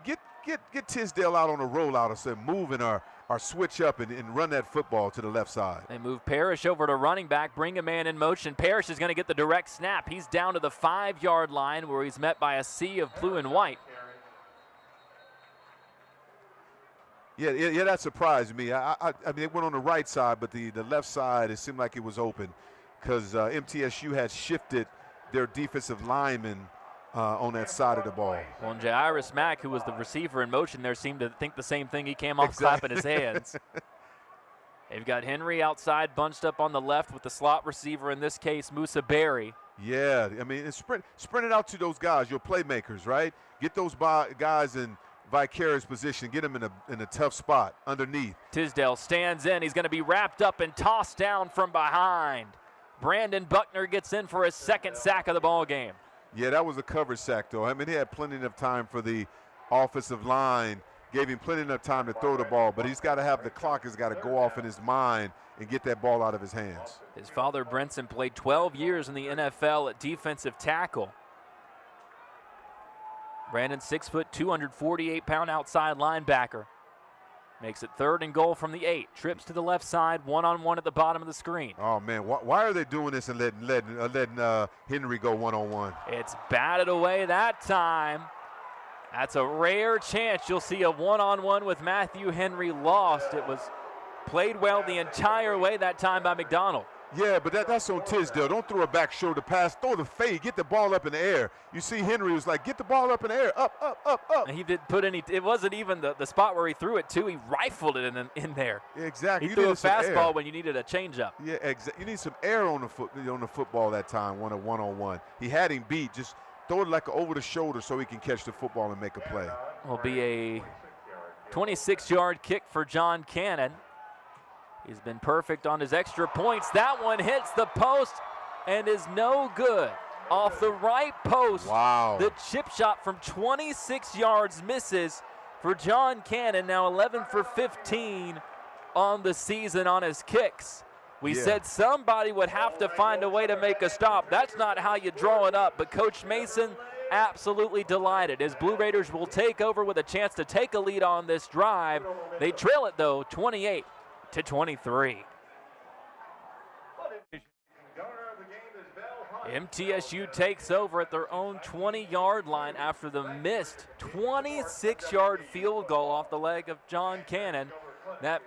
Tisdale out on a rollout or say moving or switch up and run that football to the left side. They move Parrish over to running back, bring a man in motion. Parrish is going to get the direct snap. He's down to the 5-yard line where he's met by a sea of blue and white. Yeah, that surprised me. I mean, it went on the right side, but the left side, it seemed like it was open because MTSU had shifted their defensive lineman on that side of the ball. Well, and Jairus Mack, who was the receiver in motion there, seemed to think the same thing. He came off clapping his hands. They've got Henry outside, bunched up on the left with the slot receiver, in this case, Musa Berry. Yeah, I mean, sprint it out to those guys, your playmakers, right? Get those guys in vicarious position, get them in a tough spot underneath. Tisdale stands in. He's going to be wrapped up and tossed down from behind. Brandon Buckner gets in for his 2nd sack of the ball game. Yeah, that was a cover sack, though. I mean, he had plenty of time for the offensive line, gave him plenty of time to throw the ball, but he's got to have the clock has got to go off in his mind and get that ball out of his hands. His father, Brenson, played 12 years in the NFL at defensive tackle. Brandon, 6 foot, 248-pound outside linebacker. Makes it 3rd and goal from the 8. Trips to the left side, one-on-one at the bottom of the screen. Oh, man, why are they doing this and letting Henry go one-on-one? It's batted away that time. That's a rare chance you'll see a one-on-one with Matthew Henry lost. It was played well the entire way that time by McDonald. Yeah, but that's on Tisdale. Don't throw a back shoulder pass. Throw the fade. Get the ball up in the air. You see Henry was like, get the ball up in the air. Up. And he didn't put any – it wasn't even the spot where he threw it to. He rifled it in there. Exactly. He threw a fastball when you needed a changeup. Yeah, exactly. You need some air on the football that time, one-on-one. He had him beat. Just throw it like over the shoulder so he can catch the football and make a play. Will be a 26-yard kick for John Cannon. He's been perfect on his extra points. That one hits the post and is no good. Off the right post. Wow. The chip shot from 26 yards misses for John Cannon. Now 11 for 15 on the season on his kicks. We said somebody would have to find a way to make a stop. That's not how you draw it up. But Coach Mason absolutely delighted. His Blue Raiders will take over with a chance to take a lead on this drive. They trail it, though, 28-23. MTSU takes over at their own 20-yard line after the missed 26-yard field goal off the leg of John Cannon. That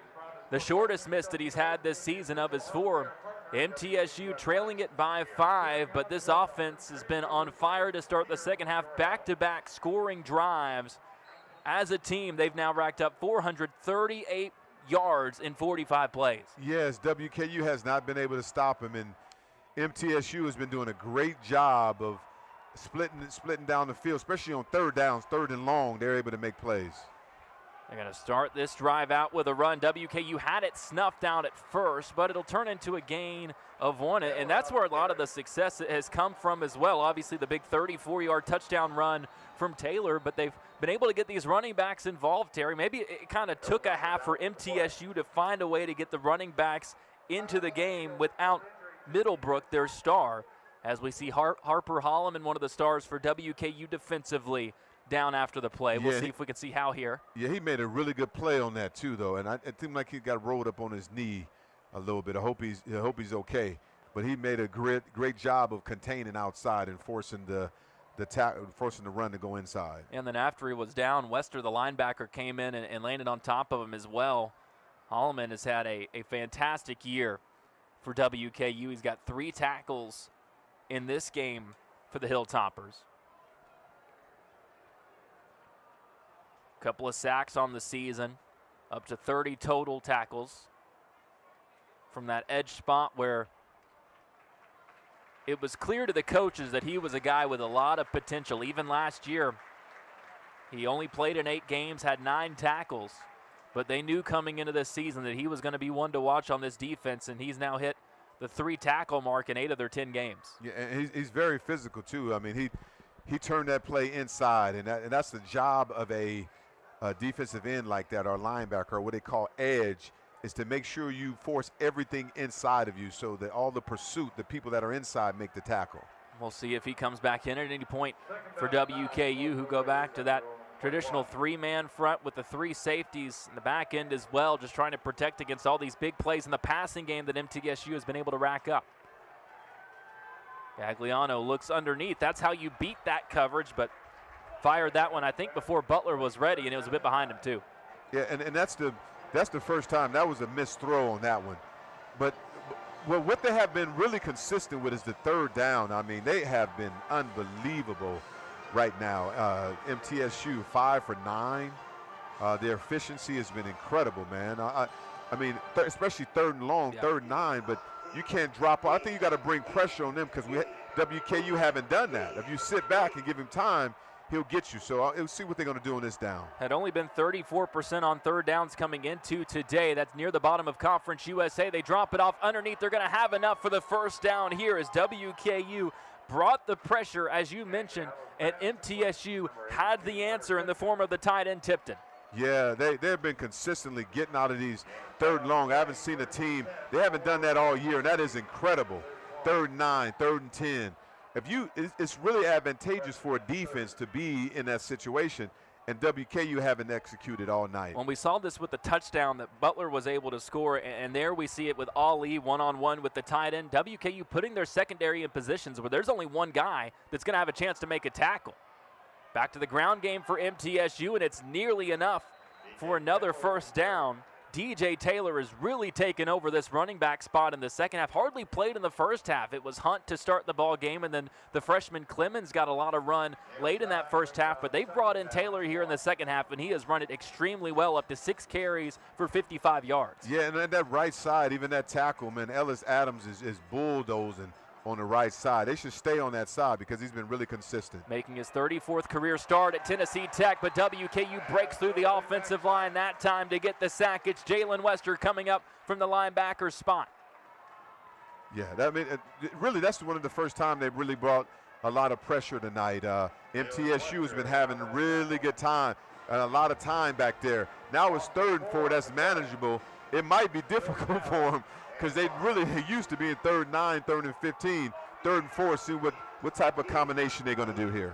the shortest miss that he's had this season of his 4. MTSU trailing it by 5, but this offense has been on fire to start the second half. Back-to-back scoring drives. As a team, they've now racked up 438 yards in 45 plays. Yes, WKU has not been able to stop him, and MTSU has been doing a great job of splitting down the field, especially on third downs, 3rd and long. They're able to make plays. They're going to start this drive out with a run. WKU had it snuffed out at first, but it'll turn into a gain of 1, and that's where a lot of the success has come from as well. Obviously, the big 34-yard touchdown run from Taylor, but they've been able to get these running backs involved, Terry. Maybe it kind of took a half for MTSU to find a way to get the running backs into the game without Middlebrook, their star, as we see Harper Holloman, one of the stars for WKU defensively, down after the play. We'll see if we can see how here. Yeah, he made a really good play on that too, though, and it seemed like he got rolled up on his knee a little bit. I hope he's okay. but he made a great job of containing outside and forcing the run to go inside. And then after he was down, Wester, the linebacker, came in and landed on top of him as well. Holloman has had a fantastic year for WKU. He's got 3 tackles in this game for the Hilltoppers. Couple of sacks on the season, up to 30 total tackles from that edge spot where it was clear to the coaches that he was a guy with a lot of potential. Even last year, he only played in 8 games, had 9 tackles, but they knew coming into this season that he was going to be one to watch on this defense, and he's now hit the 3 tackle mark in 8 of their 10 games. Yeah, and he's very physical too. I mean, he turned that play inside, and that's the job of a defensive end like that, or linebacker, or what they call edge, is to make sure you force everything inside of you so that all the pursuit, the people that are inside, make the tackle. We'll see if he comes back in at any point for WKU, who go back to that traditional 3-man front with the 3 safeties in the back end as well, just trying to protect against all these big plays in the passing game that MTSU has been able to rack up. Gagliano looks underneath. That's how you beat that coverage, but fired that one, I think, before Butler was ready, and it was a bit behind him too. Yeah, and that's the first time. That was a missed throw on that one. But what they have been really consistent with is the 3rd down. I mean, they have been unbelievable right now. MTSU 5 for 9. Their efficiency has been incredible, man. I mean, especially 3rd and long, 3rd and 9, but you can't drop. I think you got to bring pressure on them because WKU haven't done that. If you sit back and give him time, he'll get you. So we'll see what they're going to do on this down. Had only been 34% on 3rd downs coming into today. That's near the bottom of Conference USA. They drop it off underneath. They're going to have enough for the 1st down here as WKU brought the pressure, as you mentioned, and MTSU had the answer in the form of the tight end Tipton. Yeah, they've been consistently getting out of these 3rd and long. I haven't seen a team, they haven't done that all year, and that is incredible. 3rd and 9, 3rd and 10. It's really advantageous for a defense to be in that situation, and WKU haven't executed all night. When we saw this with the touchdown that Butler was able to score, and there we see it with Ali one-on-one with the tight end, WKU putting their secondary in positions where there's only one guy that's going to have a chance to make a tackle. Back to the ground game for MTSU, and it's nearly enough for another 1st down. DJ Taylor has really taken over this running back spot in the second half. Hardly played in the first half. It was Hunt to start the ball game, and then the freshman Clemens got a lot of run late in that first half. But they've brought in Taylor here in the second half, and he has run it extremely well, up to 6 carries for 55 yards. Yeah, and that right side, even that tackle, man, Ellis Adams is bulldozing on the right side. They should stay on that side because he's been really consistent. Making his 34th career start at Tennessee Tech, but WKU breaks through the offensive line that time to get the sack. It's Jalen Wester coming up from the linebacker spot. Yeah, really that's one of the first time they've really brought a lot of pressure tonight. MTSU has been having a really good time and a lot of time back there. Now it's 3rd and 4. That's manageable. It might be difficult for them because they used to be in 3rd and 9, 3rd and 15, 3rd and 4. See what type of combination they're going to do here.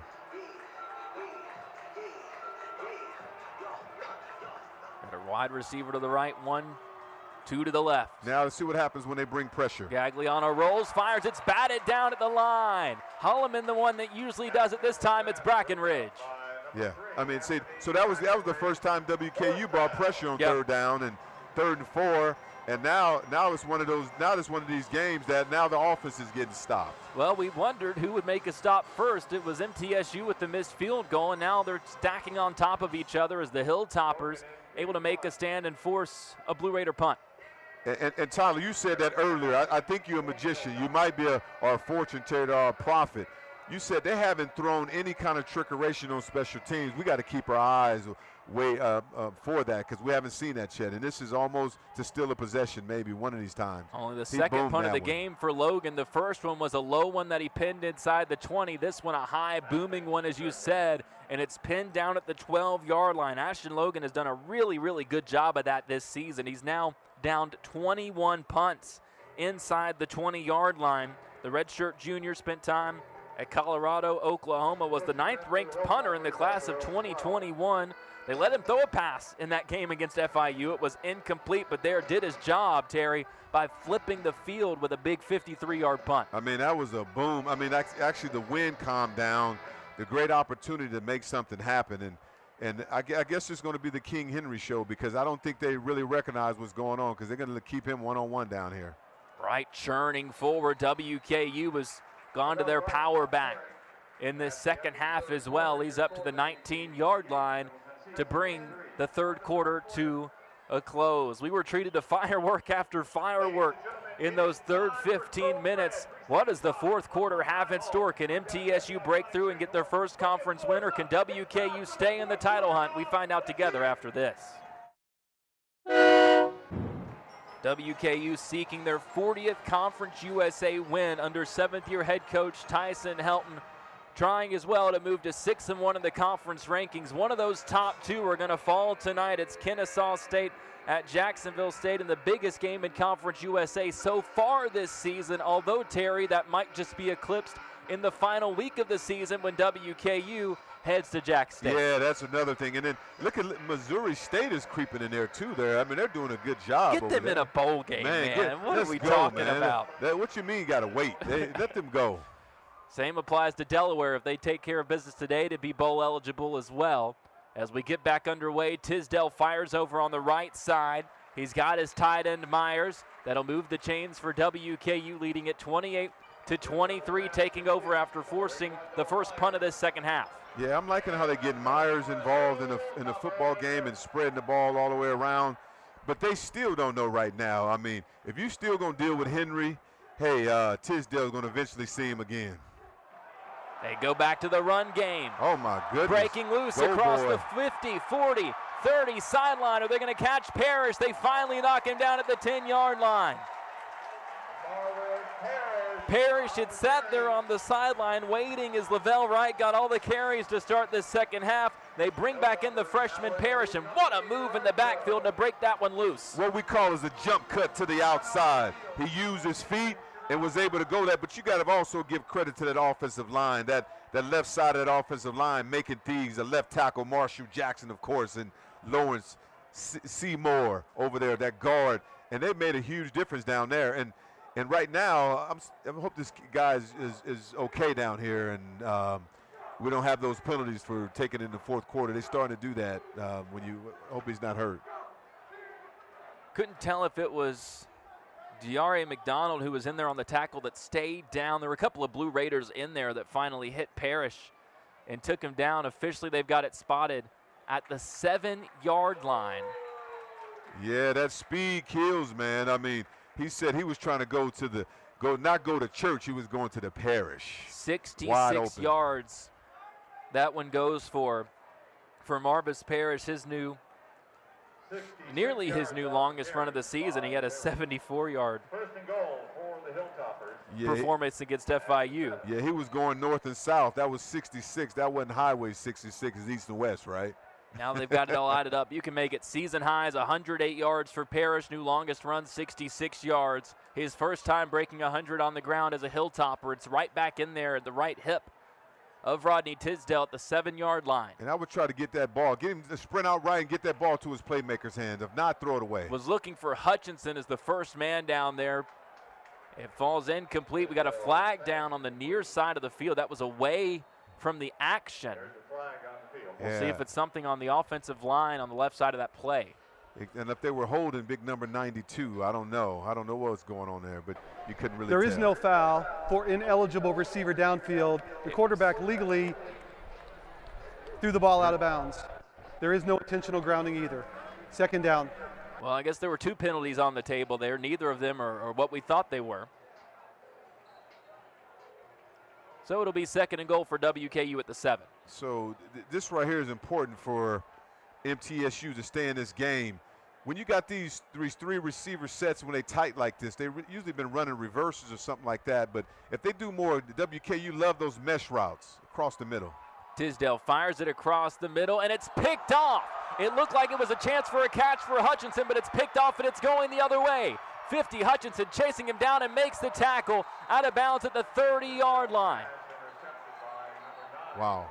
Got a wide receiver to the right, 1, 2 to the left. Now let's see what happens when they bring pressure. Gagliano rolls, fires, it's batted down at the line. Holloman, the one that usually does it. This time it's Brackenridge. Yeah, I mean, see, so that was the first time WKU brought pressure on 3rd down and 3rd and 4. And now it's one of those. Now it's one of these games that now the offense is getting stopped. Well, we wondered who would make a stop first. It was MTSU with the missed field goal, and now they're stacking on top of each other as the Hilltoppers able to make a stand and force a Blue Raider punt. And Tyler, you said that earlier. I think you're a magician. You might be a fortune teller or a prophet. You said they haven't thrown any kind of trickeration on special teams. We got to keep our eyes way for that because we haven't seen that yet. And this is almost to steal a possession maybe one of these times. Only the second punt of the game for Logan. The first one was a low one that he pinned inside the 20. This one a high booming one, as you said, and it's pinned down at the 12-yard line. Ashton Logan has done a really, really good job of that this season. He's now downed 21 punts inside the 20-yard line. The redshirt junior spent time at Colorado, Oklahoma, was the 9th-ranked punter in the class of 2021. They let him throw a pass in that game against FIU. It was incomplete, but there did his job, Terry, by flipping the field with a big 53-yard punt. I mean, that was a boom. I mean, actually the wind calmed down, the great opportunity to make something happen. And I guess it's going to be the King Henry show, because I don't think they really recognize what's going on, because they're going to keep him one-on-one down here. Right, churning forward. WKU has gone to their power back in this second half as well. He's up to the 19-yard line to bring the third quarter to a close. We were treated to firework after firework in those third 15 minutes. What does the fourth quarter have in store? Can MTSU break through and get their first conference win, or can WKU stay in the title hunt? We find out together after this. WKU seeking their 40th Conference USA win under 7th-year head coach Tyson Helton, trying as well to move to 6-1 in the conference rankings. One of those top two are going to fall tonight. It's Kennesaw State at Jacksonville State in the biggest game in Conference USA so far this season, although, Terry, that might just be eclipsed in the final week of the season when WKU heads to Jack State. Yeah, that's another thing. And then look at Missouri State is creeping in there too there. I mean, they're doing a good job. Get them in a bowl game, man. What are we talking about? What you mean got to wait? Let them go. Same applies to Delaware. If they take care of business today, to be bowl eligible as well. As we get back underway, Tisdale fires over on the right side. He's got his tight end Myers. That'll move the chains for WKU, leading at 28-23, taking over after forcing the first punt of this second half. Yeah, I'm liking how they get Myers involved in a football game and spreading the ball all the way around. But they still don't know right now. I mean, if you still going to deal with Henry, hey, Tisdale's going to eventually see him again. They go back to the run game. Oh, my goodness. Breaking loose across the 50, 40, 30 sideline. Are they going to catch Parrish? They finally knock him down at the 10-yard line. Parrish had sat there on the sideline waiting as Lavelle Wright got all the carries to start this second half. They bring back in the freshman Parrish, and what a move in the backfield to break that one loose. What we call is a jump cut to the outside. He used his feet and was able to go there, but you got to also give credit to that offensive line, that left side of that offensive line making things, a left tackle, Marshall Jackson, of course, and Lawrence Seymour over there, that guard, and they made a huge difference down there. And right now, I hope this guy is okay down here, and we don't have those penalties for taking in the fourth quarter. They're starting to do that when you hope he's not hurt. Couldn't tell if it was Diare McDonald who was in there on the tackle that stayed down. There were a couple of Blue Raiders in there that finally hit Parrish and took him down. Officially, they've got it spotted at the 7-yard line. Yeah, that speed kills, man. I mean, he said he was trying to not go to church. He was going to the parish. 66 yards. That one goes for Marvis Parrish, nearly his new longest run of the season. He had a 74-yard performance against FIU. Yeah, he was going north and south. That was 66. That wasn't Highway 66. It's east and west, right? Now they've got it all added up. You can make it season highs, 108 yards for Parrish. New longest run, 66 yards. His first time breaking 100 on the ground as a Hilltopper. It's right back in there at the right hip of Rodney Tisdale at the 7-yard line. And I would try to get that ball, get him to sprint out right and get that ball to his playmaker's hands. If not, throw it away. Was looking for Hutchinson as the first man down there. It falls incomplete. We got a flag down on the near side of the field. That was away from the action. We'll see if it's something on the offensive line on the left side of that play. And if they were holding big number 92, I don't know. I don't know what's going on there, but you couldn't really There tell. is no foul for ineligible receiver downfield. The quarterback legally threw the ball out of bounds. There is no intentional grounding either. Second down. Well, I guess there were two penalties on the table there. Neither of them are what we thought they were. So it'll be second and goal for WKU at the 7. So this right here is important for MTSU to stay in this game. When you got these three receiver sets, when they tight like this, they usually been running reverses or something like that. But if they do more, the WKU love those mesh routes across the middle. Tisdale fires it across the middle, and it's picked off. It looked like it was a chance for a catch for Hutchinson, but it's picked off, and it's going the other way. 50, Hutchinson chasing him down and makes the tackle out of bounds at the 30-yard line. Wow.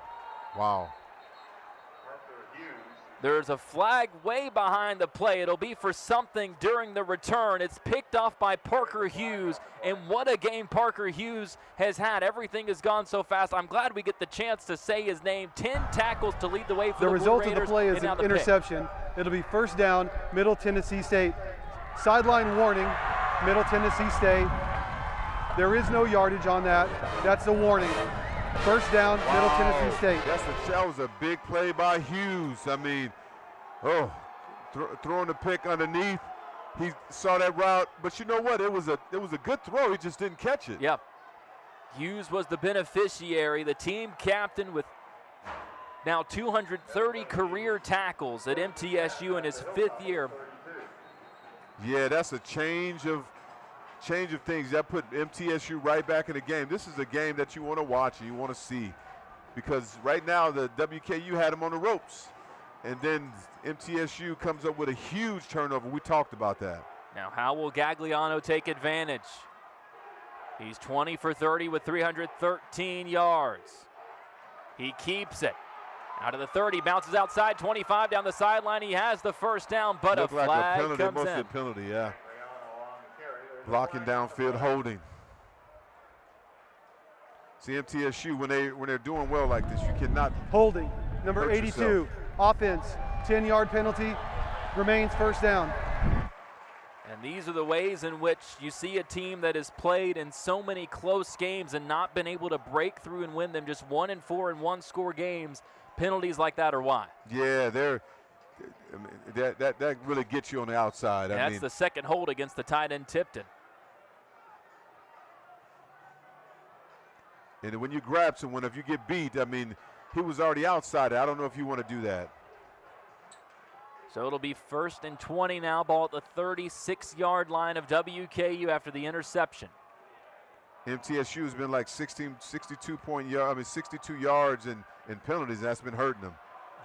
Wow. There's a flag way behind the play. It'll be for something during the return. It's picked off by Parker Hughes, and what a game Parker Hughes has had. Everything has gone so fast. I'm glad we get the chance to say his name. 10 tackles to lead the way for the Blue result Raiders, of the play is an interception. It'll be first down, Middle Tennessee State. Sideline warning, Middle Tennessee State. There is no yardage on that. That's a warning. First down, Middle Tennessee State. That was a big play by Hughes. I mean, throwing the pick underneath. He saw that route, but you know what? It was a good throw. He just didn't catch it. Yep. Hughes was the beneficiary, the team captain with now 230 career tackles at MTSU in his 5th year. Yeah, that's a change of things. That put MTSU right back in the game. This is a game that you want to watch and you want to see, because right now the WKU had him on the ropes, and then MTSU comes up with a huge turnover. We talked about that. Now how will Gagliano take advantage? He's 20 for 30 with 313 yards. He keeps it. Out of the 30, bounces outside, 25 down the sideline. He has the first down, but a flag comes in. Mostly a penalty, yeah. Blocking downfield, holding. See, MTSU, when they're doing well like this, you cannot. Holding, number 82, yourself. Offense, 10-yard penalty, remains first down. And these are the ways in which you see a team that has played in so many close games and not been able to break through and win them, just 1-4 in one-score games. Penalties like that are why. Yeah, that really gets you on the outside. That's the second hold against the tight end Tipton. And when you grab someone, if you get beat, I mean, he was already outside. I don't know if you want to do that. So it'll be 1st and 20 now, ball at the 36-yard line of WKU after the interception. MTSU has been like 62 yards in penalties, and that's been hurting them.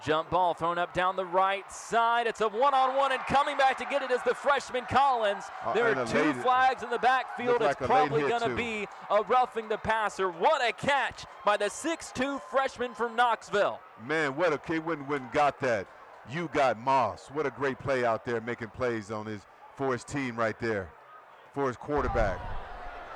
Jump ball thrown up down the right side. It's a one-on-one, and coming back to get it is the freshman Collins. There are 2 flags in the backfield. It's probably going to be a roughing the passer. What a catch by the 6'2 freshman from Knoxville. Man, what a kid when got that. You got Moss. What a great play out there, making plays for his team right there, for his quarterback.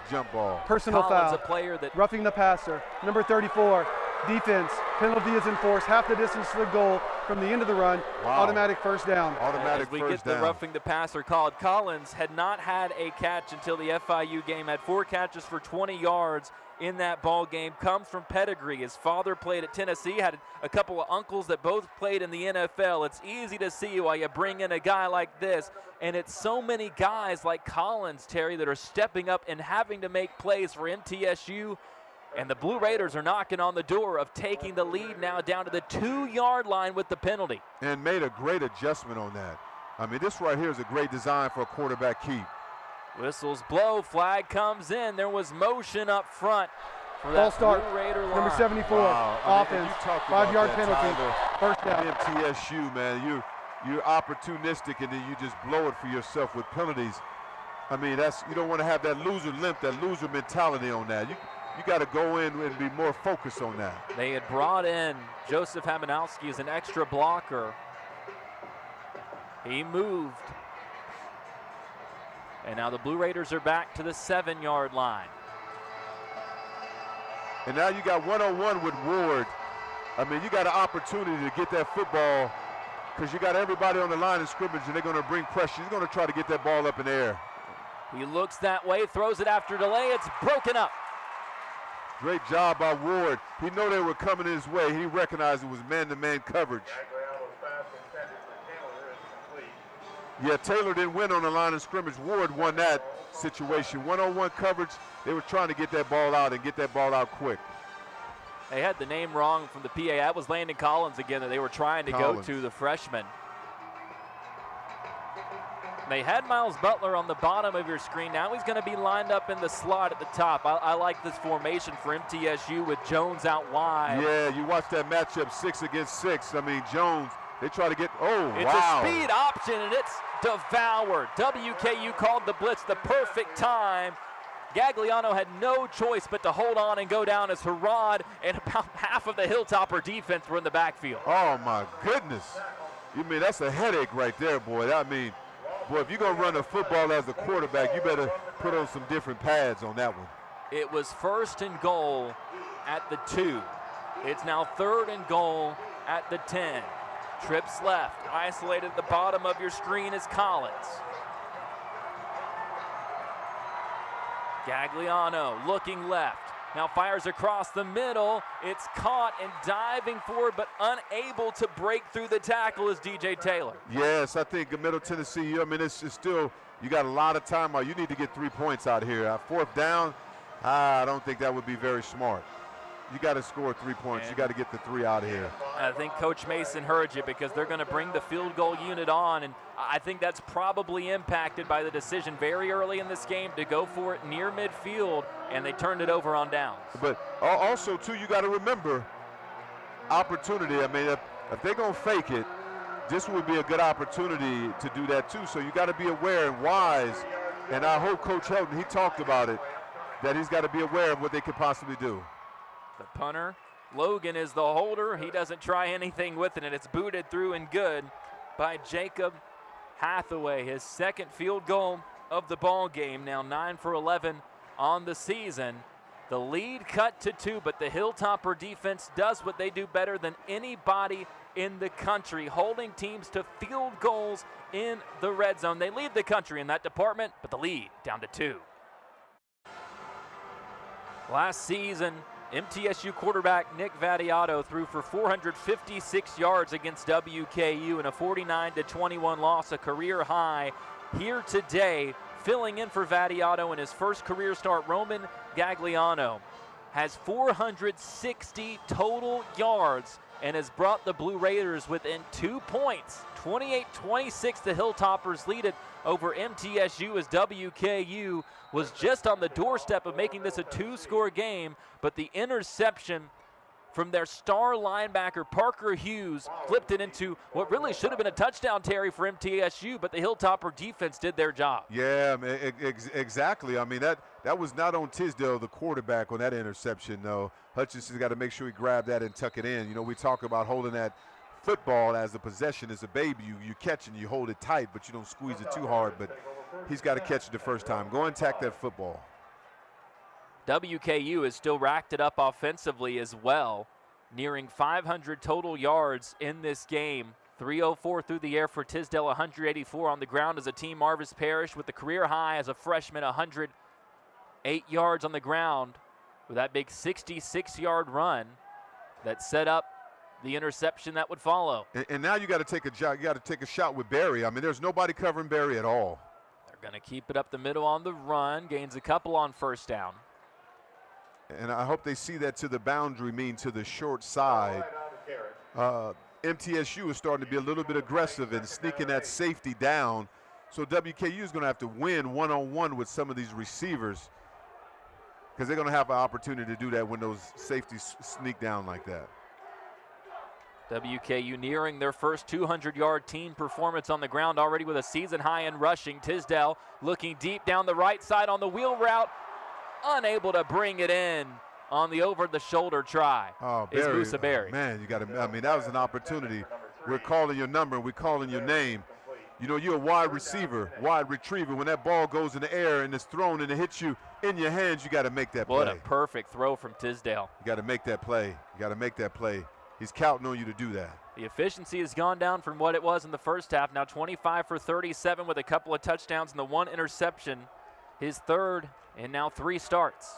Jump ball. Personal Collins, foul. a player that roughing the passer. Number 34, defense. Penalty is enforced. Half the distance to the goal from the end of the run. Wow. Automatic first down. Automatic as we first get the down. roughing the passer called. Collins had not had a catch until the FIU game. Had 4 catches for 20 yards in that ball game. Comes from pedigree. His father played at Tennessee. Had a couple of uncles that both played in the NFL. It's easy to see why you bring in a guy like this. And it's so many guys like Collins, Terry, that are stepping up and having to make plays for MTSU. And the Blue Raiders are knocking on the door of taking the lead now down to the 2-yard line with the penalty. And made a great adjustment on that. I mean, this right here is a great design for a quarterback keep. Whistles blow, flag comes in. There was motion up front for Ball that start. Blue Raider line. Number 74, Wow. I mean, offense. you talked about 5-yard that, penalty. Tyler. First down. MTSU, man, you're opportunistic, and then you just blow it for yourself with penalties. I mean, you don't want to have that loser limp, that loser mentality on that. You got to go in and be more focused on that. They had brought in Joseph Hamanowski as an extra blocker. He moved. And now the Blue Raiders are back to the 7-yard line. And now you got one-on-one with Ward. I mean, you got an opportunity to get that football, because you got everybody on the line of scrimmage, and they're going to bring pressure. He's going to try to get that ball up in the air. He looks that way, throws it after delay. It's broken up. Great job by Ward. He knew they were coming his way. He recognized it was man-to-man coverage. Yeah, Taylor didn't win on the line of scrimmage. Ward won that situation. One-on-one coverage. They were trying to get that ball out and get that ball out quick. They had the name wrong from the PA. That was Landon Collins again that they were trying to go to, the freshman. They had Miles Butler on the bottom of your screen. Now he's going to be lined up in the slot at the top. I like this formation for MTSU with Jones out wide. Yeah, you watch that matchup 6 against 6. I mean, Jones, they try to get, wow. It's a speed option, and it's devoured. WKU called the blitz the perfect time. Gagliano had no choice but to hold on and go down as Harrod and about half of the Hilltopper defense were in the backfield. Oh, my goodness. You mean that's a headache right there, boy. I mean, boy, if you're going to run a football as a quarterback, you better put on some different pads on that one. It was 1st and goal at the 2. It's now 3rd and goal at the 10. Trips left. Isolated at the bottom of your screen is Collins. Gagliano looking left. Now fires across the middle. It's caught and diving forward, but unable to break through the tackle is DJ Taylor. Yes, I think Middle Tennessee, I mean, it's still, you got a lot of time out. You need to get 3 points out here. 4th down, I don't think that would be very smart. You got to score 3 points. You got to get the 3 out of here. I think Coach Mason heard you because they're going to bring the field goal unit on, and I think that's probably impacted by the decision very early in this game to go for it near midfield, and they turned it over on downs. But also, too, you got to remember opportunity. I mean, if they're going to fake it, this would be a good opportunity to do that, too. So you got to be aware and wise, and I hope Coach Helton, he talked about it, that he's got to be aware of what they could possibly do. The punter, Logan, is the holder. He doesn't try anything with it, and it's booted through and good by Jacob Hathaway. His 2nd field goal of the ball game, now 9 for 11 on the season. The lead cut to 2, but the Hilltopper defense does what they do better than anybody in the country, holding teams to field goals in the red zone. They lead the country in that department, but the lead down to 2. Last season, MTSU quarterback Nick Vattiato threw for 456 yards against WKU in a 49-21 loss, a career high. Here today, filling in for Vattiato in his first career start, Roman Gagliano has 460 total yards and has brought the Blue Raiders within 2 points. 28-26, the Hilltoppers lead it over MTSU as WKU was just on the doorstep of making this a 2-score game, but the interception from their star linebacker Parker Hughes flipped it into what really should have been a touchdown, Terry, for MTSU, but the Hilltopper defense did their job. Yeah, exactly. I mean, that was not on Tisdale, the quarterback, on that interception, though. Hutchinson's got to make sure he grab that and tuck it in. You know, we talk about holding that football as a possession, as a baby. You catch and you hold it tight, but you don't squeeze it too hard. But he's got to catch it the first time. Go and tack that football. WKU has still racked it up offensively as well, nearing 500 total yards in this game. 304 through the air for Tisdale, 184 on the ground as a team. Marvis Parrish with the career high as a freshman, 108 yards on the ground with that big 66-yard run that set up the interception that would follow. And now you got to take a shot with Barry. I mean, there's nobody covering Barry at all. They're going to keep it up the middle on the run, gains a couple on 1st down. And I hope they see that to the boundary, mean to the short side. MTSU is starting to be a little bit aggressive and sneaking that safety down. So WKU is going to have to win one-on-one with some of these receivers because they're going to have an opportunity to do that when those safeties sneak down like that. WKU nearing their first 200-yard team performance on the ground already with a season high in rushing. Tisdale looking deep down the right side on the wheel route, unable to bring it in on the over-the-shoulder try. Is Musa Berry. Man, you got to. I mean, that was an opportunity. We're calling your number. We're calling your name. You know, you're a wide receiver, wide retriever. When that ball goes in the air and it's thrown and it hits you in your hands, you got to make that play. What a perfect throw from Tisdale. You got to make that play. You got to make that play. He's counting on you to do that. The efficiency has gone down from what it was in the first half. Now 25 for 37 with a couple of touchdowns and the 1 interception. His 3rd and now 3 starts.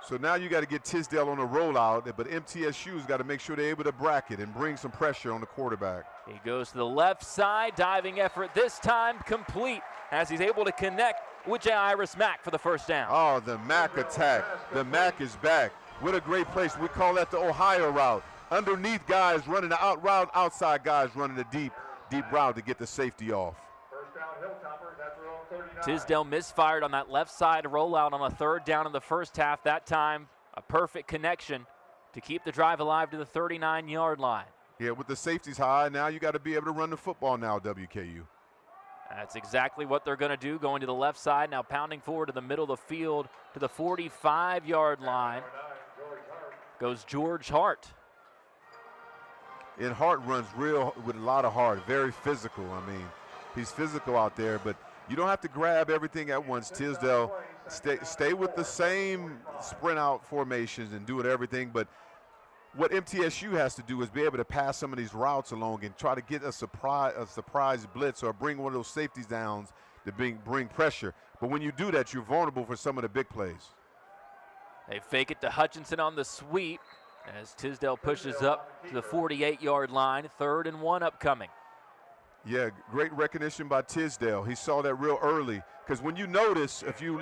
So now you got to get Tisdale on a rollout, but MTSU's got to make sure they're able to bracket and bring some pressure on the quarterback. He goes to the left side, diving effort this time complete as he's able to connect with Jairus Mack for the 1st down. Oh, the Mack attack. The Mack is back. What a great place. We call that the Ohio route. Underneath guys running the out route, outside guys running the deep route to get the safety off. Tisdale misfired on that left side rollout on a 3rd down in the first half. That time, a perfect connection to keep the drive alive to the 39-yard line. Yeah, with the safeties high, now you got to be able to run the football now, WKU. That's exactly what they're going to do, going to the left side, now pounding forward to the middle of the field to the 45-yard line. Goes George Hart. And Hart runs with a lot of heart, very physical. I mean, he's physical out there, but you don't have to grab everything at once. Tisdale, stay with the same sprint out formations and doing everything, but what MTSU has to do is be able to pass some of these routes along and try to get a surprise blitz or bring one of those safeties downs to bring pressure. But when you do that, you're vulnerable for some of the big plays. They fake it to Hutchinson on the sweep as Tisdale pushes up to the 48-yard line. 3rd and 1 upcoming. Yeah, great recognition by Tisdale. He saw that real early, because when you notice, if you're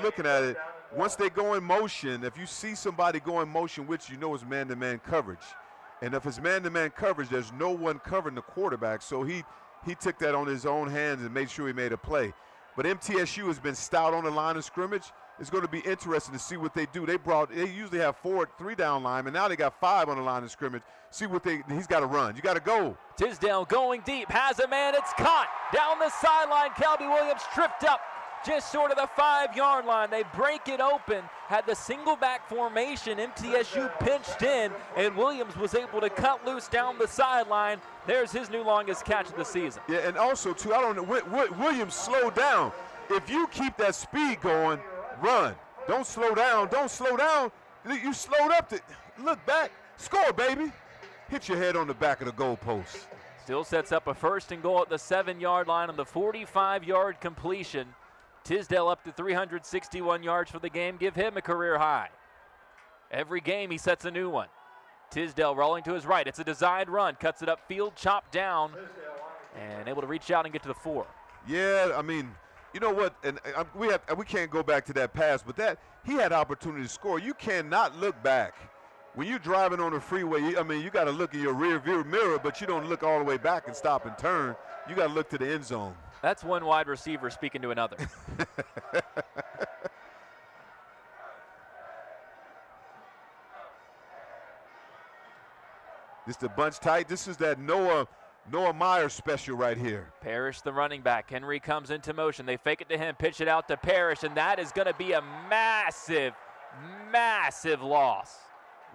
looking at it, once they go in motion, if you see somebody go in motion, which you know is man-to-man coverage, and if it's man-to-man coverage, there's no one covering the quarterback. So he took that on his own hands and made sure he made a play. But MTSU has been stout on the line of scrimmage. It's going to be interesting to see what they do. They usually have 3-down linemen. Now they got 5 on the line of scrimmage. See what he's got to run. You got to go. Tisdale going deep, has a man, it's caught. Down the sideline, Kelby Williams tripped up just short of the 5-yard line. They break it open, had the single back formation. MTSU pinched in, and Williams was able to cut loose down the sideline. There's his new longest catch of the season. Yeah, and also, too, I don't know, Williams slowed down. If you keep that speed going, run. Don't slow down. Don't slow down. You slowed up to look back. Score, baby. Hit your head on the back of the goalpost. Still sets up a 1st and goal at the 7-yard line on the 45-yard completion. Tisdale up to 361 yards for the game. Give him a career high. Every game he sets a new one. Tisdale rolling to his right. It's a designed run. Cuts it upfield, chopped down, and able to reach out and get to the 4. Yeah, I mean, you know what? And we can't go back to that pass, but he had opportunity to score. You cannot look back. When you're driving on the freeway, you got to look in your rear view mirror, but you don't look all the way back and stop and turn. You got to look to the end zone. That's one wide receiver speaking to another. This the bunch tight. This is that Noah Myers special right here. Parrish, the running back. Henry comes into motion. They fake it to him, pitch it out to Parrish, and that is going to be a massive, massive loss.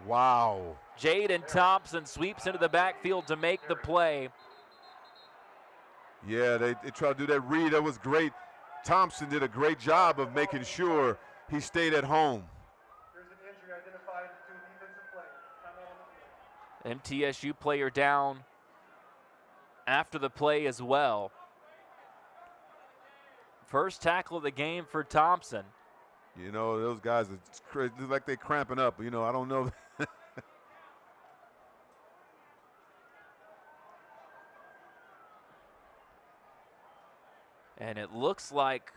Wow. Jaden Thompson sweeps into the backfield to make the play. Yeah, they tried to do that read. That was great. Thompson did a great job of making sure he stayed at home. There's an injury identified to a defensive play. MTSU player down after the play as well. First tackle of the game for Thompson. You know, those guys are like they're cramping up. You know, I don't know. And it looks like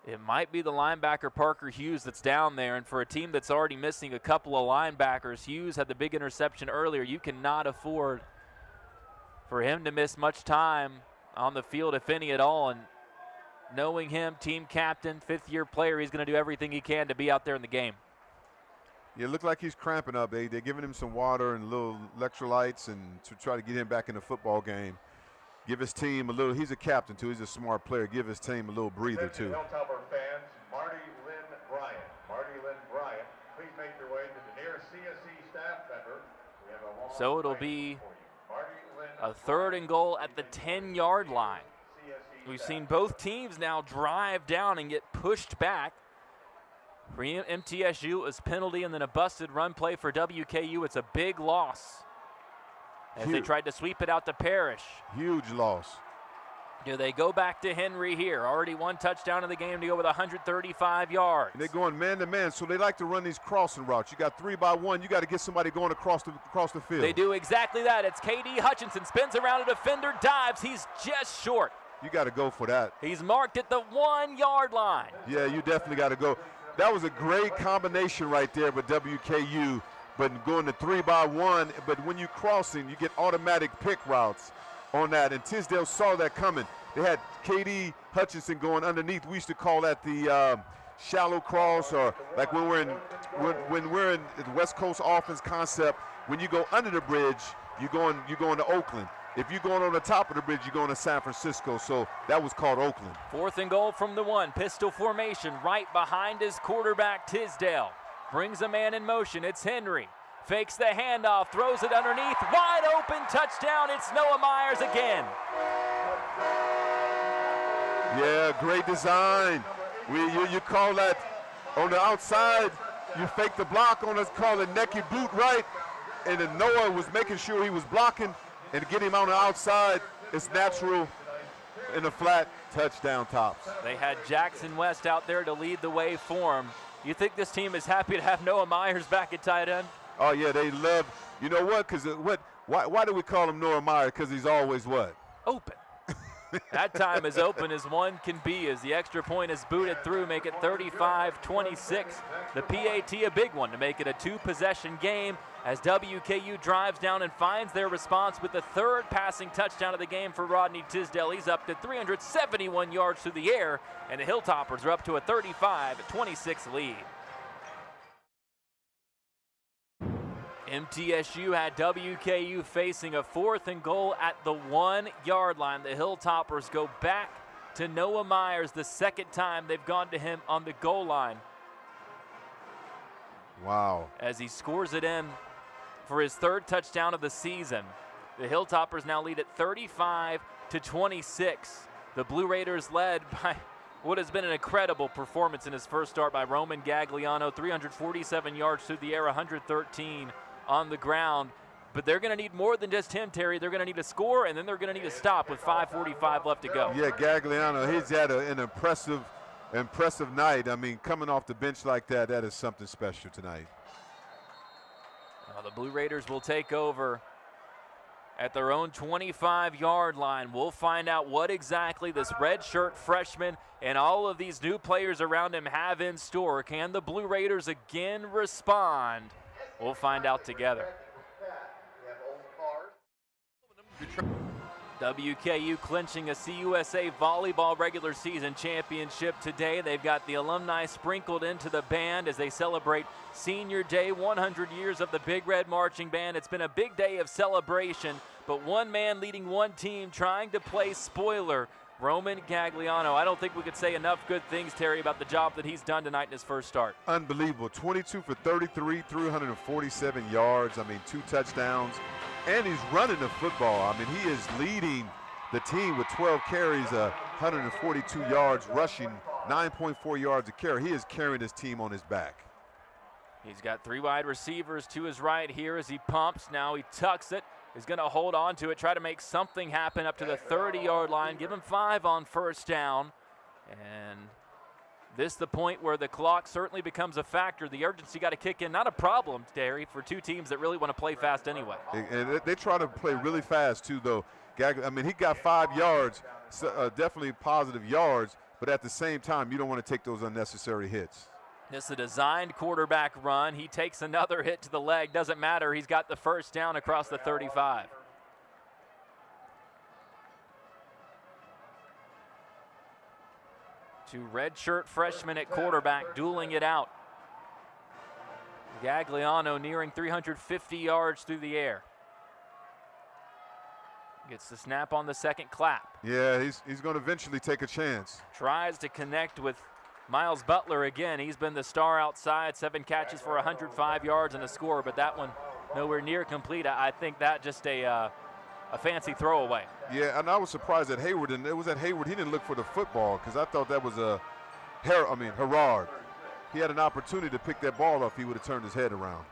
it might be the linebacker Parker Hughes that's down there. And for a team that's already missing a couple of linebackers, Hughes had the big interception earlier. You cannot afford for him to miss much time on the field, if any at all. And knowing him, team captain, 5th-year player, he's going to do everything he can to be out there in the game. Yeah, it looked like he's cramping up. They're giving him some water and little electrolytes and to try to get him back in the football game. Give his team a little. He's a captain, too. He's a smart player. Give his team a little breather, too. Hilltopper fans, Marty Lynn Bryant, please make your way to the nearest CSC staff member. We have a long So it'll be a 3rd and goal at the 10-yard line. We've seen both teams now drive down and get pushed back. For MTSU, it was penalty and then a busted run play. For WKU, it's a big loss as they tried to sweep it out to Parrish. Huge loss. Do they go back to Henry here? Already 1 touchdown in the game to go with 135 yards. And they're going man-to-man, so they like to run these crossing routes. You got 3-by-1. You got to get somebody going across the field. They do exactly that. It's KD Hutchinson. Spins around a defender, dives. He's just short. You got to go for that. He's marked at the 1-yard line. Yeah, you definitely got to go. That was a great combination right there with WKU, but going to 3-by-1. But when you're crossing, you get automatic pick routes on that, and Tisdale saw that coming. They had KD Hutchinson going underneath. We used to call that the shallow cross, or like when we're in the West Coast offense concept, when you go under the bridge, you're going to Oakland. If you're going on the top of the bridge, you're going to San Francisco. So that was called Oakland. 4th and goal from the 1. Pistol formation right behind his quarterback, Tisdale. Brings a man in motion. It's Henry. Fakes the handoff, throws it underneath. Wide open, touchdown. It's Noah Myers again. Yeah, great design. You call that on the outside. You fake the block on us, call it necky boot right. And then Noah was making sure he was blocking and get him on the outside. It's natural in the flat, touchdown tops. They had Jackson West out there to lead the way for him. You think this team is happy to have Noah Myers back at tight end? Oh, yeah, they love, you know what? Because why do we call him Noah Myers? Because he's always what? Open. That time as open as one can be as the extra point is booted through, make it 35-26. The PAT a big one to make it a 2-possession game as WKU drives down and finds their response with the 3rd passing touchdown of the game for Rodney Tisdale. He's up to 371 yards through the air, and the Hilltoppers are up to a 35-26 lead. MTSU had WKU facing a 4th and goal at the 1-yard line. The Hilltoppers go back to Noah Myers the 2nd time they've gone to him on the goal line. Wow. As he scores it in for his 3rd touchdown of the season. The Hilltoppers now lead at 35-26. The Blue Raiders led by what has been an incredible performance in his first start by Roman Gagliano. 347 yards through the air, 113 on the ground. But they're going to need more than just him, Terry. They're going to need a score, and then they're going to need a stop with 5:45 left to go. Yeah, Gagliano, he's had an impressive night. I mean, coming off the bench like that is something special tonight. The Blue Raiders will take over at their own 25-yard line. We'll find out what exactly this redshirt freshman and all of these new players around him have in store. Can the Blue Raiders again respond? We'll find out together. WKU clinching a CUSA volleyball regular season championship today. They've got the alumni sprinkled into the band as they celebrate Senior Day, 100 years of the Big Red Marching Band. It's been a big day of celebration, but one man leading one team trying to play spoiler, Roman Gagliano. I don't think we could say enough good things, Terry, about the job that he's done tonight in his first start. Unbelievable. 22 for 33, 347 yards. I mean, 2 touchdowns. And he's running the football. I mean, he is leading the team with 12 carries, 142 yards rushing, 9.4 yards a carry. He is carrying his team on his back. He's got 3 wide receivers to his right here as he pumps. Now he tucks it. He's going to hold on to it, try to make something happen up to the 30-yard line. Give him 5 on first down. And this the point where the clock certainly becomes a factor. The urgency got to kick in. Not a problem, Terry, for 2 teams that really want to play fast anyway. And they try to play really fast, too, though. I mean, he got 5 yards, definitely positive yards, but at the same time, you don't want to take those unnecessary hits. This is a designed quarterback run. He takes another hit to the leg. Doesn't matter. He's got the first down across the 35. Two redshirt freshmen at quarterback dueling it out. Gagliano nearing 350 yards through the air. Gets the snap on the second clap. Yeah, he's going to eventually take a chance. Tries to connect with Miles Butler again. He's been the star outside, 7 catches for 105 yards and a score, but that one nowhere near complete. I think that just a fancy throwaway. Yeah, and I was surprised at Hayward, and it was at Hayward. He didn't look for the football because I thought that was Herard. He had an opportunity to pick that ball up. He would have turned his head around.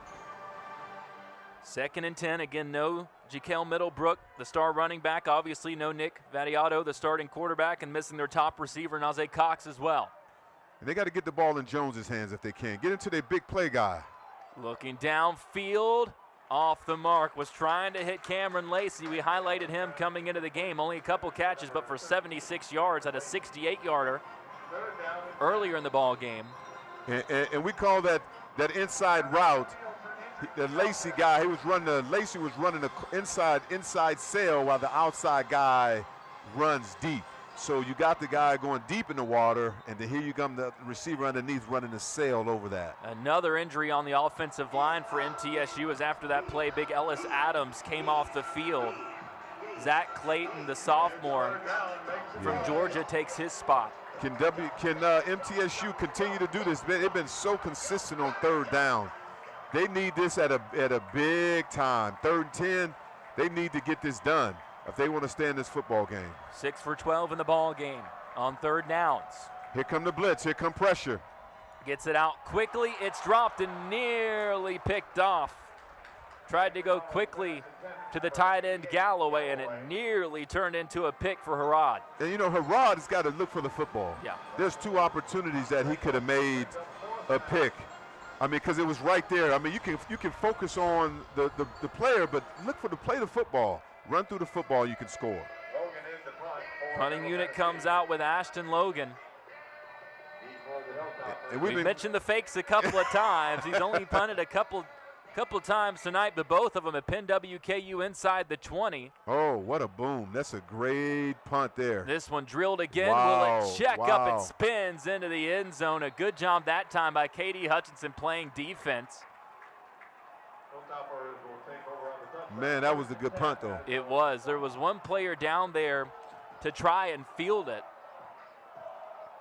2nd and 10. Again, no Jaquel Middlebrook, the star running back. Obviously, no Nick Vadiato, the starting quarterback, and missing their top receiver, Najee Cox, as well. And they got to get the ball in Jones's hands if they can. Get into their big play guy. Looking downfield, off the mark, was trying to hit Cameron Lacey. We highlighted him coming into the game. Only a couple catches, but for 76 yards at a 68-yarder earlier in the ball game. And we call that inside route. The Lacey guy, Lacey was running the inside sail while the outside guy runs deep. So you got the guy going deep in the water, and then here you come the receiver underneath running the sail over that. Another injury on the offensive line for MTSU as after that play, Big Ellis Adams came off the field. Zach Clayton, the sophomore from Georgia, takes his spot. Can MTSU continue to do this? They've been so consistent on third down. They need this at a big time. 3rd and 10, they need to get this done if they want to stay in this football game. 6 for 12 in the ball game on 3rd downs. Here come the blitz. Here come pressure. Gets it out quickly. It's dropped and nearly picked off. Tried to go quickly to the tight end Galloway, and it nearly turned into a pick for Harrod. And you know, Harrod has got to look for the football. Yeah. There's 2 opportunities that he could have made a pick. I mean, because it was right there. I mean, you can focus on the player, but look for the play the football. Run through the football, you can score. Punting unit comes out with Ashton Logan. And we mentioned the fakes a couple of times. He's only punted a couple times tonight, but both of them have pinned WKU inside the 20. Oh, what a boom. That's a great punt there. This one drilled again. Wow. Will it check up and spins into the end zone? A good job that time by Katie Hutchinson playing defense. Man, that was a good punt, though. It was. There was one player down there to try and field it.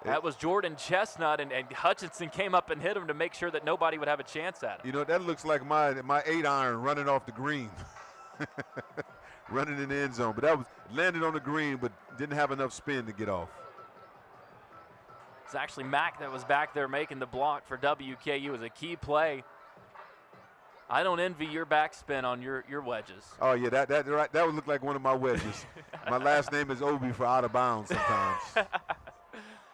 That was Jordan Chestnut, and Hutchinson came up and hit him to make sure that nobody would have a chance at it. You know, that looks like my 8-iron running off the green. Running in the end zone. But that was landed on the green, but didn't have enough spin to get off. It's actually Mack that was back there making the block for WKU. It was a key play. I don't envy your backspin on your wedges. Oh, yeah, that would look like one of my wedges. My last name is Obi for out of bounds sometimes.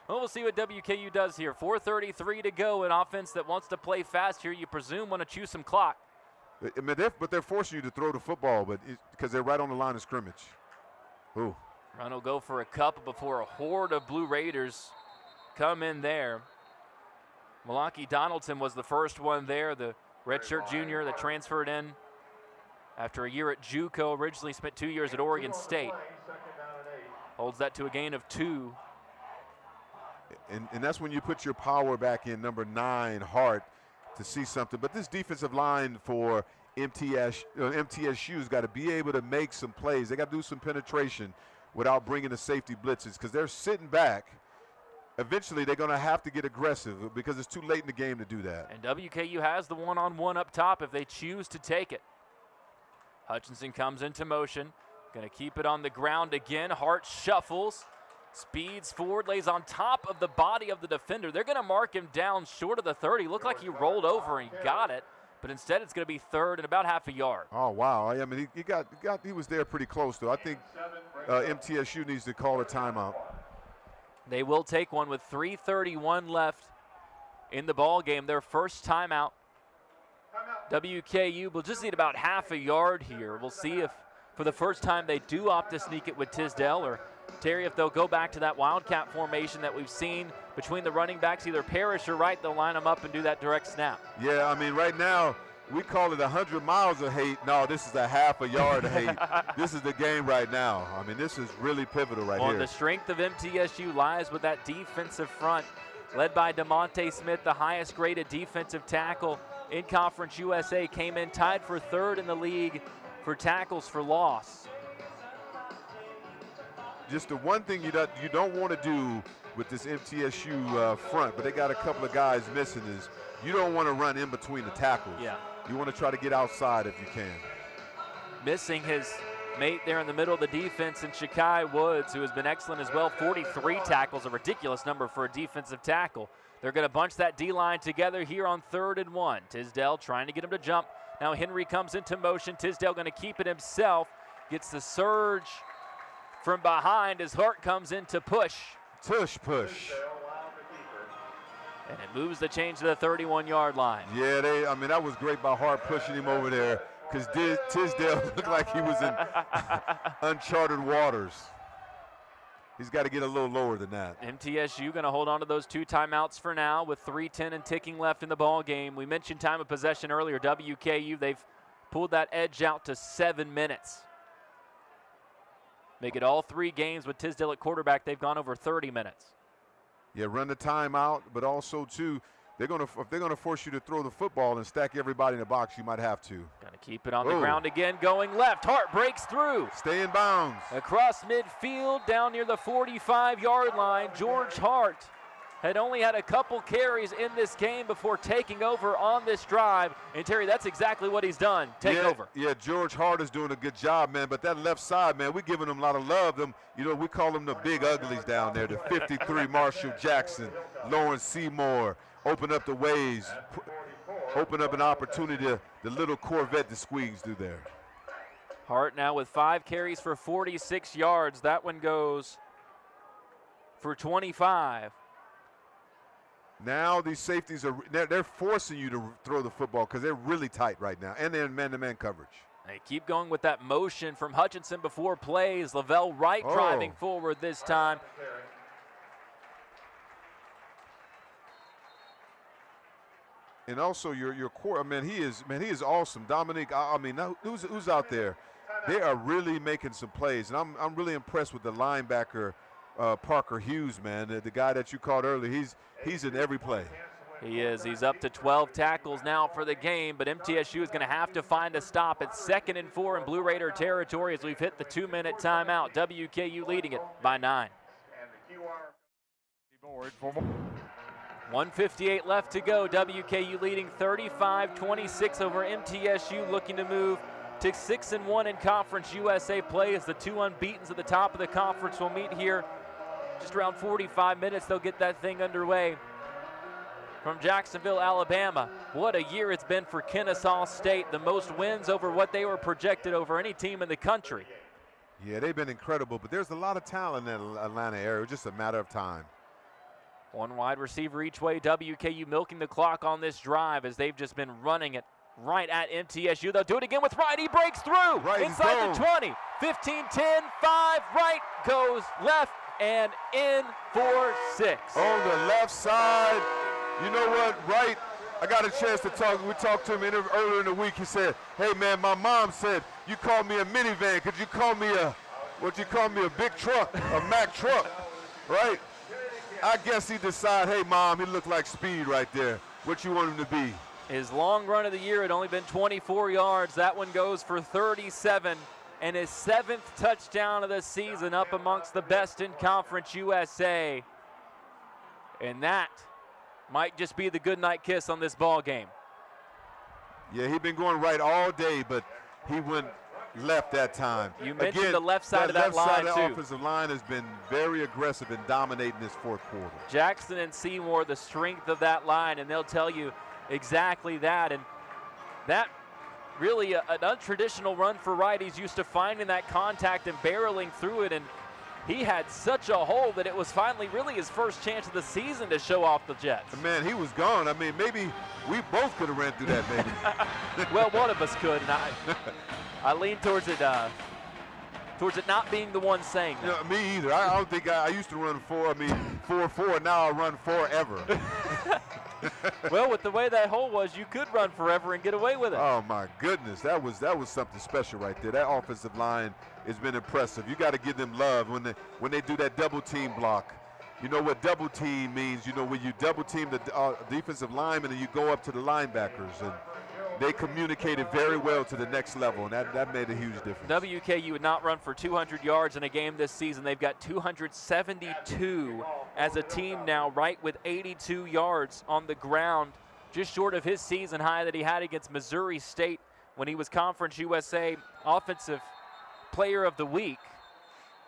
Well, we'll see what WKU does here. 4:33 to go. An offense that wants to play fast here, you presume, want to chew some clock. I mean, but they're forcing you to throw the football, but because they're right on the line of scrimmage. Ooh. Run will go for a couple before a horde of Blue Raiders come in there. Malaki Donaldson was the first one there, the redshirt junior that transferred in after a year at JUCO. Originally spent 2 years at Oregon State. Holds that to a gain of 2. And that's when you put your power back in, number 9, Hart, to see something. But this defensive line for MTSU's got to be able to make some plays. They got to do some penetration without bringing the safety blitzes because they're sitting back. Eventually, they're going to have to get aggressive because it's too late in the game to do that. And WKU has the one-on-one up top if they choose to take it. Hutchinson comes into motion. Going to keep it on the ground again. Hart shuffles. Speeds forward, lays on top of the body of the defender. They're going to mark him down short of the 30. Looked like he rolled over and got it, but instead it's going to be 3rd and about half a yard. Oh, wow. I mean, he was there pretty close, though. I think MTSU needs to call a timeout. They will take one with 3:31 left in the ball game. Their first timeout. WKU will just need about half a yard here. We'll see if for the first time they do opt to sneak it with Tisdale, or Terry, if they'll go back to that Wildcat formation that we've seen between the running backs, either Parrish or Wright, they'll line them up and do that direct snap. Yeah, I mean, right now, we call it 100 miles of hate. No, this is a half a yard of hate. This is the game right now. I mean, this is really pivotal right here. The strength of MTSU lies with that defensive front, led by DeMonte Smith, the highest graded defensive tackle in Conference USA, came in tied for 3rd in the league for tackles for loss. Just the one thing you don't want to do with this MTSU front, but they got a couple of guys missing, is you don't want to run in between the tackles. Yeah. You want to try to get outside if you can. Missing his mate there in the middle of the defense in Shakai Woods, who has been excellent as well. 43 tackles, a ridiculous number for a defensive tackle. They're going to bunch that D-line together here on 3rd and 1. Tisdale trying to get him to jump. Now Henry comes into motion. Tisdale going to keep it himself. Gets the surge from behind as Hart comes in to push. Push. And it moves the change to the 31-yard line. Yeah, that was great by Hart pushing him over there, because Tisdale looked like he was in uncharted waters. He's got to get a little lower than that. MTSU going to hold on to those 2 timeouts for now with 3:10 and ticking left in the ball game. We mentioned time of possession earlier. WKU, they've pulled that edge out to 7 minutes. Make it all 3 games with Tisdale at quarterback. They've gone over 30 minutes. Yeah, run the timeout, but also, too, if they're gonna force you to throw the football and stack everybody in the box, you might have to. Gonna keep it on the ground again, going left. Hart breaks through. Stay in bounds. Across midfield, down near the 45-yard line. George Hart had only had a couple carries in this game before taking over on this drive. And Terry, that's exactly what he's done, take over. Yeah, George Hart is doing a good job, man. But that left side, man, we're giving them a lot of love. We call them the big uglies down there. The 53 Marshall Jackson, Lawrence Seymour, open up the ways, open up an opportunity to the little Corvette to squeeze through there. Hart now with 5 carries for 46 yards. That one goes for 25. Now these safeties they're forcing you to throw the football because they're really tight right now, and they're in man-to-man coverage. They keep going with that motion from Hutchinson before plays. Lavelle Wright driving forward this time. And also your core, he is awesome. Dominique, who's out there? They are really making some plays, and I'm really impressed with the linebacker Parker Hughes, man. The guy that you called earlier, he's in every play. He is. He's up to 12 tackles now for the game, but MTSU is going to have to find a stop. It's 2nd and 4 in Blue Raider territory as we've hit the 2-minute timeout. WKU leading it by 9. 1:58 left to go. WKU leading 35-26 over MTSU, looking to move to 6-1 in Conference USA play as the 2 unbeatens at the top of the conference will meet here. Just around 45 minutes, they'll get that thing underway. From Jacksonville, Alabama, what a year it's been for Kennesaw State. The most wins over what they were projected over any team in the country. Yeah, they've been incredible, but there's a lot of talent in the Atlanta area. It's just a matter of time. 1 wide receiver each way. WKU milking the clock on this drive as they've just been running it right at MTSU. They'll do it again with Wright. He breaks through inside the 20. 15, 10, 5. Wright goes left and in for 6. On the left side. You know what, Wright, I got a chance to talk. We talked to him earlier in the week. He said, hey, man, my mom said, you called me a minivan. Could you call me a big truck, a Mack truck, right? I guess he decided, hey, Mom, he looked like speed right there. What you want him to be? His long run of the year had only been 24 yards. That one goes for 37, and his 7th touchdown of the season, up amongst the best in Conference USA. And that might just be the goodnight kiss on this ball game. Yeah, he's been going right all day, but he went left that time. You mentioned the left side of that line, too. The left side of the offensive line has been very aggressive in dominating this 4th quarter. Jackson and Seymour, the strength of that line, and they'll tell you exactly that. And that really an untraditional run for Wright. He's used to finding that contact and barreling through it, and he had such a hole that it was finally really his first chance of the season to show off the Jets. Man, he was gone. Maybe we both could have ran through that, maybe. Well, one of us could, and I lean towards it not being the one saying that. Me either. I don't think I used to run 4-4. Now I run forever. Well, with the way that hole was, you could run forever and get away with it. Oh my goodness, that was something special right there. That offensive line has been impressive. You got to give them love when they do that double team block. You know what double team means? You know, when you double team the defensive lineman and you go up to the linebackers, and they communicated very well to the next level, and that made a huge difference. WKU would not run for 200 yards in a game this season. They've got 272 as a team now, right, with 82 yards on the ground, just short of his season high that he had against Missouri State when he was Conference USA Offensive Player of the Week.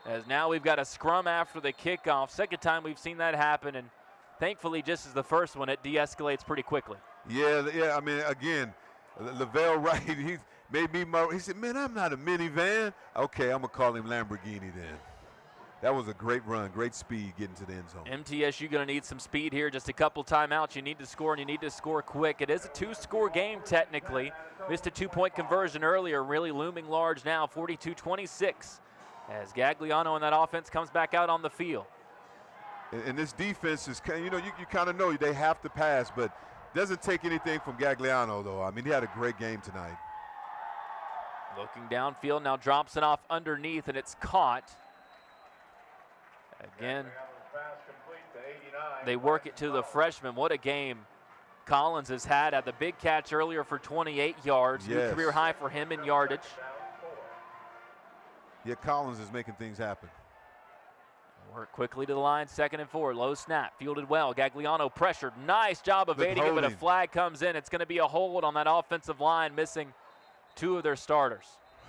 As now we've got a scrum after the kickoff. 2nd time we've seen that happen, and thankfully, just as the first one, it de-escalates pretty quickly. Yeah, again, Lavelle Wright, he made me he said, man, I'm not a minivan. Okay, I'm going to call him Lamborghini then. That was a great run, great speed getting to the end zone. MTSU going to need some speed here, just a couple timeouts. You need to score, and you need to score quick. It is a 2-score game technically. Missed a 2-point conversion earlier, really looming large now, 42-26, as Gagliano and that offense comes back out on the field. And this defense is, you kind of know they have to pass, but doesn't take anything from Gagliano, though. He had a great game tonight. Looking downfield, now drops it off underneath, and it's caught. Again, they work it to the freshman. What a game Collins has had the big catch earlier for 28 yards. New career high for him in yardage. Yeah, Collins is making things happen. Work quickly to the line, 2nd and 4. Low snap, fielded well. Gagliano pressured. Nice job evading it, but a flag comes in. It's going to be a hold on that offensive line, missing 2 of their starters.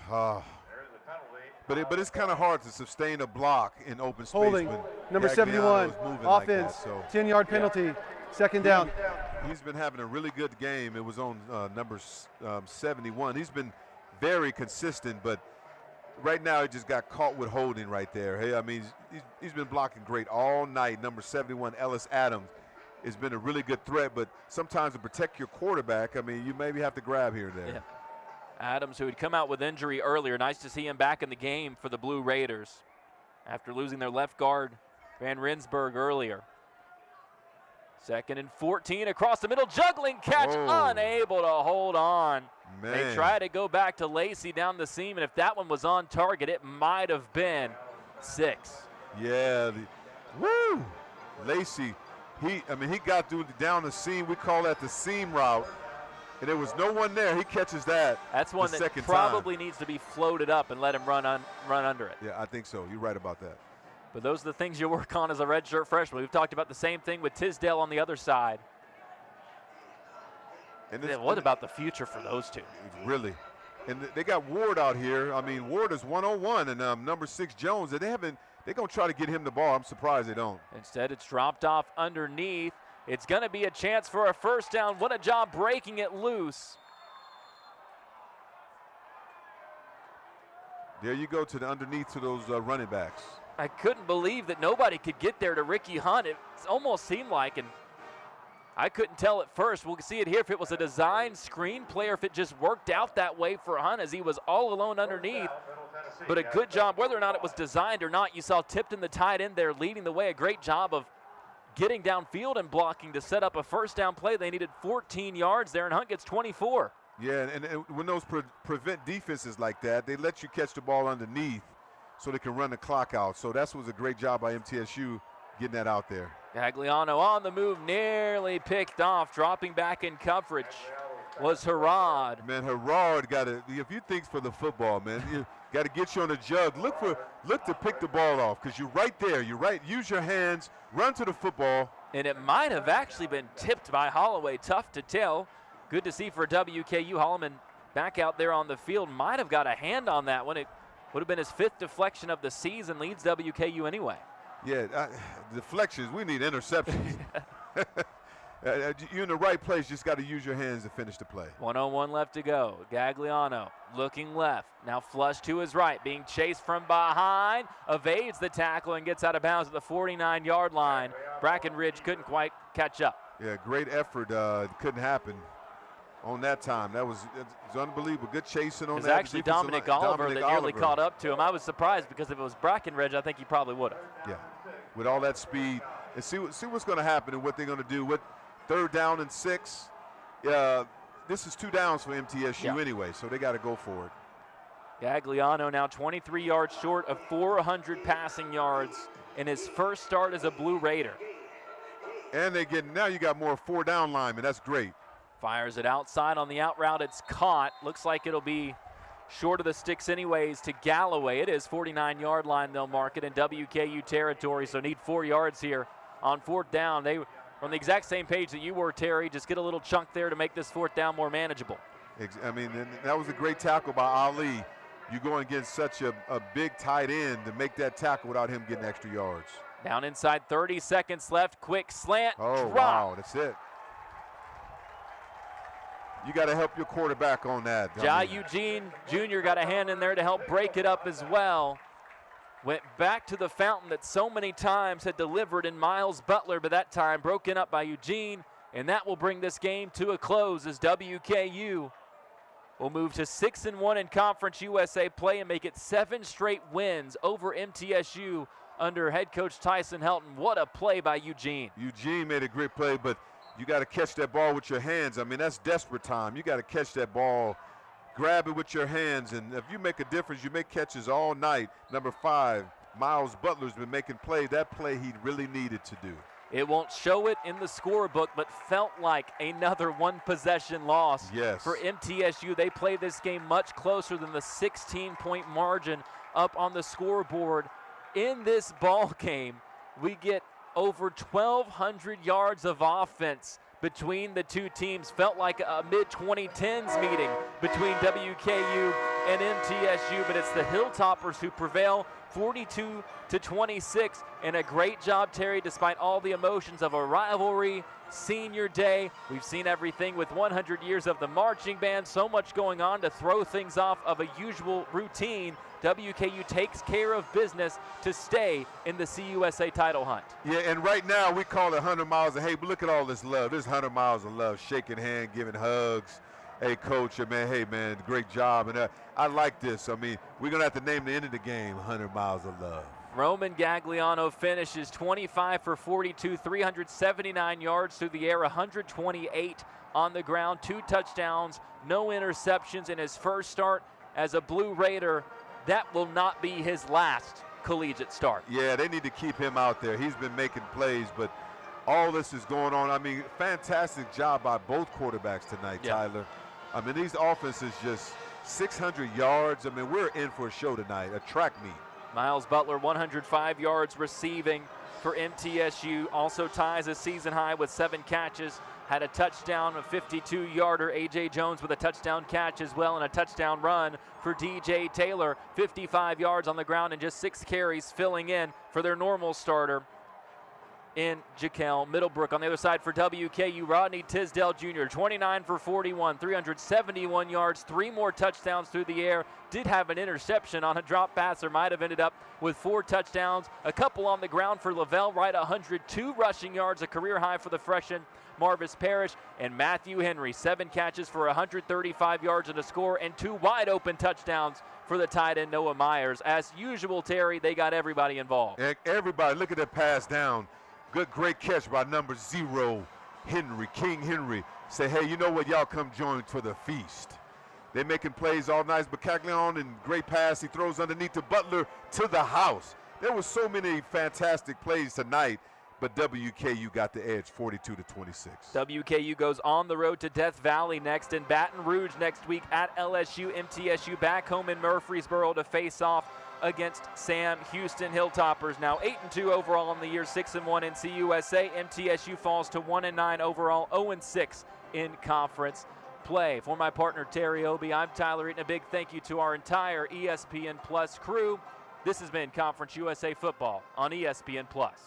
But it's kind of hard to sustain a block in open space. Holding, number 71, offense, like 10-yard penalty, 2nd down. He's been having a really good game. It was on number 71. He's been very consistent, but right now he just got caught with holding right there. Hey, I mean, he's been blocking great all night. Number 71, Ellis Adams, has been a really good threat, but sometimes to protect your quarterback, I mean, you maybe have to grab here and there. Yeah. Adams, who had come out with injury earlier, nice to see him back in the game for the Blue Raiders after losing their left guard, Van Rensburg, earlier. 2nd and 14 across the middle, juggling catch, unable to hold on. Man. They try to go back to Lacey down the seam, and if that one was on target, it might have been 6. Yeah, Lacey, he got down the seam. We call that the seam route. And there was no one there. He catches that. That's one that probably needs to be floated up and let him run under it. Yeah, I think so. You're right about that. But those are the things you work on as a redshirt freshman. We've talked about the same thing with Tisdale on the other side. And what about the future for those two? Really. And they got Ward out here. I mean, Ward is 101, and number 6 Jones. And they're going to try to get him the ball. I'm surprised they don't. Instead, it's dropped off underneath. It's going to be a chance for a 1st down. What a job breaking it loose. There you go to the underneath to those running backs. I couldn't believe that nobody could get there to Ricky Hunt. It almost seemed like, and I couldn't tell at first. We'll see it here if it was a design screenplay or if it just worked out that way for Hunt as he was all alone underneath. But a good job, whether or not it was designed or not. You saw Tipton, the tight end there, leading the way. A great job of getting downfield and blocking to set up a 1st down play. They needed 14 yards there, and Hunt gets 24. Yeah, and when those prevent defenses like that, they let you catch the ball underneath so they can run the clock out. So that was a great job by MTSU getting that out there. Gagliano on the move, nearly picked off. Dropping back in coverage was Harrod. Man, Harrod got a few things for the football, man. You got to get you on the jug. Look to pick the ball off because you're right there. You're right. Use your hands. Run to the football. And it might have actually been tipped by Holloway. Tough to tell. Good to see for WKU. Holloman back out there on the field. Might have got a hand on that one. It would have been his 5th deflection of the season. Leads WKU anyway. Yeah, deflections. We need interceptions. You're in the right place. Just got to use your hands to finish the play. 1:01 left to go. Gagliano looking left. Now flush to his right. Being chased from behind. Evades the tackle and gets out of bounds at the 49-yard line. Brackenridge couldn't quite catch up. Yeah, great effort. Couldn't happen on that time. It was unbelievable. Good chasing on that. It was actually Dominic Oliver that nearly caught up to him. I was surprised because if it was Brackenridge, I think he probably would have. Yeah, with all that speed. And see what's going to happen and what they're going to do. With 3rd down and 6, this is 2 downs for MTSU anyway, so they got to go for it. Gagliano now 23 yards short of 400 passing yards in his first start as a Blue Raider. And now you got more 4-down linemen. That's great. Fires it outside on the out route. It's caught. Looks like it'll be short of the sticks anyways to Galloway. It is 49-yard line. They'll mark it in WKU territory, so need 4 yards here on 4th down. They were on the exact same page that you were, Terry. Just get a little chunk there to make this 4th down more manageable. I mean, that was a great tackle by Ali. You're going against such a big tight end to make that tackle without him getting extra yards. Down inside, 30 seconds left. Quick slant. Oh, drop. Wow, that's it. You got to help your quarterback on that. Ja Eugene Jr. got a hand in there to help break it up as well. Went back to the fountain that so many times had delivered in Miles Butler, but that time broken up by Eugene, and that will bring this game to a close as WKU will move to 6-1 in Conference USA play and make it 7 straight wins over MTSU under head coach Tyson Helton. What a play by Eugene. Eugene made a great play, but you got to catch that ball with your hands. I mean, that's desperate time. You got to catch that ball, grab it with your hands, and if you make a difference, you make catches all night. Number 5, Miles Butler's been making plays. That play he really needed to do. It won't show it in the scorebook, but felt like another one-possession loss for MTSU. They played this game much closer than the 16-point margin up on the scoreboard. In this ball game, we get over 1,200 yards of offense between the two teams. Felt like a mid-2010s meeting between WKU and MTSU, but it's the Hilltoppers who prevail 42-26, and a great job, Terry, despite all the emotions of a rivalry, senior day. We've seen everything with 100 years of the marching band, so much going on to throw things off of a usual routine. WKU takes care of business to stay in the CUSA title hunt. Yeah, and right now we call it 100 miles of hate, but look at all this love. There's 100 miles of love, shaking hands, giving hugs. Hey, coach, man, hey, man, great job. And I like this. I mean, we're going to have to name the end of the game 100 miles of love. Roman Gagliano finishes 25 for 42, 379 yards through the air, 128 on the ground, 2 touchdowns, no interceptions in his first start as a Blue Raider. That will not be his last collegiate start. Yeah, they need to keep him out there. He's been making plays, but all this is going on. I mean, fantastic job by both quarterbacks tonight, Tyler. I mean, these offenses just 600 yards. I mean, we're in for a show tonight, a track meet. Miles Butler, 105 yards receiving for MTSU. Also ties a season high with 7 catches. Had a touchdown, a 52-yarder. A.J. Jones with a touchdown catch as well, and a touchdown run for D.J. Taylor. 55 yards on the ground and just 6 carries, filling in for their normal starter in Jaquel Middlebrook. On the other side for WKU, Rodney Tisdale Jr., 29 for 41, 371 yards, 3 more touchdowns through the air. Did have an interception on a drop pass, or might have ended up with 4 touchdowns. A couple on the ground for Lavelle Wright, 102 rushing yards, a career high for the freshman Marvis Parrish. And Matthew Henry, 7 catches for 135 yards and a score, and 2 wide open touchdowns for the tight end Noah Myers. As usual, Terry, they got everybody involved. Everybody, look at that pass down. Good, great catch by number 0, Henry, King Henry. Say, hey, you know what? Y'all come join for the feast. They're making plays all nice, but Caglione, and great pass. He throws underneath to Butler to the house. There were so many fantastic plays tonight, but WKU got the edge, 42-26. WKU goes on the road to Death Valley next, in Baton Rouge next week at LSU. MTSU back home in Murfreesboro to face off against Sam Houston. Hilltoppers now 8-2 overall in the year, 6-1 in CUSA. MTSU falls to 1-9 overall, 0-6 in conference play. For my partner Terry Obie, I'm Tyler Eaton. A big thank you to our entire ESPN Plus crew. This has been Conference USA Football on ESPN Plus.